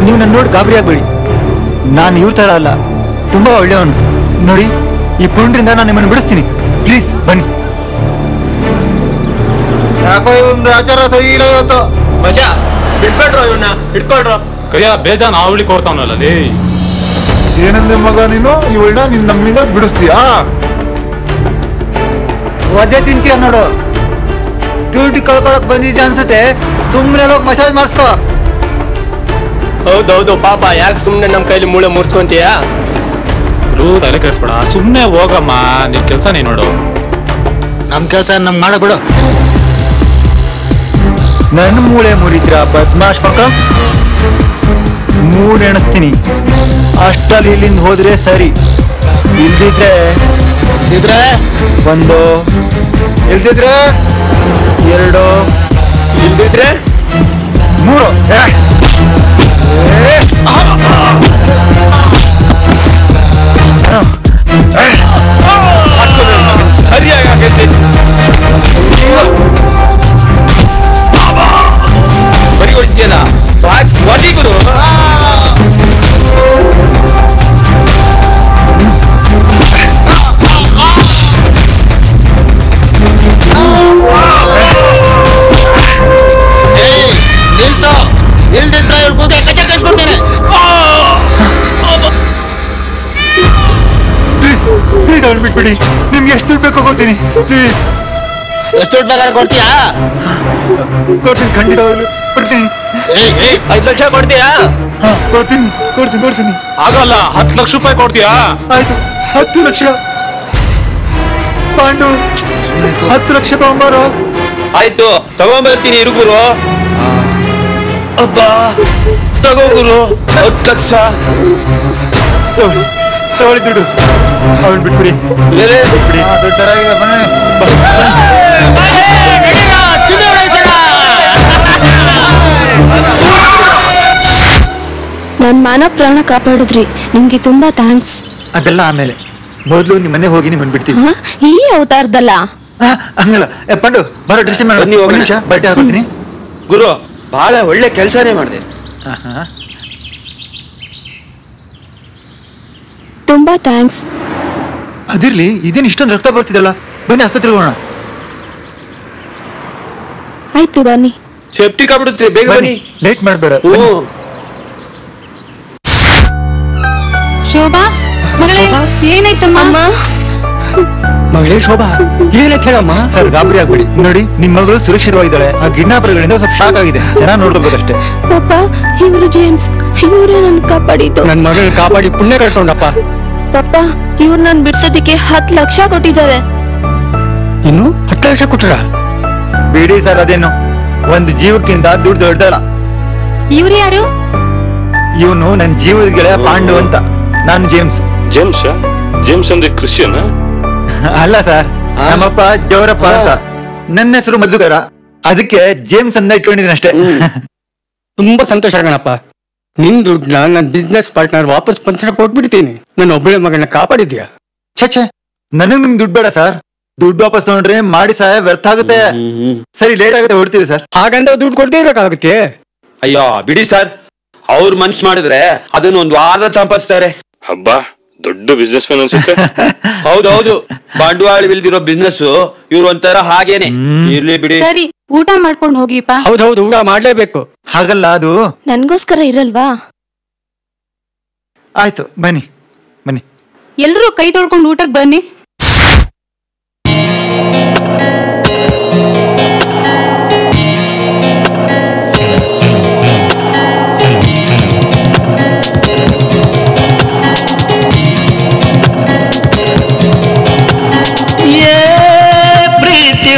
ನೀವು ನನ್ನ ನೋಡಿ ಗಾಬರಿ ಆಗ್ಬೇಡಿ. ನಾನು ಇವ್ರ ತರ ಅಲ್ಲ, ತುಂಬಾ ಒಳ್ಳೆಯವನು. ನೋಡಿ, ಈ ಪುಂಡ್ರಿಂದ ನಾನು ನಿಮ್ಮನ್ನು ಬಿಡಿಸ್ತೀನಿ. ಪ್ಲೀಸ್ ಬನ್ನಿ. ಯಾಕೋ ಇವ್ನ ಆಚಾರ ಸರಿ ಇಲ್ಲ ಇವತ್ತು. ಮಜಾ ಬಿಟ್ಬಿಡ್ರು, ಇವನ್ನ ಇಟ್ಕೊಳ್ರು. ಕೈಯ ಬೇಜಾನ್ ಆವಳಿ ಕೊಡ್ತಾವನಲ್ಲ ಲೇ. ಏನಂದ್ರೆ ಮಗ ನೀನು ಇವಳನ್ನ ನಿನ್ ನಮ್ಮಿಂದ ಬಿಡಿಸ್ತೀಯಾ? ಒದೆ ತಿಂತೀಯ ನೋಡು. ಡ್ಯೂಟಿ ಕಳ್ಕೊಳಕ್ ಬಂದಿದ್ದೆ ಅನ್ಸುತ್ತೆ. ಸುಮ್ಮನೆ ಹೋಗಿ ಮಸಾಜ್ ಮಾಡಿಸ್ಕೋ. ಹೌದೌದು ಪಾಪ, ಯಾಕೆ ಸುಮ್ನೆ ನಮ್ ಕೈಲಿ ಮೂಳೆ ಮುರ್ಸ್ಕೊಂತೀಯ? ತಲೆ ಕೆಡಿಸ್ಬೇಡ, ಸುಮ್ನೆ ಹೋಗಮ್ಮ. ನಿನ್ ಕೆಲ್ಸ ನೀ ನೋಡು. ನಮ್ ಕೆಲ್ಸ ನಮ್ಗೆ ಮಾಡಬಿಡು. ನನ್ನ ಮೂಳೆ ಮುರಿದ್ರ ಬದ್ಮಾಶ್ ಮಕ್ಕ. 3 ಎಣಿಸ್ತೀನಿ. ಅಷ್ಟಲ್ಲಿ ಇಲ್ಲಿಂದ ಹೋದ್ರೆ ಸರಿ. ಇಲ್ದಿದ್ರೆ 1, ಇಲ್ದಿದ್ರೆ 2, ಇಲ್ದಿದ್ರೆ 3. ಸರಿಯಾಗಿ ಅವಳು ಬಿಟ್ಬಿಡಿ. ನಿಮ್ಗೆ ಎಷ್ಟು ದುಡ್ಡು ಬೇಕು ಕೊಡ್ತೀನಿ ಪ್ಲೀಸ್. ಎಷ್ಟು ದುಡ್ಡು ಬೇಕಾದ್ರೆ ಕೊಡ್ತೀಯಾ? ಕೊಡ್ತೀನಿ, ಖಂಡಿತವಾಗ್ಲು ಕೊಡ್ತೀನಿ. 5 ಲಕ್ಷ ಕೊಡ್ತೀಯಾ? ಕೊಡ್ತೀನಿ ಕೊಡ್ತೀನಿ ಕೊಡ್ತೀನಿ. ಆಗಲ್ಲ, 10 ಲಕ್ಷ ರೂಪಾಯಿ ಕೊಡ್ತೀಯಾ? ಆಯ್ತು, 10 ಲಕ್ಷ. ಪಾಂಡು 10 ಲಕ್ಷ ತಗೊಂಬಾರೋ. ಆಯ್ತು, ತಗೊಂಬರ್ತೀನಿ ಇರು ಗುರು. ಅಬ್ಬಾ, ತಗೋ ಗುರು 10 ಲಕ್ಷ. ತಗೊಳ್ಳಿ ದುಡ್ಡು. ಅವಳು ಬಿಟ್ಬಿಡಿ. ಬಿಟ್ಬಿಡಿ. ದುಡ್ಡು ಸರಿಯಾಗಿದೆ, ಬನ್ನಿ. ನನ್ ಮಾನ ಪ್ರಾಣ ಕಾಪಾಡಿದ್ರಿ, ನಿಮ್ಗೆ ತುಂಬಾ ಥ್ಯಾಂಕ್ಸ್. ಅದೆಲ್ಲ ಆಮೇಲೆ, ಮೊದಲು ನಿಮ್ಮ ಮನೆ ಹೋಗಿ ನಿಮ್ಮನ್ನು ಬಿಡ್ತೀವಿ. ಈ ಅವತಾರದಲ್ಲ. ಹಂಗಲ್ಲ. ಪಾಂಡು ಬರೋ ಡ್ರೆಸ್ ಬನ್ನಿ, ಹೋಗೋಣ. ನಿಮಿಷ ಬಟ್ಟೆ ಹಾಕೊಡ್ತೀನಿ. ಗುರು ಬಹಳ ಒಳ್ಳೆ ಕೆಲಸನೇ ಮಾಡಿದೆ. ತುಂಬಾ ಥ್ಯಾಂಕ್ಸ್. ಅದಿರ್ಲಿ, ಇದೇನು ಇಷ್ಟೊಂದು ರಕ್ತ ಬರ್ತಿದಲ್ಲ, ಬನ್ನಿ ಆಸ್ಪತ್ರೆಗೆ ಹೋಗೋಣ. ಆಯ್ತು ಬನ್ನಿ. ಸೇಫ್ಟಿ ಕಾಬಿಡುತ್ತೆ, ಬೇಗ ಬನ್ನಿ. ಲೇಟ್ ಮಾಡಬೇಡ. ಶೋಭಾ ಮಗಳೇ, ಏನಾಯ್ತಮ್ಮ? ಮಗಳೇ ಶೋಭಾ, ಏನಂತ ಹೇಳಮ್ಮ? ಸರ್ ಗಾಬರಿ ಆಗ್ಬಿಡಿ. ನೋಡಿ, ನಿಮ್ ಮಗಳು ಸುರಕ್ಷಿತವಾಗಿದ್ದಾಳೆ. ಆ ಕಿಡ್ನಾಪರ್ಗಳಿಂದ ಸ್ವಲ್ಪ ಶಾಕ್ ಆಗಿದೆ, ಚೆನ್ನಾಗಿ ನೋಡ್ಕೋಬೇಕಷ್ಟೇ. ಪಾಪ, ಇವರು ಜೇಮ್ಸ್, ಇವರೇ ನನ್ ಕಾಪಾಡಿದ್ದು. ನನ್ ಮಗಳ್ ಕಾಪಾಡಿ ಪುಣ್ಯ ಕಳ್ಕೊಂಡಪ್ಪ. ಪಾಪ, ಇವ್ರು ನನ್ ಬಿಡ್ಸೋದಿಕ್ಕೆ 10 ಲಕ್ಷ ಕೊಟ್ಟಿದ್ದಾರೆ. ಇನ್ನು 10 ಲಕ್ಷ ಕೊಟ್ರ? ಬಿಡಿ ಸರ್, ಅದೇನು ಒಂದು ಜೀವಕ್ಕಿಂತ ದುಡ್ಡು ದೊಡ್ಡದಲ್ಲ. ಇವ್ರು ಯಾರು? ಇವನು ನನ್ನ ಜೀವದ ಗೆಳೆಯ ಪಾಂಡು ಅಂತ. ನಾನು ಜೇಮ್ಸ್. ಜೇಮ್ಸ್ ಅಂದ್ರೆ ಕ್ರಿಶ್ಚಿಯನ್? ಅಲ್ಲ ಸರ್, ನಮ್ಮಪ್ಪ ಜವರಪ್ಪ ಅಂತ. ನನ್ನ ಹೆಸರು ಮಧುಕರ, ಅದಕ್ಕೆ ಜೇಮ್ಸ್ ಅಂತ ಇಟ್ಕೊಂಡಿದ್ದೀನಿ ಅಷ್ಟೇ. ತುಂಬಾ ಸಂತೋಷ ಕಣಪ್ಪ. ನಿನ್ ದುಡ್ಡನ್ನ ನನ್ನ ಬಿಸ್ನೆಸ್ ಪಾರ್ಟ್ನರ್ ವಾಪಸ್ ಪಂಚ ಕೊಟ್ಬಿಡ್ತೀನಿ. ನನ್ನ ಒಬ್ಬಳೆ ಮಗಳನ್ನ ಕಾಪಾಡಿದ್ಯಾ. ಛೆ, ನನಗ್ ನಿಮ್ ದುಡ್ಡು ಬೇಡ ಸರ್. ದುಡ್ಡು ವಾಪಸ್ ತಗೊಂಡ್ರೆ ಮಾಡಿ ಸಹಾಯ ವ್ಯರ್ಥ ಆಗುತ್ತೆ. ಸರಿ, ಲೇಟ್ ಆಗುತ್ತೆ, ಹೊಡ್ತೀವಿ ಸರ್. ಹಾಗಂತ ದುಡ್ಡು ಕೊಡ್ದೇ ಇರಕ್ಕಾಗುತ್ತೆ? ಅಯ್ಯೋ ಬಿಡಿ ಸರ್, ಅವ್ರ ಮನ್ಸು ಮಾಡಿದ್ರೆ ಅದನ್ನ ಒಂದು ವಾರದ ಸಂಪಾದಿಸ್ತಾರೆ. ಹಬ್ಬಾ, ದೊಡ್ಡ ಬಿಸ್ನೆಸ್ ಮ್ಯಾನ್ ಅನ್ಸುತ್ತೆ. ಹೌದೌದು, ಬಂಡವಾಳವಿಲ್ದಿರೋ ಬಿಸ್ನೆಸ್ ಇವ್ರು ಒಂಥರ ಹಾಗೇನೆ. ಇರ್ಲಿ ಬಿಡಿ. ಸರಿ, ಊಟ ಮಾಡ್ಕೊಂಡು ಹೋಗಿಪ್ಪ. ಹೌದೌದು, ಊಟ ಮಾಡ್ಲೇಬೇಕು. ಹಾಗಲ್ಲ, ಅದು ನನ್ಗೋಸ್ಕರ ಇರಲ್ವಾ? ಆಯ್ತು, ಬನ್ನಿ ಬನ್ನಿ. ಎಲ್ರೂ ಕೈ ತೊಳ್ಕೊಂಡು ಊಟಕ್ಕೆ ಬನ್ನಿ.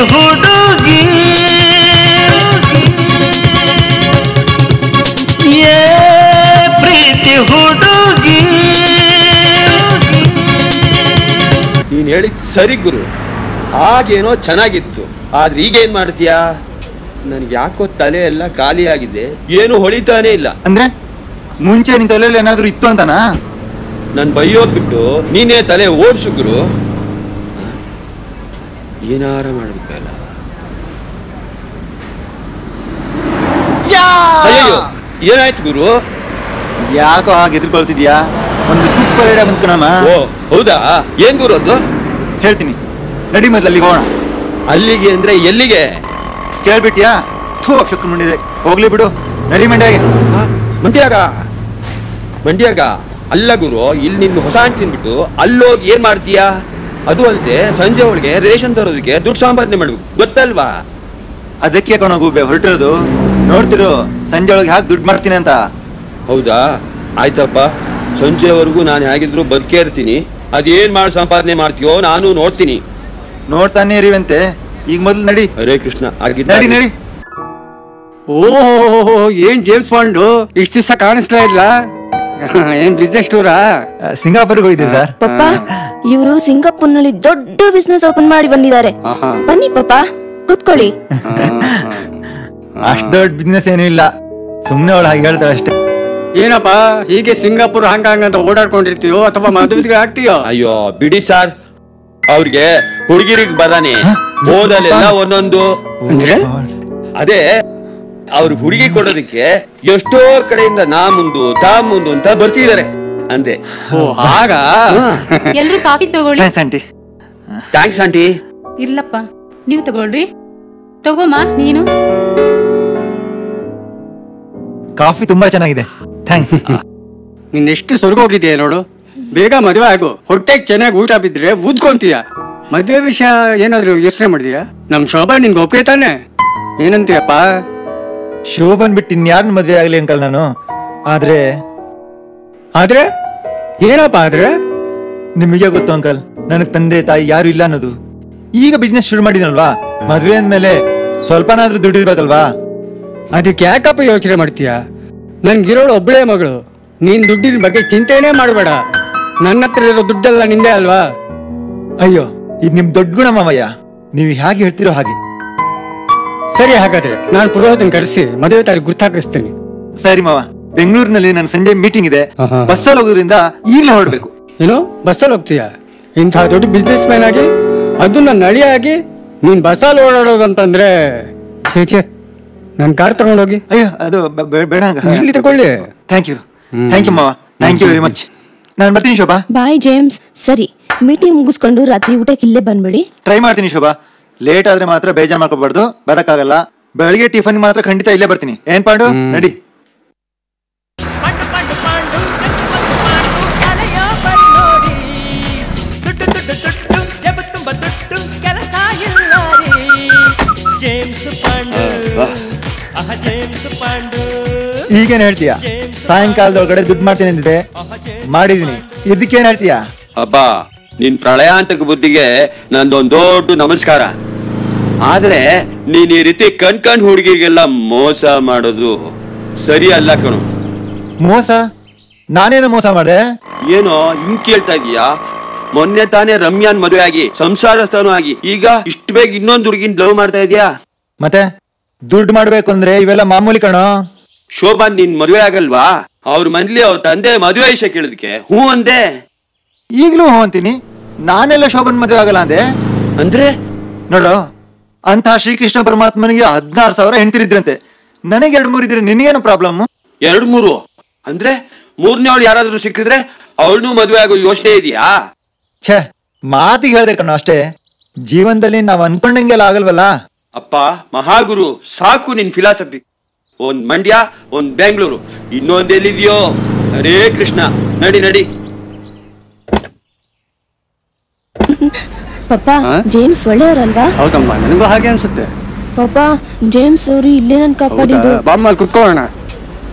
ಹುಡುಗಿ ಪ್ರೀತಿ ಹುಡುಗಿ. ನೀನ್ ಹೇಳಿದ್ ಸರಿ ಗುರು, ಆಗೇನೋ ಚೆನ್ನಾಗಿತ್ತು. ಆದ್ರೆ ಈಗೇನ್ ಮಾಡ್ತೀಯಾ? ನನ್ಗೆ ಯಾಕೋ ತಲೆ ಎಲ್ಲ ಖಾಲಿ ಆಗಿದೆ, ಏನು ಹೊಳಿತಾನೆ ಇಲ್ಲ. ಅಂದ್ರೆ ಮುಂಚೆ ನಿನ್ ತಲೆಯಲ್ಲಿ ಏನಾದ್ರು ಇತ್ತು ಅಂತನಾ? ನನ್ ಬೈಯೋದ್ ಬಿಟ್ಟು ನೀನೇ ತಲೆ ಓಡ್ಸು ಗುರು. ಏನಾರ ಮಾಡ್ಬೇಕಲ್ಲ. ಅಯ್ಯೋ, ಏನಾಯ್ತು ಗುರು? ಯಾಕೋ ಹಾಗೆ ಎದುರ್ಕೊಳ್ತಿದ್ಯಾ? ಒಂದು ಸೂಪರ್ ಐಡಿಯಾ ಬಂದ್ಕಣಮ್ಮ. ಓ ಹೌದಾ? ಏನ್ ಗುರು ಅದು? ಹೇಳ್ತೀನಿ, ನಡಿ ಮೊದ್ಲು ಅಲ್ಲಿಗೆ ಹೋಗೋಣ. ಅಲ್ಲಿಗೆ ಅಂದ್ರೆ ಎಲ್ಲಿಗೆ? ಕೇಳ್ಬಿಟ್ಯಾ? ಥೂ, ಅಕ್ಷಕ್ಕ ಮುಂಡಿದೆ, ಹೋಗ್ಲಿ ಬಿಡು. ನಡಿ ಮಂಡ್ಯಾಗೆ. ಮಂಡ್ಯಾಗ ಅಲ್ಲ ಗುರು, ಇಲ್ಲಿ ನಿನ್ನ ಹೊಸ ಅಂತ ತಿನ್ಬಿಟ್ಟು ಅಲ್ಲೋಗಿ ಏನ್ ಮಾಡ್ತೀಯಾ? ಅದು ಅಲ್ಲದೆ ಸಂಜೆ ಒಳಗೆ ರೇಷನ್ ತರೋದಕ್ಕೆ ದುಡ್ಡು ಸಂಪಾದನೆ ಮಾಡ್ಬೇಕು, ಗೊತ್ತಲ್ವಾ? ಅದಕ್ಕೆ ಕಣೋ ಗೂಬೆ ಹೊರಟಿರೋದು. ನೋಡ್ತಿರು, ಸಂಜೆ ಒಳಗೆ ಹಾಕಿ ದುಡ್ಡು ಮಾಡ್ತೀನಿ ಅಂತ. ಹೌದಾ? ಆಯ್ತಪ್ಪ, ಸಂಜೆವರೆಗೂ ನಾನು ಹೇಗಿದ್ರು ಬದುಕೇ ಇರ್ತೀನಿ. ಅದೇನ್ ಮಾಡಿ ಸಂಪಾದನೆ ಮಾಡ್ತೀಯೋ ನಾನು ನೋಡ್ತೀನಿ. ನೋಡ್ತಾನೆ ಇರಿವಂತೆ. ಈಗ ಮೊದ್ಲು ನಡಿ. ಹರೇ ಕೃಷ್ಣ. ನಡಿ ನಡಿ. ಓಹೋ, ಏನ್ ಜೇಮ್ಸ್ ಬಾಂಡು ಇಷ್ಟು ದಿವಸ ಕಾಣಿಸ್ತಾ ಇಲ್ಲ. ಏನ್ ಬಿಸ್ನೆಸ್ ಟೂರಾ? ಸಿಂಗಾಪುರ್ಗೆ ಹೋಗಿದ್ದೆ ಸರ್. ಪಪ್ಪ, ಇವರು ಸಿಂಗಾಪುರ್ನಲ್ಲಿ ದೊಡ್ಡ ಬಿಸ್ನೆಸ್ ಓಪನ್ ಮಾಡಿ ಬಂದಿದ್ದಾರೆ. ಬನ್ನಿ ಪಾಪ, ಕೂತ್ಕೊಳ್ಳಿ. ಅಷ್ಟು ದೊಡ್ಡ ಬಿಸ್ನೆಸ್ ಏನೂ ಇಲ್ಲ, ಸುಮ್ನೆ ಅವಳು ಹಾಗೆ ಹೇಳ್ತಾಳೆ ಅಷ್ಟೇ. ಏನಪ್ಪ ಹೀಗೆ ಸಿಂಗಾಪುರ್ ಹಾಂಗಾಂಗ್ ಅಂತ ಓಡಾಡ್ಕೊಂಡಿರ್ತೀಯೋ ಅಥವಾ ಮದುವೆಗೆ ಆಗ್ತೀಯೋ? ಅಯ್ಯೋ ಬಿಡಿ ಸಾರ್, ಅವ್ರಿಗೆ ಹುಡುಗಿರಿಗೆ ಬದಾನೆ ಓದಲೆಲ್ಲ ಒಂದೊಂದು. ಅಂದ್ರೆ ಅದೇ ಅವ್ರಿಗೆ ಹುಡುಗಿ ಕೊಡೋದಕ್ಕೆ ಎಷ್ಟೋ ಕಡೆಯಿಂದ ನಾ ಮುಂದು ತಾ ಮುಂದು ಅಂತ ಬರ್ತಿದ್ದಾರೆ ಅಂದೆ. ಆಗ ಎಲ್ರು ಕಾಫಿ ತಗೊಳ್ಳಿ. ಆಂಟಿ. Thanks aunty. ಇಲ್ಲಪ್ಪ, ನೀವು ತಗೊಳ್ರಿ. ತಗೋಮ್ಮ ನೀನು. ಕಾಫಿ ತುಂಬಾ ಚೆನ್ನಾಗಿದೆ, ಥ್ಯಾಂಕ್ಸ್. ನೀನ್ ಎಷ್ಟು ಸೊರ್ಗೋಗಿದೆಯಾ ನೋಡು. ಬೇಗ ಮದುವೆ ಆಗು. ಹೊಟ್ಟೆಗೆ ಚೆನ್ನಾಗಿ ಊಟ ಬಿದ್ರೆ ಊದ್ಕೊಂತೀಯ. ಮದುವೆ ವಿಷಯ ಏನಾದ್ರು ಯೋಚನೆ ಮಾಡಿದೀಯಾ? ನಮ್ ಶೋಭಾ ನಿನ್ಗೆ ಒಪ್ಪಿಗೆ ತಾನೆ? ಏನಂತೀಯಪ್ಪ? ಶೋಭನ್ ಬಿಟ್ಟು ಇನ್ಯಾರನ್ನ ಮದ್ವೆ ಆಗ್ಲಿ ಅಂಕಲ್ ನಾನು. ಆದ್ರೆ ಏನಪ್ಪ ಆದ್ರೆ? ನಿಮಗೆ ಗೊತ್ತು ಅಂಕಲ್, ನನಗ್ ತಂದೆ ತಾಯಿ ಯಾರು ಇಲ್ಲ ಅನ್ನೋದು. ಈಗ ಬಿಸ್ನೆಸ್ ಶುರು ಮಾಡಿದನಲ್ವಾ, ಮದ್ವೆ ಅಂದ್ಮೇಲೆ ಸ್ವಲ್ಪನಾದ್ರೂ ದುಡ್ಡಿರ್ಬೇಕಲ್ವಾ. ಅದಕ್ಕೆ ಯಾಕಪ್ಪ ಯೋಚನೆ ಮಾಡ್ತೀಯ? ನನ್ಗಿರೋಳು ಒಬ್ಬಳೇ ಮಗಳು. ನೀನ್ ದುಡ್ಡಿನ ಬಗ್ಗೆ ಚಿಂತೆನೇ ಮಾಡಬೇಡ. ನನ್ನ ಹತ್ರ ಇರೋ ದುಡ್ಡೆಲ್ಲ ನಿಂದೆ ಅಲ್ವಾ? ಅಯ್ಯೋ, ಇದು ನಿಮ್ ದೊಡ್ಡ ಗುಣ ಮಾವಯ್ಯ. ನೀವು ಹೇಗೆ ಹೇಳ್ತಿರೋ ಹಾಗೆ. ಸರಿ, ಹಾಗಾದ್ರೆ ನಾನು ಪುರೋಹಿತನ ಕರೆಸಿ ಮದುವೆ ತಾರೀಕು ಗುರ್ತಾಕಿಸ್ತೀನಿ. ಸರಿ ಮಾವ, ಬೆಂಗಳೂರಿನಲ್ಲಿ ನನ್ನ ಸಂಜೆ ಮೀಟಿಂಗ್ ಇದೆ. ಬಸ್ಸಲ್ಲಿ ಹೋಗೋದ್ರಿಂದ ಈಗಲೇ ಹೊರಡ್ಬೇಕು. ಏನು ಬಸ್ಸಲ್ಲಿ ಹೋಗ್ತೀಯ? ಇಂಥ ದೊಡ್ಡ ಬಿಸ್ನೆಸ್ ಮ್ಯಾನ್ ಆಗಿ, ಅದು ನನ್ನ ಅಳಿಯಾಗಿ ನೀನ್ ಬಸ್ಸಲ್ಲಿ ಓಡಾಡೋದಂತಂದ್ರೆ ಛೇ, ನನ್ ಕಾರ್ ತಗೊಂಡೋಗಿ. ಅಯ್ಯೋ, ಅದು ಬೇಡ. ಇಲ್ಲಿ ತಗೊಳ್ಳಿ. ಥ್ಯಾಂಕ್ ಯು ಮಾವ, ಥ್ಯಾಂಕ್ ಯು ವೆರಿ ಮಚ್. ನಾನು ಬರ್ತೀನಿ ಶೋಭಾ. ಬಾಯ್ ಜೇಮ್ಸ್. ಸರಿ, ಮೀಟಿಂಗ್ ಮುಗಿಸ್ಕೊಂಡು ರಾತ್ರಿ ಊಟಕ್ಕೆ ಇಲ್ಲೇ ಬಂದ್ಬಿಡಿ. ಟ್ರೈ ಮಾಡ್ತೀನಿ ಶೋಭಾ. ಲೇಟ್ ಆದ್ರೆ ಮಾತ್ರ ಬೇಜಾರ್ ಮಾಡ್ಕೋಬಾರ್ದು. ಬರಕ್ಕಾಗಲ್ಲ. ಬೆಳಗ್ಗೆ ಟಿಫನ್ ಮಾತ್ರ ಖಂಡಿತ ಇಲ್ಲೇ ಬರ್ತೀನಿ. ಏನ್ ಪಾಂಡು, ನಡಿ. ಈಗೇನ್ ಹೇಳ್ತೀಯ? ಸಾಯಂಕಾಲದೊಳಗಡೆ ದುಡ್ಡು ಮಾಡ್ತೀನಿ ಅಂದಿದೆ, ಮಾಡಿದೀನಿ. ಇದಕ್ಕೇನ್ ಹೇಳ್ತೀಯ? ಅಬ್ಬಾ, ನಿನ್ ಪ್ರಳಯಾಂತಕ ಬುದ್ಧಿಗೆ ನಂದೊಂದ್ ದೊಡ್ಡ ನಮಸ್ಕಾರ. ಆದ್ರೆ ನೀನ್ ಈ ರೀತಿ ಕಣ್ ಹುಡುಗಿರಿಗೆಲ್ಲ ಮೋಸ ಮಾಡೋದು ಸರಿ ಅಲ್ಲ ಕಣು. ಮೋಸ? ನಾನೇನು ಮೋಸ ಮಾಡ್ದೆ? ಏನೋ ಹಿಂಗ್ ಕೇಳ್ತಾ ಇದೀಯಾ? ಮೊನ್ನೆ ತಾನೇ ರಮ್ಯಾನ್ ಮದುವೆ ಆಗಿ ಸಂಸಾರಸ್ಥಾನು ಆಗಿ ಈಗ ಇಷ್ಟು ಬೇಗ ಇನ್ನೊಂದು ಹುಡುಗಿನ ಲವ್ ಮಾಡ್ತಾ ಇದೀಯಾ? ಮತ್ತೆ ದುಡ್ಡು ಮಾಡ್ಬೇಕು ಅಂದ್ರೆ ಇವೆಲ್ಲ ಮಾಮೂಲಿ ಕಣೋ. ಶೋಭಾ ನಿನ್ ಮದುವೆ ಆಗಲ್ವಾ? ಅವ್ರ ಮನೇಲಿ ಅವ್ರ ತಂದೆ ಮದುವೆ ವಿಷಯ ಕೇಳಿದ್ಕೆ ಹೂ ಅಂದೆ. ಈಗ್ಲೂ ಹೂ ಅಂತೀನಿ. ನಾನೆಲ್ಲ ಶೋಭನ್ ಮದುವೆ ಆಗಲ್ಲ ಅಂದೆ. ಅಂದ್ರೆ ನೋಡು, ಅಂತ ಶ್ರೀಕೃಷ್ಣ ಪರಮಾತ್ಮನಿಗೆ 16,000 ಹೆಂಡ್ತಿರಿದ್ರಂತೆ. ನನಗೆ 2-3 ಇದ್ರೆ ನಿನಗೇನು ಪ್ರಾಬ್ಲಮ್? 2-3 ಅಂದ್ರೆ 3ನೇವಳು ಯಾರಾದ್ರೂ ಸಿಕ್ಕಿದ್ರೆ ಅವಳನ್ನೂ ಮದುವೆ ಆಗೋ ಯೋಚನೆ ಇದೆಯಾ? ಛೇ, ಮಾತಿಗೆ ಹೇಳ್ದೆ ಕಣ ಅಷ್ಟೇ. ಜೀವನದಲ್ಲಿ ನಾವ್ ಅನ್ಕೊಂಡಂಗೆಲ್ಲ ಆಗಲ್ವಲ್ಲ. ಅಪ್ಪ ಮಹಾಗುರು, ಸಾಕು ನಿನ್ ಫಿಲಾಸಫಿ. ಒಂದ್ ಮಂಡ್ಯ, ಒಂದ್ ಬೆಂಗಳೂರು, ಇನ್ನೊಂದ್ ಎಲ್ಲಿದೆಯೋ. ಹರೇ ಕೃಷ್ಣ. ನಡಿ ನಡಿ. ಪಾಪ, ಜೇಮ್ಸ್ ಒಳ್ಳೆಯವರಲ್ವಾ? ಹೌದಮ್ಮ, ನನಗೂ ಹಾಗೆ ಅನ್ಸುತ್ತೆ. ಪಾಪ, ಜೇಮ್ಸ್ ಅವರು ಇಲ್ಲೇ ನನ್ ಕಾಪಾಡಿದ್ದು. ಬಾಮ್ಮಲ್ಲಿ ಕುತ್ಕೊಳ್ಳೋಣ.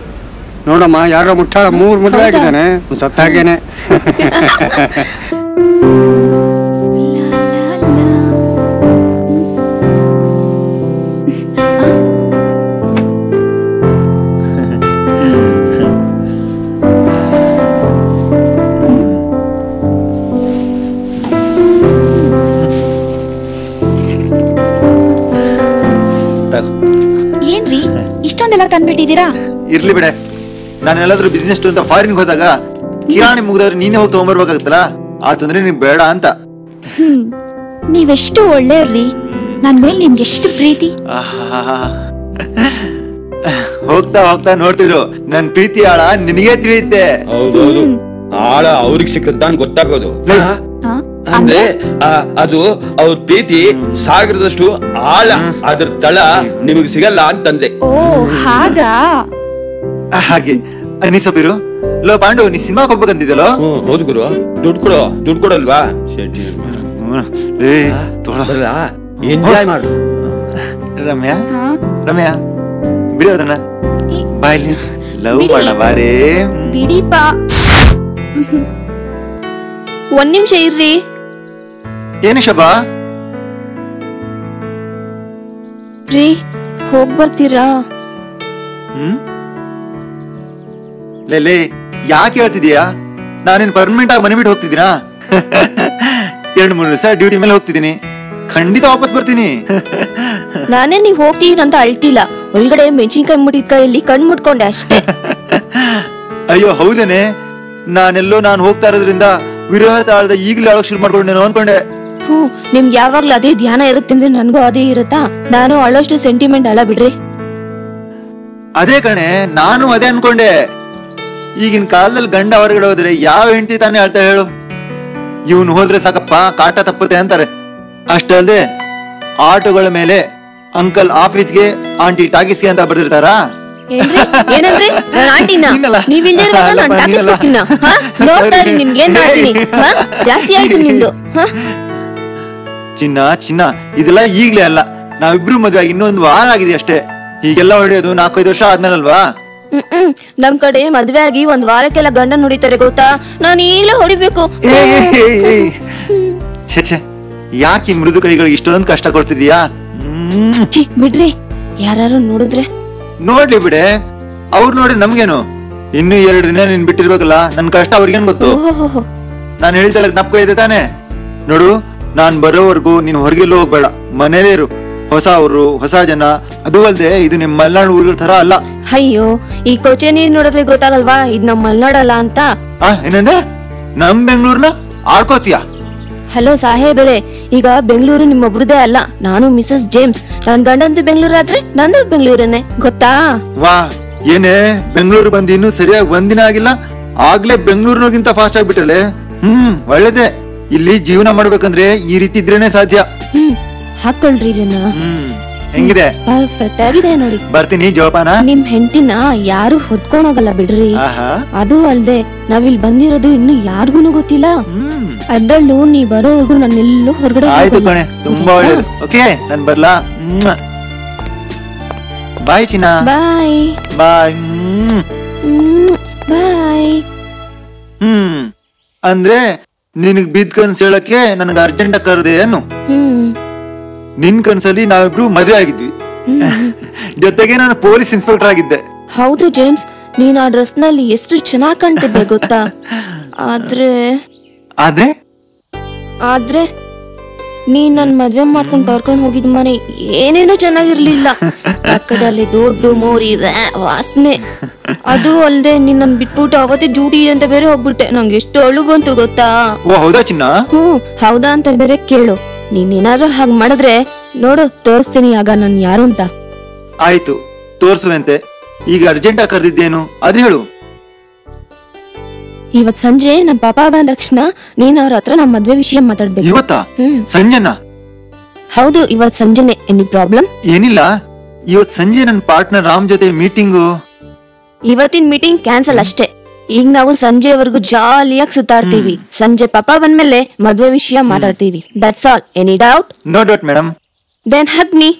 ನೋಡಮ್ಮ, ಯಾರೋ ಮುಟ್ಟಾಳ 3 ಮದುವೆ ಆಗಿದ್ದಾನೆ, ಸತ್ತಾಗೇನೆ. ಏನ್ರಿ ಇಷ್ಟೊಂದೆಲ್ಲ ತಂದ್ಬಿಟ್ಟಿದ್ದೀರಾ? ಇರ್ಲಿ ಬಿಡೆ. ನಾನೆಲ್ಲಾದ್ರೂ ಬಿಸ್ನೆಸ್ ಅಂತ ಫಾರಿನ್ ಹೋದಾಗ ಕಿರಾಣಿ ಮುಗಿದವ್ರೆ ನೀನೇ ಹೋಗಿ ತಗೊಂಡ್ಬರ್ಬೇಕಾಗತ್ತಲ್ಲ, ಆ ತೊಂದ್ರೆ ನಿಮ್ಗೆ ಬೇಡ ಅಂತ. ನೀವೆಷ್ಟು ಒಳ್ಳೆಯವ್ರಿ. ನನ್ ಮೇಲೆ ನಿಮ್ಗೆ ಎಷ್ಟು ಪ್ರೀತಿ. ಹೋಗ್ತಾ ಹೋಗ್ತಾ ನೋಡ್ತಿದ್ರು ನನ್ ಪ್ರೀತಿ ಆಳ ನಿನಗೆ ತಿಳಿಯುತ್ತೆ. ಹೌದೌದು, ಆಳ ಅವ್ರಿಗೆ ಸಿಕ್ಕದ್ದಾನ್ ಗೊತ್ತಾಗೋದು. ಅಂದ್ರೆ ಅದು ಅವ್ರ ಪ್ರೀತಿ ಸಾಗರದಷ್ಟು ಆಳ, ಅದ್ರ ತಳ ನಿಮಗ್ ಸಿಗಲ್ಲ ಅಂತಂದೆ. ಓ ಹಾಗಾ? ಹಾಗೆ ಅನಿಸಬಿರು. ಲೋ ಪಾಂಡು, ನೀ ಸಿನಿಮಾಗೆ ಹೋಗ್ಬೇಕಂತಿದ್ದಲ್ಲೋ? ಹೌದು ಗುರು. ದುಡ್ಡು ಕೊಡಲ್ವಾ? ಎಂಜಾಯ್ ಮಾಡು. ರಮ್ಯಾ ಬಿಡಿ ಅದನ್ನ. ಬಾಯ್ಲಿ ಲವ್ ಮಾಡ ಬಾರೇ. ಬಿಡಿಪಾ. ಒಂದ್ ನಿಮಿಷ ಇರ್ರಿ. ಏನು ಶೋಭಾ? ರೀ, ಹೋಗ್ ಬರ್ತೀರಾ? ಲೇ, ಯಾಕೆ ಹೇಳ್ತಿದೀಯಾ? ನಾನೇನ್ ಪರ್ಮನೆಂಟ್ ಆಗಿ ಮನೆ ಬಿಟ್ಟು ಹೋಗ್ತಿದ್ದೀನಾ? 2-3 ದಿವಸ ಡ್ಯೂಟಿ ಮೇಲೆ ಹೋಗ್ತಿದ್ದೀನಿ. ಖಂಡಿತ ವಾಪಸ್ ಬರ್ತೀನಿ. ನಾನೇ ನೀವ್ ಹೋಗ್ತೀರಂತ ಅಳ್ತಿಲ್ಲ. ಒಳಗಡೆ ಮೆಣಸಿನ್ಕಾಯಿ ಮುಟ್ಟಿದ ಕೈಯಲ್ಲಿ ಕಣ್ ಮುಟ್ಕೊಂಡೆ ಅಷ್ಟೇ. ಅಯ್ಯೋ ಹೌದೇನೆ, ನಾನೆಲ್ಲೋ ನಾನು ಹೋಗ್ತಾ ಇರೋದ್ರಿಂದ ವಿರೋಧ ತಾಳದ ಈಗಲೇ ಅಳೋಕ್ ಶುರು ಮಾಡ್ಕೊಂಡೇನೋ ಅನ್ಕೊಂಡೆ. ನಿಮ್ಗೆ ಯಾವಾಗ್ಲೂ ಅದೇ ಧ್ಯಾನ ಇರುತ್ತೆ ಅಂದ್ರೆ ನನ್ಗೂ ಅದೇ ಇರುತ್ತಾ? ನಾನು ಅಳೋಷ್ಟು ಸೆಂಟಿಮೆಂಟ್ ಅಲ್ಲ ಬಿಡ್ರಿ. ಅದೇ ಕಣೆ, ನಾನು ಅದೇ ಅನ್ಕೊಂಡೆ. ಈಗಿನ ಕಾಲದಲ್ಲಿ ಗಂಡ ಹೊರಗಡೆ ಹೋದ್ರೆ ಯಾವ ಹೆಂಡತಿ ತಾನೇ ಹೇಳ್ತಾ ಹೇಳು? ಇವನು ಹೋದ್ರೆ ಸಾಕಪ್ಪ, ಕಾಟ ತಪ್ಪುತ್ತೆ ಅಂತಾರೆ. ಅಷ್ಟಲ್ಲದೆ ಆಟೋಗಳ ಮೇಲೆ ಅಂಕಲ್ ಆಫೀಸ್ಗೆ, ಆಂಟಿ ಟಾಕೀಸ್ಗೆ ಅಂತ ಬರ್ದಿರ್ತಾರ. ಏನಂದ್ರೆ ನಾನು ಆಂಟಿನ ನೀವ್ ಇಲ್ದೇ ಇರುವಾಗ ನಾನು ಟಾಕೀಸ್ ಹೋಗ್ತೀನ ನೋಡ್ತಾ ಇರಿ ನಿಮ್ಗೆ ಏನ್ ಮಾಡ್ತೀನಿ ಜಾಸ್ತಿ ಆಯ್ತು ನಿಮ್ದು ಚಿನ್ನ ಇದೆಲ್ಲ ಈಗ್ಲೇ ಅಲ್ಲ, ನಾವಿಬ್ರು ಮದ್ವೆ ಆಗಿ ಇನ್ನೊಂದು ವಾರ ಆಗಿದೆ ಅಷ್ಟೇ. ಹೀಗೆಲ್ಲ ಹೊಡೆಯೋದು 4-5 ವರ್ಷ ಆದ್ಮೇಲಲ್ವಾ? ನಮ್ ಕಡೆ ಮದ್ವೆ ಆಗಿ ಒಂದ್ ವಾರಕ್ಕೆಲ್ಲ ಗಂಡ ಹೊಡಿತಾರೆ ಗೊತ್ತಾ, ನಾನು ಈಗ್ಲೇ ಹೊಡಿಬೇಕು. ಛೆ ಯಾಕೆ ಈ ಮೃದು ಕೈಗಳಿಗೆ ಇಷ್ಟೊಂದು ಕಷ್ಟ ಕೊಡ್ತಿದ್ಯಾ? ಬಿಡ್ರಿ, ಯಾರು ನೋಡಿದ್ರೆ ನೋಡ್ಲಿ ಬಿಡೆ, ಅವ್ರು ನೋಡಿ ನಮ್ಗೇನು? ಇನ್ನು 2 ದಿನ ನೀನ್ ಬಿಟ್ಟಿರ್ಬೇಕಲ್ಲ, ನನ್ ಕಷ್ಟ ಅವ್ರಿಗೇನ್ ಗೊತ್ತು? ನಾನ್ ಹೇಳಿದಲ್ಲ ಜ್ಞಾಪಕ ಇದೆ ತಾನೆ? ನೋಡು, ನಾನ್ ಬರೋವರೆಗೂ ನೀನ್ ಹೊರಗೆಲ್ಲೂ ಹೋಗ್ಬೇಡ, ಮನೇಲೇ ಇರು. ಹೊಸ ಊರು, ಹೊಸ ಜನ, ಅದು ಅಲ್ದೆ ಇದು ನಿಮ್ ಮಲೆನಾಡು ಊರುಗಳ ತರ ಅಲ್ಲ. ಅಯ್ಯೋ, ಈ ಕೊಚ್ಚೆ ನೀರ್ ನೋಡಿದ್ರೆ ಗೊತ್ತಾಗಲ್ವಾ ಇದ್ ನಮ್ ಮಲೆನಾಡಲ್ಲ ಅಂತ? ಏನಂದ್ರೆ ನಮ್ ಬೆಂಗಳೂರ್ನ ಆಡ್ಕೋತೀಯ? ಹಲೋ ಸಾಹೇಬರೇ, ಈಗ ಬೆಂಗಳೂರು ನಿಮ್ಮೊಬ್ರದೇ ಅಲ್ಲ, ನಾನು ಮಿಸಸ್ ಜೇಮ್ಸ್. ನನ್ ಗಂಡಂದು ಬೆಂಗಳೂರು ಆದ್ರೆ ನಂದು ಬೆಂಗಳೂರನ್ನೇ, ಗೊತ್ತಾ? ವಾ, ಏನೇ ಬೆಂಗಳೂರು ಬಂದು ಇನ್ನೂ ಸರಿಯಾಗಿ ಒಂದಿನ ಆಗಿಲ್ಲ, ಆಗ್ಲೇ ಬೆಂಗಳೂರಿನಗಿಂತ ಫಾಸ್ಟ್ ಆಗ್ಬಿಟ್ಟಲೆ. ಒಳ್ಳೇದೇ. ಇಲ್ಲಿ ಜೀವನ ಮಾಡ್ಬೇಕಂದ್ರೆ ಈ ರೀತಿ ಇದ್ರೇನೆ ಸಾಧ್ಯ. ಹಾಕೊಳ್ರಿ ಜನ. ಹೆಂಗಿದೆ? ಪರ್ಫೆಕ್ಟ್ ಆಗಿದೆ ನೋಡಿ. ಬರ್ತೀನಿ ಜೋಪಾನ. ನಿಮ್ ಹೆಂಡತಿನ ಯಾರು ಹೊತ್ಕೊಂಡೋಗಲ್ಲ ಬಿಡ್ರಿ. ಅದು ಅಲ್ದೆ ನಾವಿಲ್ ಬಂದಿರೋದು ಇನ್ನು ಯಾರಿಗೂ ಗೊತ್ತಿಲ್ಲ. ಅದ್ರಲ್ಲೂ ನೀ ಬರೋವರೆಗೂ ನಾನೆಲ್ಲೂ ಹೊರಗಡೆ ಆಯ್ತು ಕಣೆ, ತುಂಬಾ ಒಳ್ಳೇದು. ಓಕೆ, ನಾನ್ ಬರ್ಲಾ? ಬಾಯ್ ಚಿನ್ನ. ಬಾಯ್ ಬಾಯ್ ಬಾಯ್. ಅಂದ್ರೆ ನಿನಗ್ ಬಿದ್ ಕನ್ಸ್ ಹೇಳಕ್ಕೆ ನನಗೆ ಅರ್ಜೆಂಟ್ ಕರೆದೆ ಏನು? ನಿನ್ ಕನ್ಸಲ್ಲಿ ನಾವಿಬ್ರು ಮದುವೆ ಆಗಿದ್ವಿ, ಜೊತೆಗೆ ನಾನು ಪೊಲೀಸ್ ಇನ್ಸ್ಪೆಕ್ಟರ್ ಆಗಿದ್ದೆ. ಹೌದು ಜೇಮ್ಸ್, ನೀನ್ ಆ ಡ್ರೆಸ್ ನಲ್ಲಿ ಎಷ್ಟು ಚೆನ್ನಾಗ್ ಕಾಣ್ತಿದ್ದೆ ಗೊತ್ತಾ? ಆದ್ರೆ ಆದ್ರೆ ನೀನ್ ನನ್ ಮದ್ವೆ ಮಾಡ್ಕೊಂಡ್ ಕರ್ಕೊಂಡ್ ಹೋಗಿದ್ ಮನೆ ಏನೇನೋ ಚೆನ್ನಾಗಿರ್ಲಿಲ್ಲ. ಪಕ್ಕದಲ್ಲಿ ದೊಡ್ಡ ಮೋರಿ ವಾಸನೆ. ಅದು ಅಲ್ದೆ ನೀನ್ ನನ್ ಬಿಟ್ಬಿಟ್ಟು ಅವತ್ತೇ ಡ್ಯೂಟಿ ಅಂತ ಬೇರೆ ಹೋಗ್ಬಿಟ್ಟೆ. ನಂಗೆ ಎಷ್ಟು ಅಳು ಬಂತು ಗೊತ್ತಾ? ಹೌದಾ ಚಿನ್ನ? ಹೌದಾ ಅಂತ ಬೇರೆ ಕೇಳು. ನೀನ್ ಏನಾದ್ರೂ ಹಾಗ್ ಮಾಡಿದ್ರೆ ನೋಡು, ತೋರಿಸ್ತೀನಿ ಆಗ ನಾನ್ ಯಾರು ಅಂತ. ಆಯ್ತು, ತೋರ್ಸುವಂತೆ. ಈಗ ಅರ್ಜೆಂಟ್ ಆಗಿ ಕರೆದಿದ್ದೇನು ಅದು ಹೇಳು. ಇವತ್ ಸಂಜೆ ನಮ್ ಪಾಪ ಬಂದ ತಕ್ಷಣ ನೀನ್ ಅವ್ರ ಹತ್ರ ನಮ್ ಮದ್ವೆ ವಿಷಯ ಮಾತಾಡ್ಬೇಕು. ಇವತ್ತಾ? ಸಂಜೆನಾ? ಹೌದು, ಇವತ್ ಸಂಜೆನೆ. Any problem? ಏನಿಲ್ಲ, ಇವತ್ ಸಂಜೆ ನನ್ ಪಾರ್ಟ್ನರ್ ರಾಮ್ ಜೊತೆ ಮೀಟಿಂಗು. ಇವತ್ತಿನ ಮೀಟಿಂಗ್ ಕ್ಯಾನ್ಸಲ್ ಅಷ್ಟೇ. ಈಗ ನಾವು ಸಂಜೆವರೆಗೂ ಜಾಲಿಯಾಗಿ ಸುತ್ತಾಡ್ತೀವಿ. ಸಂಜೆ ಪಾಪ ಬಂದ್ಮೇಲೆ ಮದ್ವೆ ವಿಷಯ ಮಾತಾಡ್ತೀವಿ. That's all. Any doubt? No doubt madam. Then hug me.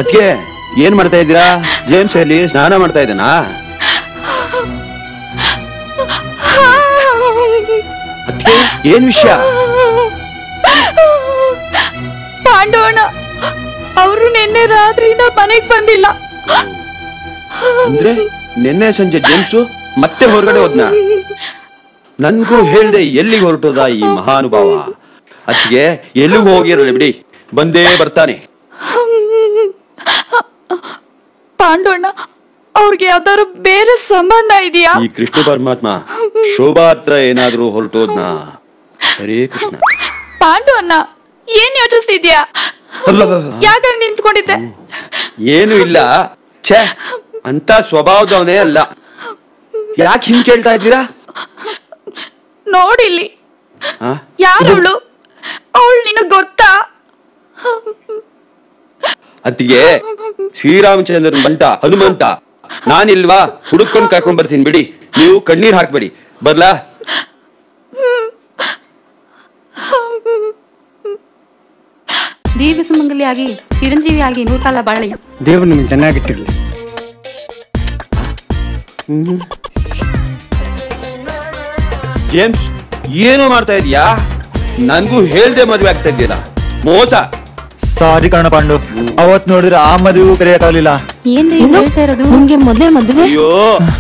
ಅದ್ಕೆ ಏನ್ ಮಾಡ್ತಾ ಇದ್ದೀರಾ? ಜೇಮ್ಸ್ ಅಲ್ಲಿ ಸ್ನಾನ ಮಾಡ್ತಾ ಇದ್ದಾನಾ? ಅದ್ಕೆ ಏನ್ ವಿಷಯ? ಪಾಂಡವಣ್ಣ ಅವರು ನಿನ್ನೆ ರಾತ್ರಿಯಿಂದ ಮನೆಗ್ ಬಂದಿಲ್ಲ. ಅಂದ್ರೆ ನಿನ್ನೆ ಸಂಜೆ ಜೇಮ್ಸು ಮತ್ತೆ ಹೊರಗಡೆ ಹೋದ್ನ? ನನ್ಗೂ ಹೇಳ್ದೆ ಎಲ್ಲಿಗೆ ಹೊರಟೋದ ಈ ಮಹಾನುಭಾವ? ಅದ್ಕೆ ಎಲ್ಲಿಗೂ ಹೋಗಿರಲಿ ಬಿಡಿ, ಬಂದೇ ಬರ್ತಾನೆ. ಪಾಂಡವಣ್ಣ ಅವ್ರಿಗೆ ಯಾವ್ದಾದ್ರು ಬೇರೆ ಸಂಬಂಧ ಇದೆಯಾ? ಈ ಕೃಷ್ಣ ಪರಮಾತ್ಮ ಶೋಭಾ ಹತ್ರ ಏನಾದ್ರೂ ಹೊರಟೋದ್ನಾ? ಹರೇ ಕೃಷ್ಣ. ಪಾಂಡವಣ್ಣ ಏನ್ ಯೋಚಿಸ್ತಿದ್ಯಾ? ಯಾಕಾಗ ನಿಂತ್ಕೊಂಡಿದ್ದೆ? ಏನು ಇಲ್ಲ, ಛೇ ಅಂತ ಸ್ವಭಾವದವನೇ ಅಲ್ಲ. ಯಾಕೆ ಹಿಂಗ್ ಕೇಳ್ತಾ ಇದ್ದೀರಾ? ನೋಡಿಲ್ಲಿ ಯಾರವಳು? ಅವಳು ನಿನಗ್ ಗೊತ್ತಾ? ಅತ್ತಿಗೆ ಶ್ರೀರಾಮಚಂದ್ರ ಬಂಟ ಹನುಮಂತ ನಾನಿಲ್ವಾ? ಹುಡುಕೊಂಡ್ ಕರ್ಕೊಂಡ್ ಬರ್ತೀನಿ ಬಿಡಿ, ನೀವು ಕಣ್ಣೀರ್ ಹಾಕ್ಬೇಡಿ. ಬರ್ಲಾ? ದೀರ್ಘ ಸುಮಂಗಲಿಯಾಗಿ ಚಿರಂಜೀವಿಯಾಗಿ 100 ಕಾಲ ಬಾಳಿ. ದೇವ್ರು ನಿಮ್ಗೆ ಚೆನ್ನಾಗಿಟ್ಟಿರ್ಲಿ. ಜೇಮ್ಸ್ ಏನೋ ಮಾಡ್ತಾ ಇದೀಯಾ? ನನ್ಗೂ ಹೇಳ್ದೆ ಮದ್ವೆ ಆಗ್ತಾ ಇದ್ದೀರಾ? ಮೋಸ. ಸಾರಿ ಕಣ ಪಾಂಡು, ಅವತ್ ನೋಡಿದ್ರೆ ಆ ಮದುವೆ ಕರೆಯಕ್ಕಾಗ್ಲಿಲ್ಲ. ಏನ್ರಿ ಹೇಳ್ತಾ ಇರೋದು? ನಿಮ್ಗೆ ಮೊದ್ಲೇ ಮದ್ವೆ? ಅಯ್ಯೋ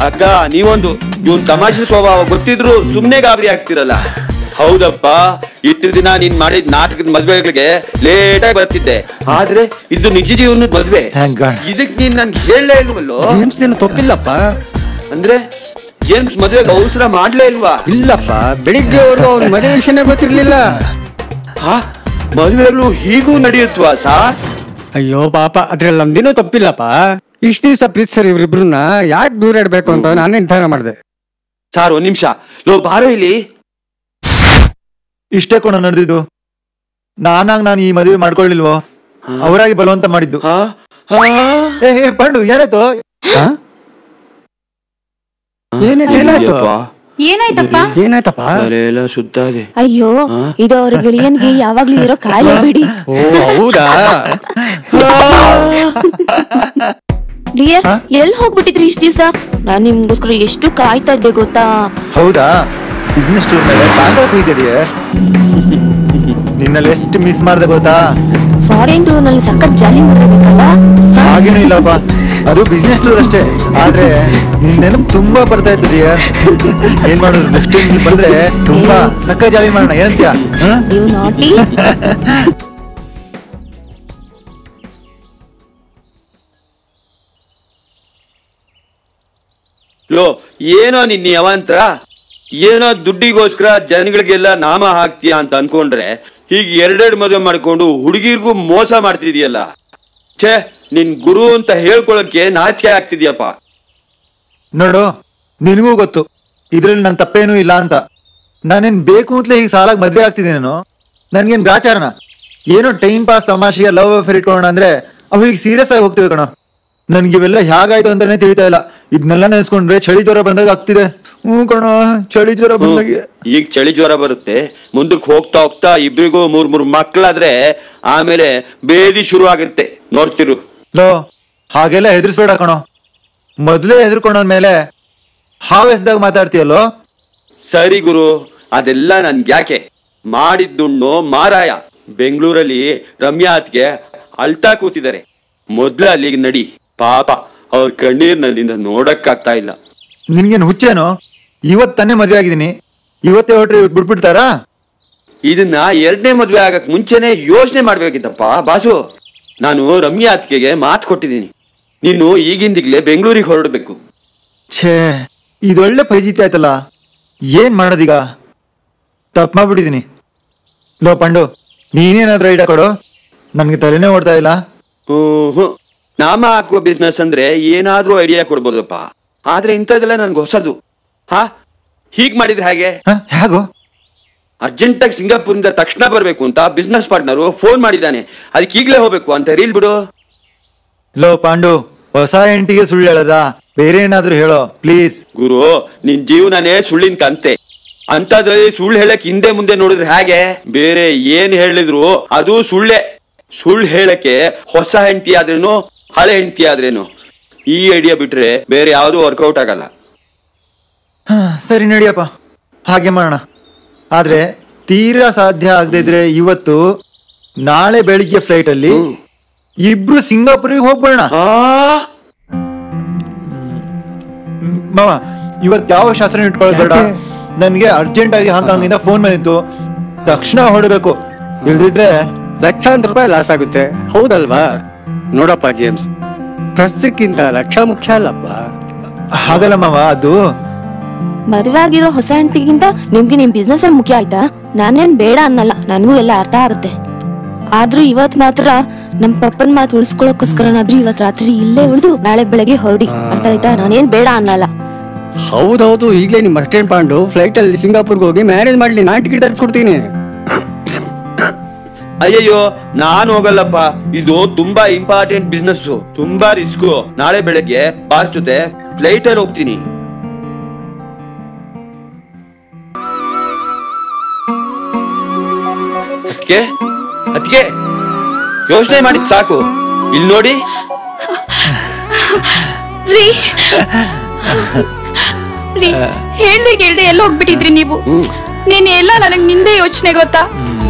ಅಕ್ಕ, ನೀವೊಂದು ಇವನ್ ತಮಾಷೆ ಸ್ವಭಾವ ಗೊತ್ತಿದ್ರು ಸುಮ್ನೆ ಗಾಬರಿ ಆಗ್ತಿರಲ್ಲ. ಹೌದಪ್ಪ, ಇಷ್ಟು ದಿನ ನೀನ್ ಮಾಡಿದ ನಾಟಕದ ಮದ್ವೆಗಳಿಗೆ ಲೇಟ್ ಆಗಿ ಬರ್ತಿದ್ದೆ. ಆದ್ರೆ ಇದು ನಿಜ ಜೀವನದ ಮದ್ವೆ. ಇದಕ್ ನೀನ್ ನನ್ಗೆ ಹೇಳಲೇ ಇಲ್ವಲ್ಲೋ? ತಪ್ಪಿಲ್ಲಪ್ಪ. ಅಂದ್ರೆ ಜೇಮ್ಸ್ ಮದ್ವೆಗೆ ಅವಸರ ಮಾಡ್ಲೇ ಇಲ್ವಾ? ಇಲ್ಲಪ್ಪ, ಬೆಳಿಗ್ಗೆ ಅವ್ರ ಮದುವೆ ವಿಷಯನೇ ಗೊತ್ತಿರ್ಲಿಲ್ಲ. ಮದುವೆಗಳು ಹೀಗೂ ನಡೆಯುತ್ತವಾ ಸಾರ್? ಅಯ್ಯೋ ಪಾಪ, ಅದ್ರಲ್ಲಿ ನಮ್ದೇನೂ ತಪ್ಪಿಲ್ಲಪ್ಪ. ಇಷ್ಟ ದಿವಸ ಪ್ರೀತಿಸರ್ ಇವ್ರಿಬ್ರನ್ನ ಯಾಕೆ ದೂರ ಇಡ್ಬೇಕು ಅಂತ ನಾನು ನಿರ್ಧಾರ ಮಾಡಿದೆ. ಸಾರ್ ಒಂದ್ ನಿಮಿಷ, ಲೋ ಬಾರೋ ಇಲ್ಲಿ. ಇಷ್ಟೇ ಕೊಣ ನಡೆದಿದ್ದು. ನಾನು ಈ ಮದುವೆ ಮಾಡ್ಕೊಳ್ಳಿಲ್ವೋ, ಅವರಾಗಿ ಬಲವಂತ ಮಾಡಿದ್ದು. ಪಂಡು ಏನಾಯ್ತು? ಏನಾಯ್ತಪ್ಪ? ತಲೆಯೆಲ್ಲ ಸುತ್ತಾದೆ. ಅಯ್ಯೋ, ಇದು ಅವ್ರ ಗೆಳೆಯನ್ಗೆ ಯಾವಾಗ್ಲೂ ಇರೋ ಕಾಯಿಲೆ ಬಿಡಿ. ಹೌದಾ? ಡಿಯರ್, ಎಲ್ಲಿ ಹೋಗ್ಬಿಟ್ಟಿದ್ರಿ ಇಷ್ಟ ದಿವ್ಸ? ನಾನ್ ನಿಮ್ಗೋಸ್ಕರ ಎಷ್ಟು ಕಾಯ್ತಾ ಇದ್ದೆ ಗೊತ್ತಾ? ಹೌದಾ? ಬಿಸ್ನೆಸ್ ಟೂರ್ ಮೇಲೆ ಬ್ಯಾಂಕಾಕ್ ಹೋಗಿದ್ದೆ ಡಿಯರ್. ನಿನ್ನಲ್ಲಿ ಎಷ್ಟು ಮಿಸ್ ಮಾಡ್ದೆ ಗೊತ್ತಾ? ಫಾರಿನ್ ಟೂರ್ ನಲ್ಲಿ ಸಖತ್ ಜಾಲಿ ಮಾಡಬೇಕಲ್ಲ? ಹಾಗೇನೂ ಇಲ್ಲಪ್ಪ, ಅದು ಬಿಸ್ನೆಸ್ ಟೂರ್ ಅಷ್ಟೇ. ಆದ್ರೆ ನಿನ್ ನೆನಪು ತುಂಬಾ ಬರ್ತಾ ಇತ್ತು ಡಿಯರ್. ಏನ್ ಮಾಡೋದು, ನೆಕ್ಸ್ಟ್ ಟೈಮ್ ನೀನ್ ಬಂದ್ರೆ ತುಂಬಾ ಸಖತ್ ಜಾಲಿ ಮಾಡೋಣ. ಏನಂತ್ಯಾ? ನೀವು ನಾಟಿ. ಲೋ, ಏನೋ ನಿನ್ನ ಯಾವಂತ್ರ, ಏನೋ ದುಡ್ಡಿಗೋಸ್ಕರ ಜನಗಳಿಗೆಲ್ಲ ನಾಮ ಹಾಕ್ತೀಯ ಅಂತ ಅನ್ಕೊಂಡ್ರೆ ಹೀಗೆ ಎರಡೆರಡು ಮದುವೆ ಮಾಡ್ಕೊಂಡು ಹುಡುಗಿರ್ಗೂ ಮೋಸ ಮಾಡ್ತಿದ್ಯಲ್ಲ. ಛೇ, ನಿನ್ ಗುರು ಅಂತ ಹೇಳ್ಕೊಳಕ್ಕೆ ನಾಚಿಕೆ ಆಗ್ತಿದ್ಯಪ್ಪ. ನೋಡು, ನಿನಗೂ ಗೊತ್ತು ಇದ್ರಲ್ಲಿ ನನ್ ತಪ್ಪೇನೂ ಇಲ್ಲ ಅಂತ. ನಾನೇನ್ ಬೇಕು ಅಂತಲೇ ಹೀಗೆ ಸಾಲಾಗಿ ಮದ್ವೆ ಆಗ್ತಿದ್ದೇನೋ? ನನ್ಗೇನ್ ಗಾಚಾರಣ? ಏನೋ ಟೈಮ್ ಪಾಸ್ ತಮಾಷೆಗೆ ಲವ್ ಅಫೇರ್ ಇಟ್ಕೊಳ್ಳೋಣ ಅಂದ್ರೆ ಅವು ಈಗ ಸೀರಿಯಸ್ ಆಗಿ ಹೋಗ್ತೀವಿ ಕಣ. ನನ್ಗೆ ಇವೆಲ್ಲ ಹೇಗಾಯ್ತು ಅಂತಾನೆ ತಿಳಿತಾ ಇಲ್ಲ. ಇದನ್ನೆಲ್ಲ ನೆನೆಸ್ಕೊಂಡ್ರೆ ಚಳಿ ಜ್ವರ ಬಂದಾಗ ಆಗ್ತಿದೆ. ಕಣ, ಚಳಿ ಜ್ವರ ಬಂದಾಗ. ಈಗ ಚಳಿ ಜ್ವರ ಬರುತ್ತೆ, ಮುಂದಕ್ಕೆ ಹೋಗ್ತಾ ಹೋಗ್ತಾ ಇಬ್ರಿಗೂ ಮೂರ್ ಮಕ್ಕಳಾದ್ರೆ ಆಮೇಲೆ ಬೇದಿ ಶುರು ಆಗುತ್ತೆ. ನೋಡ್ತಿರು. ಲೋ, ಹಾಗೆಲ್ಲ ಹೆದರ್ಸ್ಬೇಡ ಕಣೋ. ಮೊದ್ಲೇ ಹೆದರ್ಕೊಂಡಾದ್ಮೇಲೆ ಹಾವೆಸ್ದಾಗ ಮಾತಾಡ್ತೀಯಲ್ಲೋ. ಸರಿ ಗುರು, ಅದೆಲ್ಲ ನನ್ಗೆ ಯಾಕೆ? ಮಾಡಿದ್ದುಣ್ಣು ಮಾರಾಯ. ಬೆಂಗಳೂರಲ್ಲಿ ರಮ್ಯಾ ಅತ್ಗೆ ಅಳ್ತಾ ಕೂತಿದ್ದಾರೆ. ಮೊದ್ಲು ಅಲ್ಲಿಗೆ ನಡಿ. ಪಾಪ, ಅವ್ರ ಕಣ್ಣೀರ್ ನನ್ನಿಂದ ನೋಡಕ್ಕಾಗ್ತಾ ಇಲ್ಲ. ನಿನ್ಗೇನು ಹುಚ್ಚೇನೋ? ಇವತ್ ತಾನೇ ಮದ್ವೆ ಆಗಿದ್ದೀನಿ, ಇವತ್ತೇ ಹೊಟ್ರೆ ಬಿಟ್ಬಿಡ್ತಾರಾ? ಇದನ್ನ ಎರಡನೇ ಮದ್ವೆ ಆಗಕ್ ಮುಂಚೆನೆ ಯೋಚನೆ ಮಾಡ್ಬೇಕಿತ್ತಪ್ಪ ಬಾಸು. ನಾನು ರಮ್ಯಾ ಅತ್ಗೆಗೆ ಮಾತು ಕೊಟ್ಟಿದ್ದೀನಿ, ನೀನು ಈಗಿಂದಿಗ್ಲೇ ಬೆಂಗಳೂರಿಗೆ ಹೊರಡ್ಬೇಕು. ಛೇ, ಇದೊಳ್ಳೆ ಪೈಜೀತಿ ಆಯ್ತಲ್ಲ. ಏನ್ ಮಾಡೋದೀಗ? ತಪ್ಪು ಮಾಡ್ಬಿಟ್ಟಿದೀನಿ. ಲೋ ಪಂಡು, ನೀನೇನಾದ್ರೂ ಐಡಿಯಾ ಕೊಡು, ನನ್ಗೆ ತಲೆನೇ ಓಡ್ತಾ ಇಲ್ಲ. ನಾಮ ಹಾಕುವ ಬಿಸ್ನೆಸ್ ಅಂದ್ರೆ ಏನಾದ್ರೂ ಐಡಿಯಾ ಕೊಡ್ಬೋದಪ್ಪ, ಆದ್ರೆ ಇಂಥದ್ದೆಲ್ಲ ನನ್ಗೆ ಹೊಸದು. ಹೀಗ್ ಮಾಡಿದ್ರೆ ಹೇಗೆ? ಹೇಗೋ? ಅರ್ಜೆಂಟಾಗಿ ಸಿಂಗಾಪುರಿಂದ ತಕ್ಷಣ ಬರ್ಬೇಕು ಅಂತ ಬಿಸ್ನೆಸ್ ಪಾರ್ಟ್ನರು ಫೋನ್ ಮಾಡಿದ್ದಾನೆ. ಅದಕ್ಕೆ ಈಗ್ಲೇ ಹೋಗ್ಬೇಕು ಅಂತ ರೀಲ್ ಬಿಡು. ಲೋ ಪಾಂಡು, ಹೊಸ ಹೆಂಡತಿಗೆ ಸುಳ್ಳು ಹೇಳದ? ಬೇರೆ ಏನಾದ್ರೂ ಹೇಳೋ ಪ್ಲೀಸ್. ಗುರು, ನಿನ್ ಜೀವನನೇ ಸುಳ್ಳಿನ ಕಂತೆ. ಅಂತದ್ರಲ್ಲಿ ಸುಳ್ಳು ಹೇಳಕ್ ಹಿಂದೆ ಮುಂದೆ ನೋಡಿದ್ರೆ ಹೇಗೆ? ಬೇರೆ ಏನ್ ಹೇಳಿದ್ರು ಅದು ಸುಳ್ಳೆ. ಸುಳ್ಳು ಹೇಳಕ್ಕೆ ಹೊಸ ಹೆಂಡತಿ ಆದ್ರೇನು ಹಳೆ ಹೆಂಡತಿ ಆದ್ರೇನು, ಈ ಐಡಿಯಾ ಬಿಟ್ರೆ ಬೇರೆ ಯಾವ್ದು ವರ್ಕೌಟ್ ಆಗಲ್ಲ. ಸರಿ ನಡಿಯಪ್ಪ, ಹಾಗೆ ಮಾಡೋಣ. ಆದ್ರೆ ತೀರಾ ಸಾಧ್ಯ ಆಗದೆ ಇದ್ರೆ ಇವತ್ತು ನಾಳೆ ಬೆಳಿಗ್ಗೆ ಫ್ಲೈಟ್ ಅಲ್ಲಿ ಇಬ್ರು ಸಿಂಗಾಪುರಿಗೆ ಹೋಗ್ಬೋಣ. ಮಾವ, ಇವತ್ತು ಯಾವ ಶಾಸ್ತ್ರ ಇಟ್ಕೊಳ್ಳೋದು ಬೇಡ. ನನ್ಗೆ ಅರ್ಜೆಂಟ್ ಆಗಿ ಹಾಂಗ್ಕಾಂಗ್ ಇಂದ ಫೋನ್ ಬಂದಿತ್ತು, ತಕ್ಷಣ ಹೊರಡ್ಬೇಕು. ಇಲ್ದಿದ್ರೆ ಲಕ್ಷಾಂತರ ರೂಪಾಯಿ ಲಾಸ್ ಆಗುತ್ತೆ. ಹೌದಲ್ವಾ? ನೋಡಪ್ಪ ಜೇಮ್ಸ್, ಪ್ರಸ್ತಕ್ಕಿಂತ ಲಕ್ಷ ಮುಖ್ಯ ಅಲ್ಲಪ್ಪ. ಹಾಗಲ್ಲ ಮಾವ, ಅದು ಮದುವೆ ಆಗಿರೋ ಹೊಸ ಹೆಂಡತಿಗಿಂತ ನಿಮ್ಗೆ ನಿಮ್ ಬಿಸ್ನೆಸ್ ಮುಖ್ಯ ಆಯ್ತಾ? ನಾನೇನ್ ಬೇಡ ಅನ್ನಲ್ಲ, ನನಗೂ ಎಲ್ಲ ಅರ್ಥ ಆಗುತ್ತೆ. ಆದ್ರೂ ಇವತ್ ಮಾತ್ರ ನಮ್ ಪಪ್ಪನ್ ಮಾತು ಉಳಿಸ್ಕೊಳಕ್ಕೋಸ್ಕರನಾದ್ರೂ ಇವತ್ ರಾತ್ರಿ ಇಲ್ಲೇ ಉಳಿದು ನಾಳೆ ಬೆಳಗ್ಗೆ ಹೊರಡಿ. ಅರ್ಥ ಆಯ್ತಾ? ನಾನೇನ್ ಬೇಡ ಅನ್ನಲ್ಲ. ಹೌದೌದು, ಈಗಲೇ ನಿಮ್ ಅಸ್ಟೆಂಟ್ ಪಾಂಡು ಫ್ಲೈಟ್ ಅಲ್ಲಿ ಸಿಂಗಾಪುರ್ಗೆ ಹೋಗಿ ಮ್ಯಾರೇಜ್ ಮಾಡ್ಲಿ, ನಾನು ಟಿಕೆಟ್ ತರಿಸ್ಕೊಡ್ತೀನಿ. ಅಯ್ಯಯ್ಯೋ, ನಾನು ಹೋಗಲ್ಲಪ್ಪ. ಇದು ತುಂಬಾ ಇಂಪಾರ್ಟೆಂಟ್ ಬಿಸ್ನೆಸ್, ತುಂಬಾ ರಿಸ್ಕು. ನಾಳೆ ಬೆಳಗ್ಗೆ ಬಾಸ್ ಜೊತೆ ಫ್ಲೈಟ್ ಅಲ್ಲಿ ಹೋಗ್ತೀನಿ. ಅದಕ್ಕೆ ಯೋಚನೆ ಮಾಡಿದ್ ಸಾಕು. ಇಲ್ಲಿ ನೋಡಿ. ಹೇಳ್ದೆ ಕೇಳ್ದೆ ಎಲ್ಲ ಹೋಗ್ಬಿಟ್ಟಿದ್ರಿ ನೀವು. ನೀನೆ ಎಲ್ಲ ನನಗ್ ನಿಂದೆ ಯೋಚನೆ ಗೊತ್ತಾ?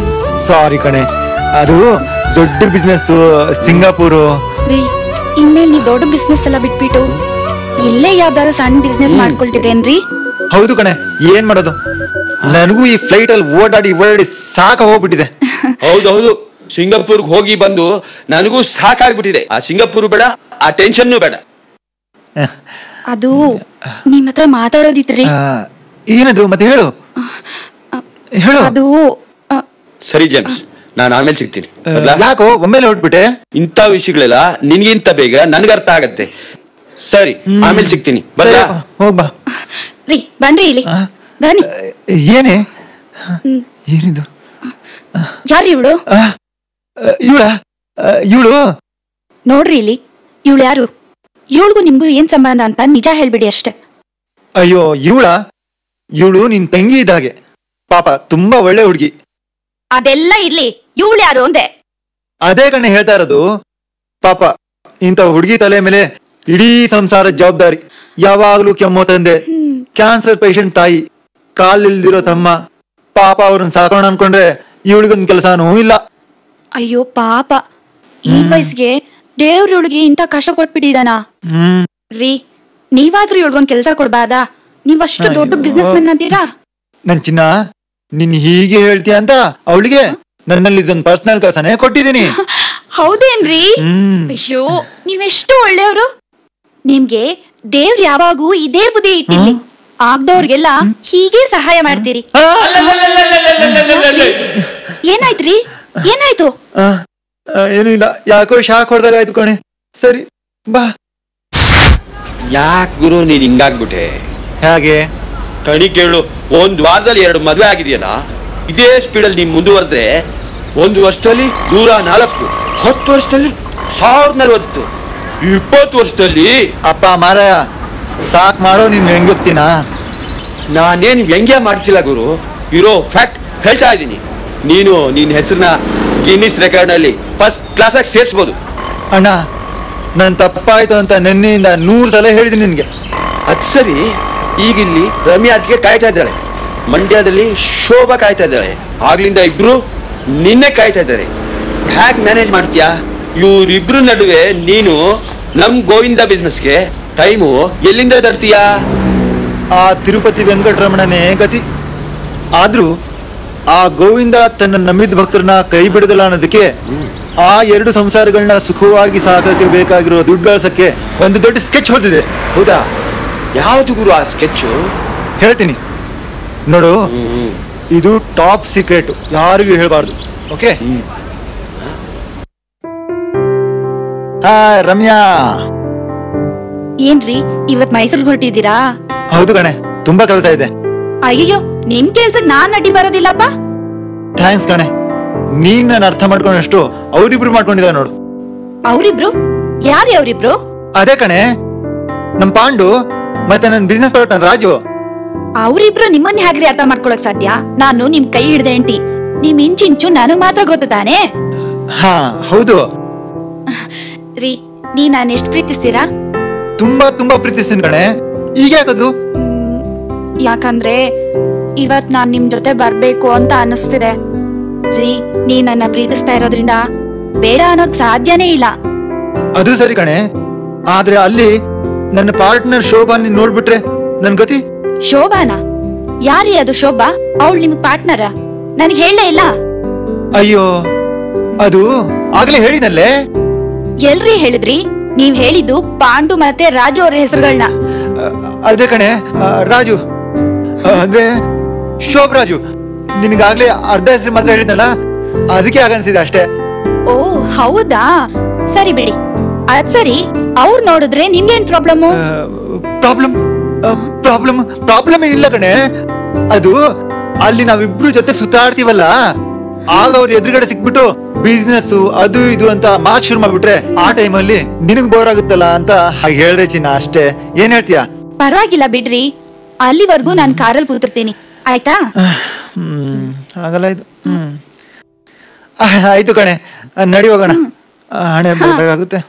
ಸಾರಿ ಕಣೆ, ಅದು ದೊಡ್ಡ ಬಿಸ್ನೆಸ್ ಸಿಂಗಾಪುರು. ಇನ್ಮೇಲೆ ನೀವು ದೊಡ್ಡ ಬಿಸ್ನೆಸ್ ಎಲ್ಲ ಬಿಟ್ಬಿಟ್ಟು ಇಲ್ಲೇ ಯಾವ್ದಾರ ಸಣ್ಣ ಬಿಸ್ನೆಸ್ ಮಾಡ್ಕೊಳ್ತಿರೇನ್ರಿ? ಹೌದು ಕಣೆ, ಏನ್ ಮಾಡೋದು, ನನಗೂ ಈ ಫ್ಲೈಟ್ ಅಲ್ಲಿ ಓಡಾಡಿ ಸಾಕ ಹೋಗ್ಬಿಟ್ಟಿದೆ. ಹೌದೌದು, ಸಿಂಗಾಪುರ್ಗೆ ಹೋಗಿ ಬಂದು ನನಗೂ ಸಾಕಾಗ್ಬಿಟ್ಟಿದೆ. ಆ ಸಿಂಗಾಪುರ್ ಬೇಡ, ಆ ಟೆನ್ಷನ್ ಬೇಡ. ಅದು ನಿಮ್ ಹತ್ರ ಮಾತಾಡೋದಿತ್ರಿ. ಏನದು ಮತ್ತೆ ಹೇಳು ಹೇಳು. ಅದು ಸರಿ ಜೇಮ್ಸ್, ನಾನು ಆಮೇಲೆ ಸಿಗ್ತೀನಿ. ಯಾಕೋ ಒಮ್ಮೆಲೆ ಹೊಟ್ಬಿಟ್ಟೆ? ಇಂಥ ವಿಷಯಗಳೆಲ್ಲ ನಿನ್ಗಿಂತ ಬೇಗ ನನ್ಗೆ ಅರ್ಥ ಆಗತ್ತೆ. ಸರಿ, ಆಮೇಲೆ ಸಿಗ್ತೀನಿ. ಬರ್ಲಾ? ಹೋಗ್ಬಾ. ರೀ ಬನ್ರಿ ಇಲ್ಲಿ ಬನ್ನಿ. ಏನೇ ಏನಿದು? ಯಾರು ಇವಳು? ಇವಳು ನೋಡ್ರಿ ಇಲ್ಲಿ, ಇವಳು ಯಾರು? ಇವಳಿಗೂ ನಿಮ್ಗೂ ಏನ್ ಸಂಬಂಧ ಅಂತ ನಿಜ ಹೇಳ್ಬಿಡಿ ಅಷ್ಟೇ. ಅಯ್ಯೋ, ಇವಳು ನಿನ್ ತಂಗಿ ಇದ್ದಾಗೆ. ಪಾಪ ತುಂಬಾ ಒಳ್ಳೆ ಹುಡುಗಿ. ಅದೆಲ್ಲ ಇರ್ಲಿ, ಇವಳು ಯಾರು ಅಂದೆ? ಅದೇ ಕಣ್ಣೆ ಹೇಳ್ತಾ ಇರೋದು. ಪಾಪ ಇಂಥ ಹುಡುಗಿ ತಲೆ ಮೇಲೆ ಇಡೀ ಸಂಸಾರದ ಜವಾಬ್ದಾರಿ. ಯಾವಾಗ್ಲೂ ಕೆಮ್ಮೋ ತಂದೆ, ಕ್ಯಾನ್ಸರ್ ಪೇಷಂಟ್ ತಾಯಿ, ಕಾಲಿಲ್ದಿರೋ ತಮ್ಮ. ಪಾಪ ಅವ್ರನ್ನ ಸಾಕೋಣ ಅನ್ಕೊಂಡ್ರೆ ಇವಳಿಗೊಂದ್ ಕೆಲಸನೂ ಇಲ್ಲ. ಅಯ್ಯೋ ಪಾಪ, ಈ ವಯಸ್ಸಿಗೆ ದೇವ್ರೊಳಗೆ ಇಂಥ ಕಷ್ಟ ಕೊಟ್ಬಿಟ್ಟಿದಾನ ರೀ. ನೀವಾದ್ರೂ ಇವಳಿಗೊಂದ್ ಕೆಲಸ ಕೊಡ್ಬಾರ್ದಾ? ನೀವಷ್ಟು ದೊಡ್ಡ ಬಿಸ್ನೆಸ್ ಮೆನ್ ಅಂತೀರಾ? ನನ್ ಚಿನ್ನ, ನಿನ್ ಹೀಗೆ ಹೇಳ್ತೀಯ ಅಂತ ಅವಳಿಗೆ ನನ್ನಲ್ಲಿ ಇದೊಂದು ಪರ್ಸನಲ್ ಕೆಲಸನೇ ಕೊಟ್ಟಿದ್ದೀನಿ. ಹೌದೇನ್ರಿ? ಅಯ್ಯೋ, ನೀವೆಷ್ಟು ಒಳ್ಳೆಯವರು. ನಿಮ್ಗೆ ದೇವ್ರು ಯಾವಾಗೂ ಇದೇ ಬುದ್ಧಿ ಇಟ್ಟಿರ್ಲಿ. ಆಗ್ದವ್ರಿಗೆಲ್ಲ ಹೀಗೆ ಸಹಾಯ ಮಾಡ್ತೀರಿ. ಏನಾಯ್ತ್ರಿ? ಏನಾಯ್ತು? ಏನು ಇಲ್ಲ, ಯಾಕೋ ಶಾಕ್ ಹೊಡೆದಾಗ ಆಯ್ತು ಕಣೆ. ಸರಿ ಬಾ. ಯಾಕೆ ಗುರು ನೀನ್ ಹಿಂಗಾಗ್ಬಿಟ್ಟೆ? ಹೇಗೆ ಕಣಿ ಕೇಳು, ಒಂದ್ ವಾರದಲ್ಲಿ 2 ಮದ್ವೆ ಆಗಿದೆಯಲ್ಲ. ಇದೇ ಸ್ಪೀಡಲ್ಲಿ ನೀನ್ ಮುಂದುವರೆದ್ರೆ 1 ವರ್ಷದಲ್ಲಿ 104, 10 ವರ್ಷದಲ್ಲಿ 1040, 20 ವರ್ಷದಲ್ಲಿ. ಅಪ್ಪ ಮಾರಾಯ, ಸಾಕ್ ಮಾಡೋ. ನೀನ್ ವ್ಯಂಗ್ಯೋಗ್ತೀನಾ? ನಾನೇನು ವ್ಯಂಗ್ಯ ಮಾಡ್ತಿಲ್ಲ ಗುರು, ಇರೋ ಫ್ಯಾಕ್ಟ್ ಹೇಳ್ತಾ ಇದ್ದೀನಿ. ನೀನು ನಿನ್ನ ಹೆಸರನ್ನ ಗಿನ್ನಿಸ್ ರೆಕಾರ್ಡ್ ನಲ್ಲಿ ಫಸ್ಟ್ ಕ್ಲಾಸ್ ಆಗಿ ಸೇರಿಸಬಹುದು. ಅಣ್ಣ, ನನ್ ತಪ್ಪಾಯ್ತು ಅಂತ ನಿನ್ನೆಯಿಂದ 100 ಸಲ ಹೇಳಿದ್ದೀನಿ ನಿನ್ಗೆ. ಅದ್ ಸರಿ, ಈಗಿಲ್ಲಿ ರಮ್ಯಾ ಅದಕ್ಕೆ ಕಾಯ್ತಾ ಇದ್ದಾಳೆ, ಮಂಡ್ಯದಲ್ಲಿ ಶೋಭಾ ಕಾಯ್ತಾ ಇದ್ದಾಳೆ. ಆಗ್ಲಿಂದ ಇಬ್ರು ನಿನ್ನೆ ಕಾಯ್ತಾ ಇದ್ದಾರೆ. ಹ್ಯಾಕ್ ಮ್ಯಾನೇಜ್ ಮಾಡ್ತೀಯಾ? ಇವ್ರಿಬ್ರು ನಡುವೆ ನೀನು ನಮ್ ಗೋವಿಂದ ಬಿಸ್ನೆಸ್ಗೆ ಟೈಮು ಎಲ್ಲಿಂದ ತರ್ತೀಯಾ? ಆ ತಿರುಪತಿ ವೆಂಕಟರಮಣನೇ ಗತಿ. ಆದ್ರೂ ಆ ಗೋವಿಂದ ತನ್ನ ನಂಬಿದ ಭಕ್ತರನ್ನ ಕೈ ಬಿಡದಲ್ಲ ಅನ್ನೋದಕ್ಕೆ ಆ 2 ಸಂಸಾರಗಳನ್ನ ಸುಖವಾಗಿ ಸಾಕಕ್ಕೆ ಬೇಕಾಗಿರೋ ದುಡ್ಡು ಗಳಿಸಕ್ಕೆ ಒಂದು ದೊಡ್ಡ ಸ್ಕೆಚ್ ಹೊಡೆದಿದೆ. ಹೌದಾ? ಯಾವ್ದು ಗುರು ಆ ಸ್ಕೆಚ್? ಹೇಳ್ತೀನಿ ನೋಡು. ಇದು ಟಾಪ್ ಸೀಕ್ರೆಟ್, ಯಾರಿಗೂ ಹೇಳ್ಬಾರ್ದು. ಓಕೆ? ರಮ್ಯಾ, ಏನ್ರಿ ಇವತ್ ಮೈಸೂರ್ಗೆ ಹೊರಟಿದ್ದೀರಾ? ಹೌದು ಕಣೆ, ತುಂಬಾ ಕೆಲಸ ಇದೆ. ಅಯ್ಯೋ, ನಿಮ್ ಕೆಲ್ಸಕ್ ನಾನ್ ಅಡ್ಡಿ ಬರೋದಿಲ್ಲಪ್ಪ. ಥ್ಯಾಂಕ್ಸ್ ಕಣೆ, ನೀನ್ ನಾನು ಅರ್ಥ ಮಾಡ್ಕೊಂಡಷ್ಟು ಅವ್ರಿಬ್ರು ಮಾಡ್ಕೊಂಡಿದ್ದಾರೆ ನೋಡು. ಅವ್ರಿಬ್ರು? ಯಾರು ಅವ್ರಿಬ್ರು? ಅದೇ ಕಣೆ, ನಮ್ ಪಾಂಡು ಮತ್ತೆ ನನ್ನ ಬಿಸ್ನೆಸ್ ಪಾರ್ಟ್ನರ್ ರಾಜು. ಅವ್ರಿಬ್ರು ನಿಮ್ಮನ್ನ ಹೇಗ್ರಿ ಅರ್ಥ ಮಾಡ್ಕೊಳಕ್ ಸಾಧ್ಯ? ನಾನು ನಿಮ್ ಕೈ ಹಿಡ್ದೆ ಎಂಟಿ, ನಿಮ್ ಇಂಚಿಂಚು ನಾನು ಮಾತ್ರ ಗೊತ್ತು ತಾನೆ. ಹಾ ಹೌದು ರೀ, ನೀ ನಾನು ಎಷ್ಟು ಪ್ರೀತಿಸ್ತೀರಾ? ತುಂಬಾ ತುಂಬಾ ಪ್ರೀತಿಸ್ತೀನಿ ಕಣೆ. ಈಗ ಯಾಕದು? ಯಾಕಂದ್ರೆ ಇವತ್ ನಾನ್ ನಿಮ್ ಜೊತೆ ಬರ್ಬೇಕು ಅಂತ ಅನಿಸ್ತಿದೆ ರೀ. ನೀ ನನ್ನ ಪ್ರೀತಿಸ್ತಾ ಇರೋದ್ರಿಂದ ಬೇಡ ಅನ್ನೋಕ್ ಸಾಧ್ಯನೇ ಇಲ್ಲ. ಅದು ಸರಿ ಕಣೆ, ಆದ್ರೆ ಅಲ್ಲಿ ನನ್ನ ಪಾರ್ಟ್ನರ್ ಶೋಭಾ ನೀನ್ ನೋಡ್ಬಿಟ್ರೆ ನನ್ ಗತಿ. ಶೋಭಾನ? ಯಾರೀ ಅದು ಶೋಭಾ? ಅವಳು ನಿಮ್ ಪಾರ್ಟ್ನರ? ನನ್ಗೆ ಹೇಳಲೇ ಇಲ್ಲ. ಅಯ್ಯೋ, ಅದು ಆಗ್ಲೇ ಹೇಳಿನಲ್ಲೇ. ಎಲ್ರಿ ಹೇಳಿದ್ರಿ? ನೀವ್ ಹೇಳಿದ್ದು ಪಾಂಡು ಮತ್ತೆ ರಾಜು ಅವ್ರ ಹೆಸರುಗಳನ್ನ. ಅದೇ ಕಣೆ, ರಾಜು ಅಂದ್ರೆ ಶೋಭರಾಜು. ನಿನಗಾಗ್ಲೇ ಅರ್ಧ ಹೆಸರು ಮಾತ್ರ ಹೇಳಿದ್ನಲ್ಲ, ಅದಕ್ಕೆ ಆಗನ್ಸಿದೆ ಅಷ್ಟೇ. ಓ ಹೌದಾ? ಸರಿ ಬಿಡಿ. ಅದ್ ಸರಿ, ಅವ್ರು ನೋಡಿದ್ರೆ ನಿಮ್ಗೇನ್ ಪ್ರಾಬ್ಲಮ್? ಪ್ರಾಬ್ಲಮ್ ಏನಿಲ್ಲ ಕಣೆ. ಅದು ಅಲ್ಲಿ ನಾವಿಬ್ರು ಜೊತೆ ಸುತ್ತಾಡ್ತೀವಲ್ಲ, ಆಗ ಅವ್ರ ಎದುರುಗಡೆ ಸಿಕ್ಬಿಟ್ಟು ಬಿಸ್ನೆಸ್ ಅದು ಇದು ಅಂತ ಮಾತು ಶುರು ಮಾಡ್ಬಿಟ್ರೆ ಆ ಟೈಮಲ್ಲಿ ನಿನಗ್ ಬೋರ್ ಆಗುತ್ತಲ್ಲ ಅಂತ ಹಾಗೆ ಹೇಳ್ದೆ ಚಿನ್ನ, ಅಷ್ಟೇ. ಏನ್ ಹೇಳ್ತೀಯಾ? ಪರವಾಗಿಲ್ಲ ಬಿಡ್ರಿ, ಅಲ್ಲಿವರೆಗೂ ನಾನು ಕಾರಲ್ಲಿ ಕೂತಿರ್ತೀನಿ, ಆಯ್ತಾ? ಆಗಲ್ಲ ಇದು. ಆಯ್ತು ಕಣೆ, ನಡಿ ಹೋಗೋಣ. ಹಣೆ ಬೇಕಾಗುತ್ತೆ.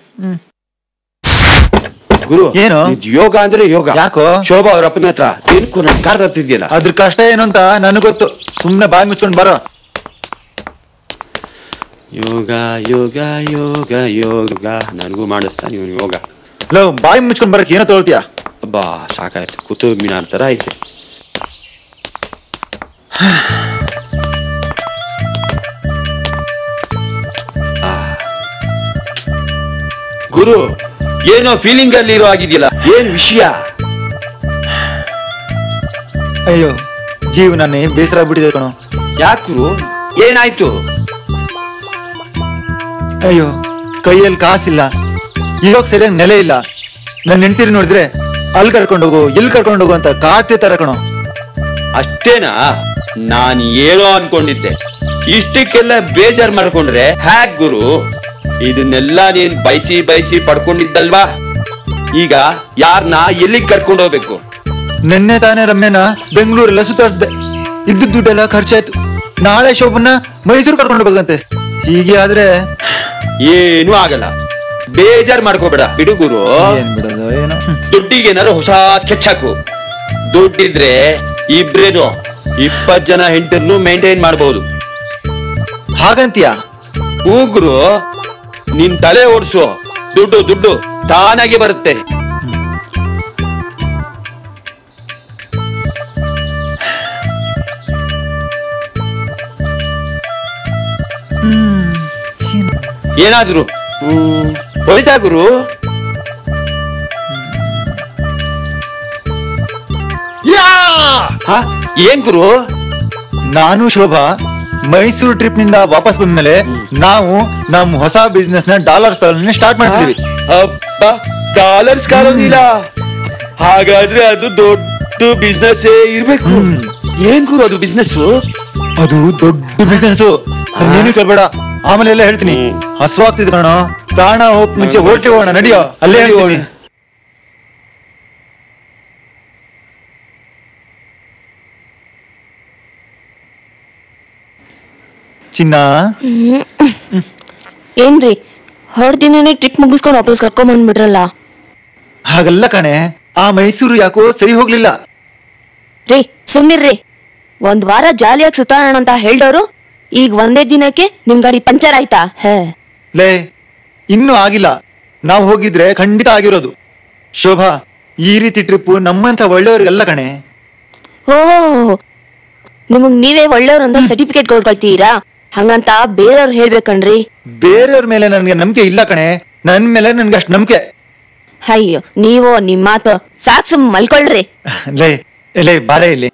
ಗುರು, ಏನು ಯೋಗ ಅಂದ್ರೆ ಯೋಗ. ಯಾಕೋ? ಶೋಭಾ ಅವ್ರ ಅಪ್ಪನ ಹತ್ರ ಏನಕ್ಕೂ ನನ್ ಕಾರ್ ತರ್ತಿದ್ಯಲ್ಲ, ಅದ್ರ ಕಷ್ಟ ಏನು ಅಂತ ನನಗೆ ಗೊತ್ತು. ಸುಮ್ನೆ ಬಾಯಿ ಮುಚ್ಕೊಂಡ್ ಬರೋ. ಯೋಗ ಯೋಗ ಯೋಗ ಯೋಗ ನನಗೂ ಮಾಡಿಸ್ತಾ ನೀವು ಯೋಗ. ಲೋ, ಬಾಯಿ ಮುಚ್ಕೊಂಡ್ ಬರಕ್ ಏನೋ ತೊಳ್ತೀಯ? ಅಬ್ಬಾ ಸಾಕಾಯ್ತು, ಕುತುಬ್ ಮಿನಾರ್ ತರ ಐತೆ. ಗುರು ಏನೋ ಫೀಲಿಂಗ್ ಅಲ್ಲಿ ಇರೋ ಆಗಿದೆಯಲ್ಲ, ಏನ್ ವಿಷಯ? ಅಯ್ಯೋ ಜೀವನನೇ ಬೇಸರ ಆಗ್ಬಿಟ್ಟಿದೆ ಕಣೋ. ಯಾಕೆ ಗುರು, ಏನಾಯ್ತು? ಅಯ್ಯೋ ಕೈಯಲ್ಲಿ ಕಾಸಿಲ್ಲ, ಇರೋಕ್ ಸರಿಯಾಗಿ ನೆಲೆ ಇಲ್ಲ. ನನ್ನ ಹೆಂಡ್ತಿರಿ ನೋಡಿದ್ರೆ ಅಲ್ಲಿ ಕರ್ಕೊಂಡೋಗು ಇಲ್ಲಿ ಕರ್ಕೊಂಡೋಗು ಅಂತ ಕಾಡ್ತಿ ತರ ಕಣೋ. ಅಷ್ಟೇನಾ? ನಾನು ಏನೋ ಅನ್ಕೊಂಡಿದ್ದೆ. ಇಷ್ಟಕ್ಕೆಲ್ಲ ಬೇಜಾರ್ ಮಾಡ್ಕೊಂಡ್ರೆ ಹ್ಯಾಕ್ ಗುರು? ಇದನ್ನೆಲ್ಲ ನೀನ್ ಬಯಸಿ ಪಡ್ಕೊಂಡಿದ್ದಲ್ವಾ? ಈಗ ಯಾರನ್ನ ಎಲ್ಲಿಗೆ ಕರ್ಕೊಂಡು ಹೋಗ್ಬೇಕು? ನಿನ್ನೆ ತಾನೇ ರಮ್ಯನ ಬೆಂಗಳೂರೆಲ್ಲ ಸುತ್ತಾಡ್ಸ್ದೆ. ಇದ್ದ ದುಡ್ಡೆಲ್ಲ ಖರ್ಚಾಯ್ತು. ನಾಳೆ ಶೋಭನ್ನ ಮೈಸೂರು ಕರ್ಕೊಂಡು ಹೋಗಂತೆ. ಹೀಗೆ ಆದ್ರೆ ಏನೂ ಆಗಲ್ಲ, ಬೇಜಾರ್ ಮಾಡ್ಕೋಬೇಡ. ಬಿಡು ಗುರು, ಬಿಡೋದು ಏನೋ. ದುಡ್ಡಿಗೆ ಏನಾದ್ರು ಹೊಸ ಸ್ಕೆಚ್ ಹಾಕು. ದುಡ್ಡಿದ್ರೆ ಇಬ್ರೇನು 20 ಜನ ಹೆಂಡರನ್ನು ಮೇಂಟೈನ್ ಮಾಡಬಹುದು. ಹಾಗಂತೀಯ? ಹೂ ಗುರು, ನಿನ್ ತಲೆ ಓಡಿಸು. ದುಡ್ಡು ತಾನಾಗಿ ಬರುತ್ತೆ. ಏನಾದ್ರು ಹೋಯ್ತಾ ಗುರು? ಏನ್ ಗುರು? ನಾನು ಶೋಭಾ ಮೈಸೂರು ಟ್ರಿಪ್ ನಿಂದ ವಾಪಸ್ ಬಂದ್ಮೇಲೆ ನಾವು ನಮ್ ಹೊಸ ಬಿಸ್ನೆಸ್ ನ ಡಾಲರ್ಸ್ ಕಾಲೋನಿ ಸ್ಟಾರ್ಟ್ ಮಾಡ್ತೀವಿ. Dollars colony? ಹಾಗಾದ್ರೆ ಅದು ದೊಡ್ಡ ಬಿಸ್ನೆಸ್ ಇರ್ಬೇಕು. ಏನ್ ಗುರು ಅದು ಬಿಸ್ನೆಸ್? ಅದು ದೊಡ್ಡ ಬಿಸ್ನೆಸ್. ನೀನು ಕೇಳ್ಬೇಡ, ಆಮೇಲೆ ಎಲ್ಲ ಹೇಳ್ತೀನಿ. ಹಸುವಾಗ್ತಿದ್ ಕಣೋ, ಪ್ರಾಣ ಹೋಗ್ ಮುಂಚೆ ಹೊರಟಿ ಹೋಗೋಣ, ನಡಿಯೋ. ಅಲ್ಲೇ ಹೇಳ್ತೀನಿ. ಚಿನ್ನ ಏನ್ರಿ ಹೊರದಿನೇ ಟ್ರಿಪ್ ಮುಗಿಸ್ಕೊಂಡು ವಾಪಸ್ ಕರ್ಕೊಂಡ್ ಬಂದ್ಬಿಟ್ರಲ್ಲ? ಹಾಗಲ್ಲ ಕಣೆ, ಆ ಮೈಸೂರು ಯಾಕೋ ಸರಿ ಹೋಗ್ಲಿಲ್ಲ. ರೀ ಸುಮ್ನಿರ್ರಿ. ಒಂದ್ ವಾರ ಜಾಲಿಯಾಗಿ ಸುತ್ತಾಡೋಣ ಅಂತ ಹೇಳ್ದವ್ರು ಈಗ ಒಂದೇ ದಿನಕ್ಕೆ ನಿಮ್ ಗಾಡಿ ಪಂಚರ್ ಆಯ್ತಾ? ಲೇ ಇನ್ನೂ ಆಗಿಲ್ಲ. ನಾವು ಹೋಗಿದ್ರೆ ಖಂಡಿತ ಆಗಿರೋದು. ಶೋಭಾ, ಈ ರೀತಿ ಟ್ರಿಪ್ ನಮ್ಮಂತ ಒಳ್ಳೆಯವ್ರಿಗೆಲ್ಲ ಕಣೆ. ಓ, ನಿಮಗ್ ನೀವೇ ಒಳ್ಳೆಯವ್ರು ಅಂತ ಸರ್ಟಿಫಿಕೇಟ್ ಕೊಡ್ಕೊಳ್ತೀರಾ? ಹಂಗಂತ ಬೇರೆಯವ್ರು ಹೇಳ್ಬೇಕಣ್ರಿ. ಬೇರೆಯವ್ರ ಮೇಲೆ ನನ್ಗೆ ನಂಬಿಕೆ ಇಲ್ಲ ಕಣೆ, ನನ್ ಮೇಲೆ ನನ್ಗೆ ಅಷ್ಟು ನಂಬಿಕೆ. ಅಯ್ಯೋ, ನೀವು ನಿಮ್ ಮಾತು ಸಾಕ್, ಸುಮ್ ಮಲ್ಕೊಳ್ರಿ. ಲೇ ಬಾರೆ ಇಲ್ಲಿ.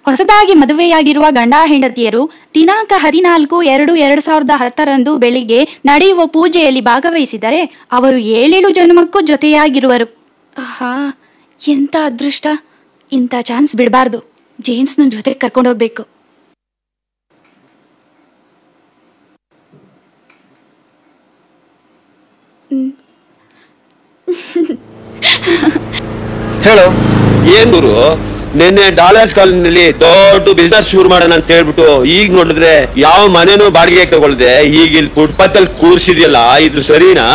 ಹೊಸದಾಗಿ ಮದುವೆಯಾಗಿರುವ ಗಂಡ ಹೆಂಡತಿಯರು ದಿನಾಂಕ 14/2/2010 ಬೆಳಿಗ್ಗೆ ನಡೆಯುವ ಪೂಜೆಯಲ್ಲಿ ಭಾಗವಹಿಸಿದರೆ ಅವರು 7 ಜನ್ಮಕ್ಕೂ ಜೊತೆಯಾಗಿರುವರು. ಆಹಾ, ಎಂತ ಅದೃಷ್ಟ! ಇಂಥ ಚಾನ್ಸ್ ಬಿಡಬಾರ್ದು. ಜೇಮ್ಸ್ನ ಜೊತೆ ಕರ್ಕೊಂಡು ಹೋಗ್ಬೇಕು. ಹೇಳೋ. ಏನ್ ಗುರು, ನಿನ್ನೆ ಡಾಲರ್ಸ್ ಕಾಲೋನಿಯಲ್ಲಿ ದೊಡ್ಡ ಬಿಸ್ನೆಸ್ ಶುರು ಮಾಡೋಣ ಅಂತ ಹೇಳ್ಬಿಟ್ಟು ಈಗ ನೋಡಿದ್ರೆ ಯಾವ ಮನೇನು ಬಾಡಿಗೆ ತಗೊಳ್ದೆ ಈಗ ಇಲ್ಲಿ ಫುಟ್ಪಾತ್ ಅಲ್ಲಿ ಕೂರ್ಸಿದ್ಯಲ್ಲ, ಇದು ಸರಿನಾ?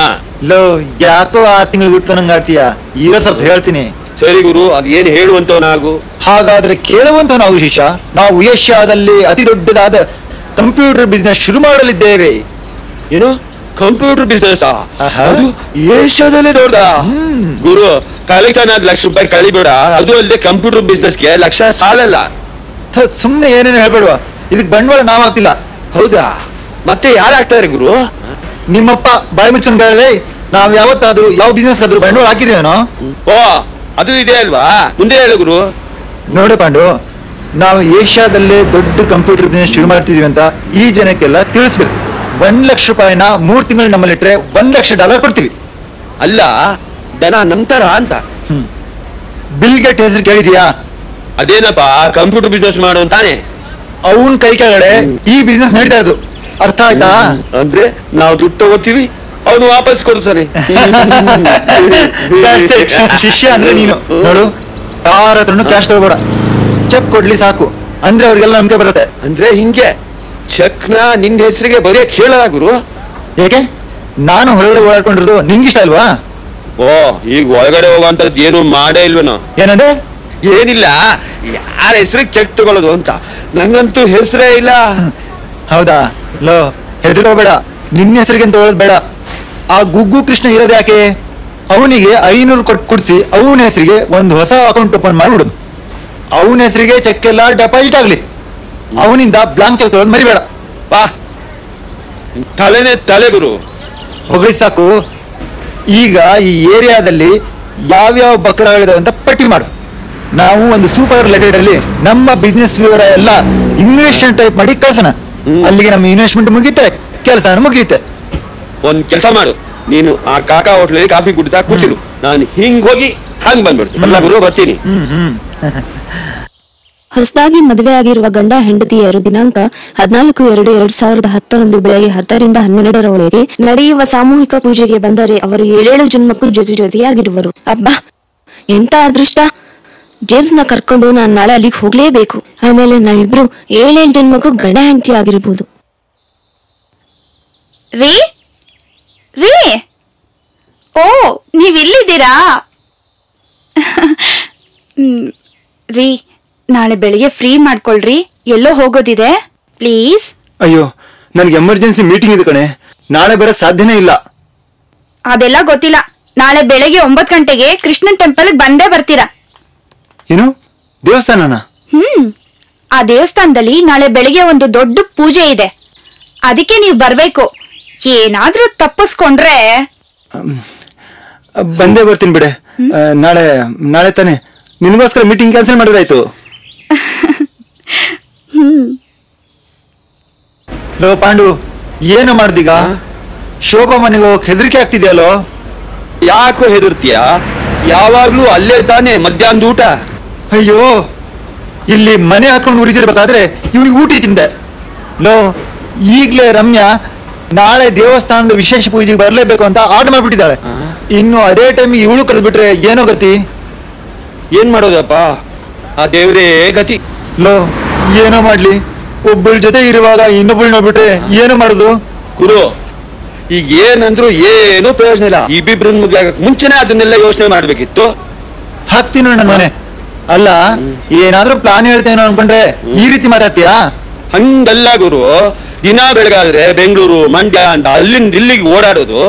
ಲೋ, ಯಾಕೋ 6 ತಿಂಗಳು ಬಿಟ್ಟು ನಂಗೆ ಆಡ್ತೀಯ? ಈಗ ಸ್ವಲ್ಪ ಹೇಳ್ತೀನಿ. ಸರಿ ಗುರು, ಅದ್ ಏನ್ ಹೇಳುವಂತವನಾಗು. ಹಾಗಾದ್ರೆ ಕೇಳುವಂತವನಾಗು ಶಿಷ್ಯ. ನಾವು ಏಷ್ಯಾದಲ್ಲಿ ಅತಿ ದೊಡ್ಡದಾದ ಕಂಪ್ಯೂಟರ್ ಬಿಸ್ನೆಸ್ ಶುರು ಮಾಡಲಿದ್ದೇವೆ. ಏನು ಕಂಪ್ಯೂಟರ್ ಬಿಸ್ನೆಸ್? ಅದು ಏಷ್ಯಾದಲ್ಲೇ ದೊಡ್ಡ? ಗುರು, ಕಲೆಕ್ಷನ್ ಆದ ₹1,00,000 ಕಳಿಬೇಡ. ಅದು ಅಲ್ಲದೆ ಕಂಪ್ಯೂಟರ್ ಬಿಸ್ನೆಸ್ಗೆ ಲಕ್ಷ ಸಾಲಲ್ಲ. ಸುಮ್ನೆ ಏನೇನು ಹೇಳ್ಬೇಡುವ. ಇದಕ್ ಬಂಡವಾಳ ನಾವ್ ಆಗ್ತಿಲ್ಲ. ಹೌದಾ? ಮತ್ತೆ ಯಾರು ಆಗ್ತಾರೆ ಗುರು? ನಿಮ್ಮಪ್ಪ ಬಾಯಿ ಮುಚ್ಕೊಂಡ್ ಬೇಡಲೇ. ನಾವ್ ಯಾವತ್ತಾದ್ರೂ ಯಾವ ಬಿಸ್ನೆಸ್ ಆದ್ರೂ ಬಂಡವಾಳ ಹಾಕಿದೇನೋ? ಓ, ಅದು ಇದೆ ಅಲ್ವಾ? ಮುಂದೆ ಹೇಳು ಗುರು. ನೋಡು ಪಾಂಡು, ನಾವು ಏಷ್ಯಾದಲ್ಲೇ ದೊಡ್ಡ ಕಂಪ್ಯೂಟರ್ ಬಿಸ್ನೆಸ್ ಶುರು ಮಾಡ್ತಿದೀವಿ ಅಂತ ಈ ಜನಕ್ಕೆಲ್ಲ ತಿಳಿಸ್ಬೇಕು. ₹1,00,000 3 ತಿಂಗಳು ನಮ್ಮಲ್ಲಿಟ್ರೆ $1,00,000 ಕೊಡ್ತೀವಿ. ಅಲ್ಲ, ಜನ ನಂತರ ಅಂತ. ಬಿಲ್ ಗೇಟ್ ಹೆಸರು ಕೇಳಿದ್ಯಾ? ಅದೇನಪ್ಪ, ಕಂಪ್ಯೂಟರ್ ಬಿಸ್ನೆಸ್ ಮಾಡೋ ಅಂತಾನೆ. ಅವನ್ ಕೈ ಕೆಳಗಡೆ ಈ ಬಿಸ್ನೆಸ್ ನಡೀತಾ ಇರೋದು. ಅರ್ಥ ಆಯ್ತಾ? ಅಂದ್ರೆ ನಾವು ದುಡ್ಡು ತಗೋತೀವಿ, ಅವನು ವಾಪಸ್ ಕೊಡ್ತಾನೆ. ಶಿಷ್ಯ ಅಂದ್ರೆ ನೀನು. ನೋಡು, ಯಾರ ಹತ್ರನು ಕ್ಯಾಶ್ ತಗೋಬೇಡ. ಚೆಕ್ ಕೊಡ್ಲಿ ಸಾಕು, ಅಂದ್ರೆ ಅವ್ರಿಗೆಲ್ಲ ನಂಬಿಕೆ ಬರುತ್ತೆ. ಅಂದ್ರೆ ಹಿಂಗೆ ಚೆಕ್ನ ನಿನ್ನ ಹೆಸರಿಗೆ ಬರೆಯಕ್ ಹೇಳಲ್ಲ ಗುರು? ಏಕೆ? ನಾನು ಹೊರಗಡೆ ಓಡಾಡ್ಕೊಂಡಿರೋದು ನಿಂಗಿಷ್ಟ ಅಲ್ವಾ? ಓ, ಈಗ ಒಳಗಡೆ ಹೋಗೋಂಥದ್ದು ಏನು ಮಾಡೇ ಇಲ್ವೇನೋ? ಏನಂದ್ರೆ? ಏನಿಲ್ಲ, ಯಾರ ಹೆಸರಿಗೆ ಚೆಕ್ ತಗೊಳ್ಳೋದು ಅಂತ. ನಂಗಂತೂ ಹೆಸರೇ ಇಲ್ಲ. ಹೌದಾ? ಲೋ, ಹೆದರ್ಕೋಬೇಡ. ನಿನ್ನ ಹೆಸರಿಗೆ ತಗೊಳ್ಳೋದು ಬೇಡ. ಆ ಗುಗ್ಗು ಕೃಷ್ಣ ಇರೋದು ಯಾಕೆ? ಅವನಿಗೆ 500 ಕೊಡ್ಸಿ ಅವನ ಹೆಸರಿಗೆ ಒಂದು ಹೊಸ ಅಕೌಂಟ್ ಓಪನ್ ಮಾಡ್ಬಿಡು. ಅವನ ಹೆಸರಿಗೆ ಚೆಕ್ ಎಲ್ಲ ಡೆಪಾಸಿಟ್ ಆಗ್ಲಿ, ಅವನಿಂದ ಬ್ಲಾಂಕ್ ಚೆಕ್ ತಗೊಳ್ಳೋದು ಮರಿಬೇಡ. ಬಾ, ತಲೆನೇ ತಲೆ ಗುರು. ಹೊಗಳಿ ಸಾಕು. ಈಗ ಈ ಏರಿಯಾದಲ್ಲಿ ಯಾವ್ಯಾವ ಬಕ್ರಾಗಳಿದಾವೆ ಅಂತ ಪಟ್ಟಿ ಮಾಡು. ನಾವು ಒಂದು ಸೂಪರ್ ಲೆಟರ್ ಅಲ್ಲಿ ನಮ್ಮ ಬಿಸ್ನೆಸ್ ವಿವರ ಎಲ್ಲ ಇಂಗ್ಲಿಷ್ ಟೈಪ್ ಮಾಡಿ ಕಳ್ಸೋಣ. ಅಲ್ಲಿಗೆ ನಮ್ಮ ಇನ್ವೆಸ್ಟ್ಮೆಂಟ್ ಮುಗಿತೆ, ಕೆಲಸ ಮುಗಿಯುತ್ತೆ. ಒಂದ್ ಕೆಲಸ ಮಾಡು, ನೀನು ಆ ಕಾಕಾ ಹೋಟ್ಲಲ್ಲಿ ಕಾಫಿ ಕುಡಿತಾ ಕೂತಿರು, ನಾನು ಹಿಂಗ್ ಹೋಗಿ ಹಂಗ್ ಬಂದ್ಬಿಡ್ತೀನಿ. ಅಲ್ಲ ಗುರು, ಬರ್ತೀನಿ. ಹೊಸದಾಗಿ ಮದುವೆ ಆಗಿರುವ ಗಂಡ ಹೆಂಡತಿಯರು ದಿನಾಂಕ 14/2/2010 ಬೆಳಗ್ಗೆ 10 ರಿಂದ 12 ನಡೆಯುವ ಸಾಮೂಹಿಕ ಪೂಜೆಗೆ ಬಂದರೆ ಅವರು 7 ಜನ್ಮಕ್ಕೂ ಜೊತೆಯಾಗಿರುವರು. ಅಬ್ಬಾ, ಎಂತ ಅದೃಷ್ಟ! ಜೇಮ್ಸ್ ನ ಕರ್ಕೊಂಡು ನಾನು ನಾಳೆ ಅಲ್ಲಿಗೆ ಹೋಗ್ಲೇಬೇಕು. ಆಮೇಲೆ ನಾವಿಬ್ರು 7 ಜನ್ಮಕ್ಕೂ ಗಂಡ ಹೆಂಡತಿ ಆಗಿರ್ಬೋದು. ರೀ ರೀ, ಓ ನೀವಿಲ್ಲಿದ್ದೀರಾ? ರೀ, ನಾಳೆ ಬೆಳಿಗ್ಗೆ ಫ್ರೀ ಮಾಡ್ಕೊಳ್ರಿ, ಎಲ್ಲೋ ಹೋಗೋದಿದೆ ಪ್ಲೀಸ್. ಅಯ್ಯೋ, ನನ್ಗೆ ಎಮರ್ಜೆನ್ಸಿ ಮೀಟಿಂಗ್ ಇದೆ ಕಣೆ, ನಾಳೆ ಬರಕ್ ಸಾಧ್ಯನೇ ಇಲ್ಲ. ಅದೆಲ್ಲ ಗೊತ್ತಿಲ್ಲ, ನಾಳೆ ಬೆಳಿಗ್ಗೆ 9 ಗಂಟೆಗೆ ಕೃಷ್ಣನ್ ಟೆಂಪಲ್ ಬಂದೇ ಬರ್ತೀರಾ. ಏನು ದೇವಸ್ಥಾನನ? ಆ ದೇವಸ್ಥಾನದಲ್ಲಿ ನಾಳೆ ಬೆಳಿಗ್ಗೆ ಒಂದು ದೊಡ್ಡ ಪೂಜೆ ಇದೆ, ಅದಕ್ಕೆ ನೀವು ಬರ್ಬೇಕು. ಏನಾದ್ರೂ ತಪ್ಪಿಸ್ಕೊಂಡ್ರೆ ಬಂದೇ ಬರ್ತೀನಿ ಬಿಡೆ. ನಾಳೆ ತಾನೆ ನಿನ್ಗೋಸ್ಕರ ಮೀಟಿಂಗ್ ಕ್ಯಾನ್ಸಲ್ ಮಾಡಿದ್ರಾಯ್ತು. ಲೋ ಪಾಂಡು, ಏನು ಮಾಡ್ದೀಗ? ಶೋಭಾ ಮನೆಗೆ ಹೋಗಕ್ ಹೆದರಿಕೆ ಆಗ್ತಿದ್ಯಲ್ಲೋ? ಯಾಕೋ ಹೆದರ್ತೀಯ? ಯಾವಾಗ್ಲೂ ಅಲ್ಲೇ ತಾನೆ ಮಧ್ಯಾಹ್ನದ ಊಟ. ಅಯ್ಯೋ, ಇಲ್ಲಿ ಮನೆ ಹಾಕೊಂಡು ಉರಿದಿರ್ಬೇಕಾದ್ರೆ ಇವ್ನಿಗೆ ಊಟ ತಿಂದೆ. ಲೋ, ಈಗ್ಲೇ ರಮ್ಯಾ ನಾಳೆ ದೇವಸ್ಥಾನದ ವಿಶೇಷ ಪೂಜೆಗೆ ಬರ್ಲೇಬೇಕು ಅಂತ ಆರ್ಡರ್ ಮಾಡ್ಬಿಟ್ಟಿದ್ದಾಳೆ. ಇನ್ನು ಅದೇ ಟೈಮಿಗೆ ಇವಳು ಕರೆದ್ಬಿಟ್ರೆ ಏನೋ ಗತಿ? ಏನ್ ಮಾಡೋದಪ್ಪ, ಆ ದೇವ್ರೇ ಗತಿ. ಲೋ, ಏನೋ ಮಾಡ್ಲಿ, ಒಬ್ಬಳ ಜೊತೆ ಇರುವಾಗ ಇನ್ನೊಬ್ಬಳು ನೋಡ್ಬಿಟ್ರೆ ಏನೋ ಮಾಡುದು? ಗುರು, ಈಗ ಏನಂದ್ರು ಏನೂ ಪ್ರಯೋಜನ ಇಲ್ಲ. ಇಬ್ಬಿಬ್ರು ಮದುವೆ ಆಗಕ್ ಮುಂಚೆನೆ ಅದನ್ನೆಲ್ಲ ಯೋಚನೆ ಮಾಡ್ಬೇಕಿತ್ತು. ಹಾಕ್ತೀನಿ ನನ್ನ ಮನೆ. ಅಲ್ಲ, ಏನಾದ್ರೂ ಪ್ಲಾನ್ ಹೇಳ್ತೇನೋ ಅನ್ಕೊಂಡ್ರೆ ಈ ರೀತಿ ಮಾತಾಡ್ತೀಯಾ? ಹಂಗಲ್ಲ ಗುರು, ದಿನ ಬೆಳಗಾದ್ರೆ ಬೆಂಗಳೂರು ಮಂಡ್ಯ ಅಂತ ಅಲ್ಲಿಂದ ಇಲ್ಲಿಗೆ ಓಡಾಡೋದು,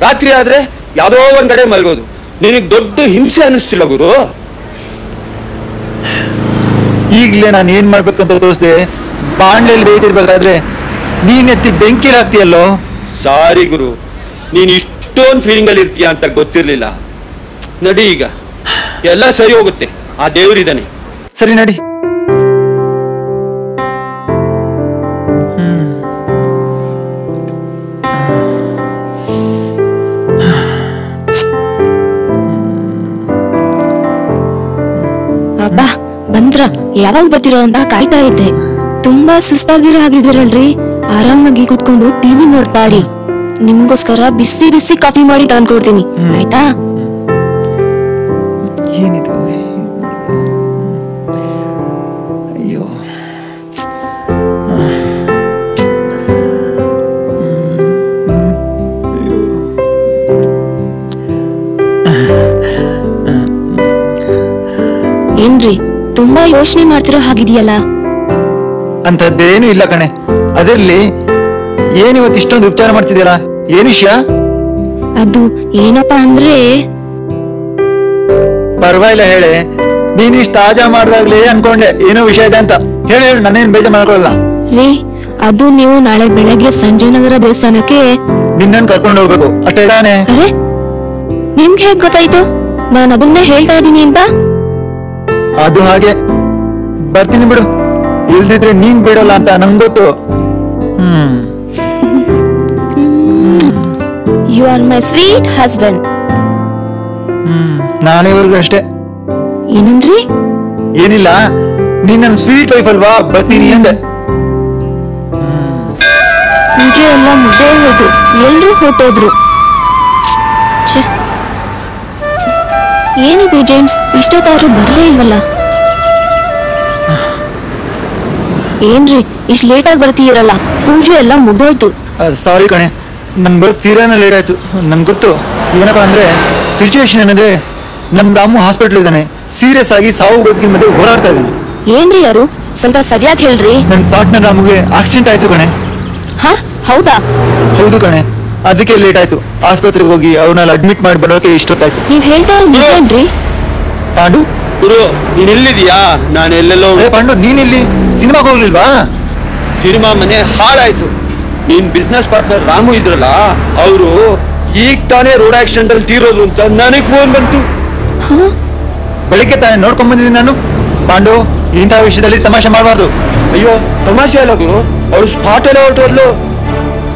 ರಾತ್ರಿ ಆದ್ರೆ ಯಾವ್ದೋ ಒಂದ್ ಕಡೆ ಮಲ್ಗೋದು. ನಿನಗ್ ದೊಡ್ಡ ಹಿಂಸೆ ಅನಿಸ್ತಿಲ್ಲ ಗುರು? ಈಗ್ಲೇ ನಾನು ಏನ್ ಮಾಡ್ಬೇಕಂತ ತೋರಿಸ್ದೆ. ಬಾಂಡ್ಲೆಲ್ಲಿ ಬೇಯ್ತಿರ್ಬೇಕಾದ್ರೆ ನೀನ್ ಎತ್ತಿ ಬೆಂಕಿ ಹಾಕ್ತೀಯಲ್ಲೋ. ಸಾರಿ ಗುರು, ನೀನ್ ಇಷ್ಟೊಂದು ಫೀಲಿಂಗ್ ಅಲ್ಲಿ ಇರ್ತೀಯ ಅಂತ ಗೊತ್ತಿರ್ಲಿಲ್ಲ. ನಡಿ, ಈಗ ಎಲ್ಲ ಸರಿ ಹೋಗುತ್ತೆ, ಆ ದೇವ್ರಿದ್ದಾನೆ. ಸರಿ ನಡಿ. ಅಬ್ಬಾ, ಬಂದ್ರ? ಯಾವಾಗ ಬರ್ತಿರೋ ಅಂತ ಕಾಯ್ತಾ ಇದ್ದೆ. ತುಂಬಾ ಸುಸ್ತಾಗಿರೋ ಹಾಗಿದ್ದೀರಲ್ರಿ, ಆರಾಮಾಗಿ ಕೂತ್ಕೊಂಡು ಟಿವಿ ನೋಡ್ತಾ ಇರಿ. ನಿಮ್ಗೋಸ್ಕರ ಬಿಸಿ ಬಿಸಿ ಕಾಫಿ ಮಾಡಿ ತಂದ್ಕೊಡ್ತೀನಿ, ಆಯ್ತಾ? ಏನಿದು? ಅಯ್ಯೋ, ಏನ್ರಿ, ತುಂಬಾ ಯೋಚನೆ ಮಾಡ್ತಿರೋ ಹಾಗಿದೆಯಲ್ಲ? ಅಂತದ್ದೇನು ಇಲ್ಲ ಕಣೆ. ಅದರಲ್ಲಿ ಏನಿವತ್ತು ಇಷ್ಟೊಂದು ಉಪಚಾರ ಮಾಡ್ತಿದ್ದೀರಾ? ಏನು ವಿಷಯ? ಅದು ಏನಪ್ಪಾ ಅಂದ್ರೆ, ಪರವಾಗಿಲ್ಲ ಹೇಳೆ. ನೀನು ಇಷ್ಟು ತಾಜಾ ಮಾಡ್ದಾಗ್ಲೇ ಅನ್ಕೊಂಡೆ ಏನೋ ವಿಷಯ ಇದೆ ಅಂತ. ಹೇಳಿ, ನಾನೇನು ಬೇಜಾರು ಮಾಡ್ಕೊಳ್ಳಲ್ಲ. ರೀ, ಅದು ನೀವು ನಾಳೆ ಬೆಳಗ್ಗೆ ಸಂಜಯನಗರ ದೇವಸ್ಥಾನಕ್ಕೆ ನಿನ್ನನ್ನು ಕರ್ಕೊಂಡು ಹೋಗ್ಬೇಕು ಅಷ್ಟೇ ತಾನೆ? ಅರೆ, ನಿಮ್ಗೆ ಹೇಗ್ ಗೊತ್ತಾಯ್ತು ನಾನು ಅದನ್ನೇ ಹೇಳ್ತಾ ಇದ್ದೀನಿ ಅಂತ? ಅದು ಹಾಗೆ. ಬರ್ತೀನಿ ಬಿಡು, ಇಲ್ದಿದ್ರೆ ನೀನ್ ಬಿಡಲ್ಲ ಅಂತ ನಂಗೆ ಗೊತ್ತು. You are my sweet husband. ನಾಳೆವರೆಗೂ ಅಷ್ಟೇ. ಏನಂದ್ರಿ? ಏನಿಲ್ಲ, ನೀನ್ ನನ್ನ ಸ್ವೀಟ್ ವೈಫ್ ಅಲ್ವಾ, ಬರ್ತೀನಿ ಅಂದೆ. ಪೂಜೆ ಎಲ್ಲ ಮುಗ್ದೇ ಹೋದ್ರು, ಎಲ್ರೂ ಹೊರಟೋದ್ರು. ಏನಿದೆ ಜೇಮ್ಸ್, ಇಷ್ಟೊತ್ತಾದ್ರೂ ಬರಲೇ ಇಲ್ವಲ್ಲ? ಏನ್ರಿ ಇಷ್ಟು ಲೇಟಾಗಿ ಬರ್ತೀರಲ್ಲ? ಪೂಜೆ ಎಲ್ಲ ಮುಗ್ದೋಯ್ತು. ಸಾರಿ ಕಣೆ, ನನ್ ಬರೋಕ್ ತೀರಾನ ಲೇಟ್ ಆಯ್ತು. ನನ್ಗೆ ಗೊತ್ತು. ಏನಪ್ಪಾ ಅಂದ್ರೆ ಸಿಚುವೇಶನ್ ಏನಂದ್ರೆ, ನಮ್ ರಾಮು ಹಾಸ್ಪಿಟಲ್ ಇದ್ದಾನೆ, ಸೀರಿಯಸ್ ಆಗಿ ಸಾವು ಬದುಕಿನ ಮಧ್ಯೆ ಹೋರಾಡ್ತಾ ಇದ್ದಾನೆ. ಏನ್ರಿ ಯಾರು, ಸ್ವಲ್ಪ ಸರಿಯಾಗಿ ಹೇಳ್ರಿ. ನನ್ ಪಾರ್ಟ್ನರ್ ರಾಮುಗೆ ಆಕ್ಸಿಡೆಂಟ್ ಆಯ್ತು ಕಣೆ. ಹಾ, ಹೌದಾ? ಹೌದು ಕಣೆ, ಅದಕ್ಕೆ ಲೇಟ್ ಆಯ್ತು. ಆಸ್ಪತ್ರೆಗೆ ಹೋಗಿ ಅವ್ರನ್ನೆಲ್ಲ ಅಡ್ಮಿಟ್ ಮಾಡಿ ಬರೋಕೆ ಇಷ್ಟೊತ್ತಾಯ್ತು. ನೀವ್ ಹೇಳ್ತಾ ಇರೋದು ನಿಜೇನ್ರಿ? ಪಾಂಡು, ಗುರು ನೀನ್ ಎಲ್ಲಿದೀಯಾ? ನಾನು ಎಲ್ಲೆಲ್ಲೋ. ಪಾಂಡು ನೀನಿಲ್ಲಿ ಸಿನಿಮಾಗೆ ಹೋಗ್ಲಿಲ್ವಾ? ಸಿನಿಮಾ ಮನೆ ಹಾಳಾಯ್ತು. ನೀನ್ ಬಿಸ್ನೆಸ್ ಪಾರ್ಟ್ನರ್ ರಾಮು ಇದ್ರಲ್ಲ, ಅವರು ಈಗ ತಾನೇ ರೋಡ್ ಆಕ್ಸಿಡೆಂಟ್ ಅಲ್ಲಿ ತೀರೋದು ಅಂತ ನನಗ್ ಫೋನ್ ಬಂತು. ಬೆಳಿಗ್ಗೆ ತಾನೇ ನೋಡ್ಕೊಂಡ್ ಬಂದಿದ್ದೀನಿ ನಾನು. ಪಾಂಡು, ಇಂಥ ವಿಷಯದಲ್ಲಿ ತಮಾಷೆ ಮಾಡಬಾರ್ದು. ಅಯ್ಯೋ ತಮಾಷೆ ಅಲ್ಲ ಗುರು, ಅವಳು ಸ್ಪಾಟ್ ಎಲ್ಲ ಹೊರಟೋದ್ಲು.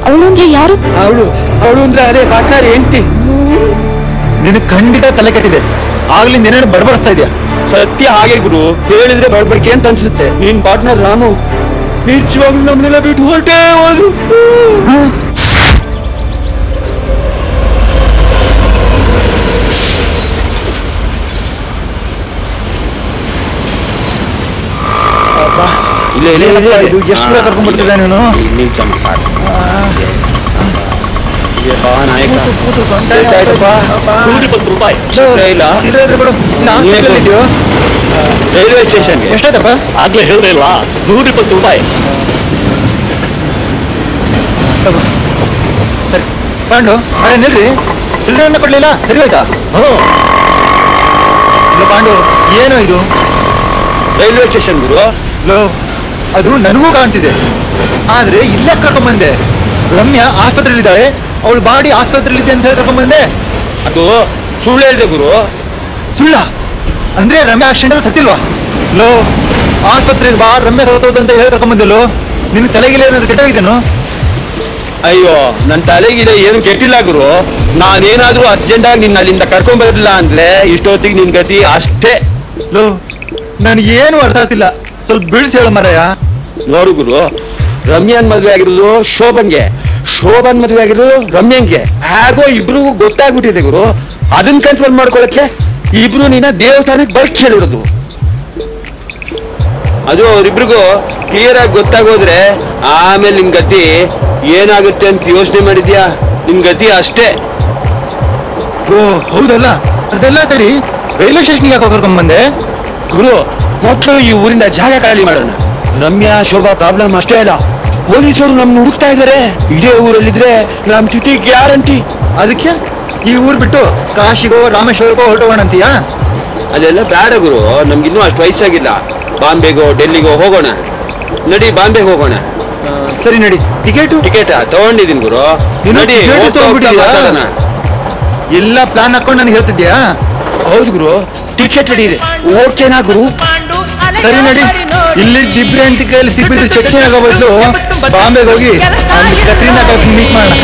ಅವಳು ಅಂದ್ರೆ ಯಾರು? ಅವಳು ಅಂದ್ರೆ ಅದೇ ಪಾರ್ಟ್ನರ್ ಹೆಂಡ್ತಿ. ನಿನಗೆ ಖಂಡಿತ ತಲೆ ಕೆಟ್ಟಿದೆ. ಆಗ್ಲಿಂದ ಏನೇನು ಬಡಬಡಿಸ್ತಾ ಇದೆಯಾ? ಸತ್ಯ ಹಾಗೆ ಗುರು, ಹೇಳಿದ್ರೆ ಬಡಬಡಿಕೆ ಅಂತ ಅನ್ಸುತ್ತೆ. ನಿನ್ ಪಾರ್ಟ್ನರ್ ರಾಮು ನಿಜವಾಗ್ಲೂ ನಮ್ಮನ್ನೆಲ್ಲ ಬಿಟ್ಟು ಹೊರಟೇ ಹೋದ್ರು. ಎಷ್ಟು ದೂರ ಕರ್ಕೊಂಡ್ ಬರ್ತಿದ್ದೆ ನೀನು? ರೈಲ್ವೆ ಸ್ಟೇಷನ್ ಎಷ್ಟಾಯ್ತಪ್ಪ? ಆಗ್ಲೇ ಹೇಳ್ದೆ ಇಲ್ವಾ, 120 ರೂಪಾಯಿ. ಸರಿ ಪಾಂಡು, ಅರೆ ನಿಲ್ರಿ, ಚಿಲ್ಲರೆಯನ್ನು ಕೊಡ್ಲಿಲ್ಲ, ಸರಿ ಹೋಯ್ತಾ? ಇಲ್ಲ ಪಾಂಡು, ಏನೋ ಇದು? ರೈಲ್ವೆ ಸ್ಟೇಷನ್ ಗುರು. ಅದು ನನಗೂ ಕಾಣ್ತಿದೆ, ಆದ್ರೆ ಇಲ್ಲೇ ಕರ್ಕೊಂಡ್ಬಂದೆ. ರಮ್ಯಾ ಆಸ್ಪತ್ರೆಯಲ್ಲಿದ್ದಾಳೆ, ಅವಳು ಬಾಡಿ ಆಸ್ಪತ್ರೆಯಲ್ಲಿದೆ ಅಂತ ಹೇಳಿ ಕರ್ಕೊಂಡ್ಬಂದೆ. ಅದು ಸುಳ್ಳು ಹೇಳಿದೆ ಗುರು. ಸುಳ್ಳ ಅಂದ್ರೆ ರಮ್ಯಾ ಆಕ್ಸಿಡೆಂಟ್ ಸತ್ತಿಲ್ವಾ? ಆಸ್ಪತ್ರೆಗೆ ಬಾ, ರಮ್ಯಾ ಸತ್ತೋದು ಅಂತ ಹೇಳಿ ಕರ್ಕೊಂಡ್ಬಂದಿಲ್ಲೋ. ನಿನ್ ತಲೆಗಿಲ್ಲ ಏನಾದ್ರು ಕೆಟ್ಟೋಗಿದ್ದೇನು? ಅಯ್ಯೋ, ನನ್ನ ತಲೆಗಿದೆ ಏನು ಕೆಟ್ಟಿಲ್ಲ ಗುರು. ನಾನೇನಾದ್ರೂ ಅರ್ಜೆಂಟ್ ಆಗಿ ನಿನ್ನ ಅಲ್ಲಿಂದ ಕರ್ಕೊಂಡ್ ಬರಲಿಲ್ಲ ಅಂದ್ರೆ ಇಷ್ಟೊತ್ತಿಗೆ ನಿನ್ ಗತಿ ಅಷ್ಟೇ. ನನಗೇನು ಅರ್ಥ ಆಗ್ತಿಲ್ಲ, ಸ್ವಲ್ಪ ಬಿಡಿಸಿ ಹೇಳ ಮರಯ್ಯ. ನೋಡು ಗುರು, ರಮ್ಯಾನ್ ಮದ್ವೆ ಆಗಿರೋದು ಶೋಭನ್ಗೆ, ಶೋಭನ್ ಮದ್ವೆ ಆಗಿರೋದು ರಮ್ಯಂಗೆ. ಹೇಗೋ ಇಬ್ರಿಗೂ ಗೊತ್ತಾಗ್ಬಿಟ್ಟಿದೆ ಗುರು. ಅದನ್ನ ಕಂಟ್ರೋಲ್ ಮಾಡ್ಕೊಳಕ್ಕೆ ಇಬ್ರು ನಿನ್ನ ದೇವಸ್ಥಾನಕ್ಕೆ ಬರ್ಕ್ ಹೇಳಿರೋದು. ಅದು ಅವ್ರಿಬ್ರಿಗೂ ಕ್ಲಿಯರ್ ಆಗಿ ಗೊತ್ತಾಗೋದ್ರೆ ಆಮೇಲೆ ನಿನ್ ಗತಿ ಏನಾಗುತ್ತೆ ಅಂತ ಯೋಚನೆ ಮಾಡಿದ್ಯಾ? ನಿನ್ ಗತಿ ಅಷ್ಟೇ. ಓ ಹೌದಲ್ಲ, ಅದೆಲ್ಲ ಸರಿ. ರೈಲ್ವೆ ಸ್ಟೇಷನ್ ಯಾಕೆ ಕರ್ಕೊಂಡ್ಬಂದೆ? ಗುರು, ಮೊದಲು ಈ ಊರಿಂದ ಜಾಗ ಖಾಲಿ ಮಾಡೋಣ. ರಮ್ಯಾ ಶೋಭಾ ಪ್ರಾಬ್ಲಮ್ ಅಷ್ಟೇ ಅಲ್ಲ, ಪೊಲೀಸರು ನಮ್ನ ಹುಡುಕ್ತಾ ಇದಾರೆ. ಇದೇ ಊರಲ್ಲಿದ್ರೆ ನಮ್ ಸ್ಥಿತಿ ಗ್ಯಾರಂಟಿ. ಅದಕ್ಕೆ ಈ ಊರ್ ಬಿಟ್ಟು ಕಾಶಿಗೋ ರಾಮೇಶ್ವರಕ್ಕೋ ಹೊರಟೋಗೋಣ ಅಂತೀಯಾ? ಅಲ್ಲೆಲ್ಲ ಬೇಡ ಗುರು, ನಮ್ಗಿನ್ನೂ ಅಷ್ಟು ವಯಸ್ಸಾಗಿಲ್ಲ. ಬಾಂಬೆಗೋ ಡೆಲ್ಲಿಗೋ ಹೋಗೋಣ. ನಡಿ, ಬಾಂಬೆಗೆ ಹೋಗೋಣ. ಸರಿ ನಡಿ. ಟಿಕೆಟ್ ತಗೊಂಡಿದ್ದೀನಿ ಗುರು. ನಡಿ, ಎಲ್ಲ ಪ್ಲಾನ್ ಹಾಕೊಂಡು ನನಗೆ ಹೇಳ್ತಿದ್ಯಾ? ಹೌದು ಗುರು, ಟಿಕೆಟ್ ರೆಡಿ ಇದೆ. ಓಕೆನಾ ಗುರು? ಸರಿ ನಡಿ. ಇಲ್ಲಿ ದಿಬ್ರೆಂಟಿ ಕೈಯಲ್ಲಿ ಸಿಕ್ಬಿಟ್ಟು ಚಟ್ನಿ ಆಗೋ ಬದಲು ಬಾಂಬೆಗೆ ಹೋಗಿ ಅಲ್ಲಿ ಕತ್ರಿನಾ ಕೈಫ್ ಮೀಟ್ ಮಾಡೋಣ.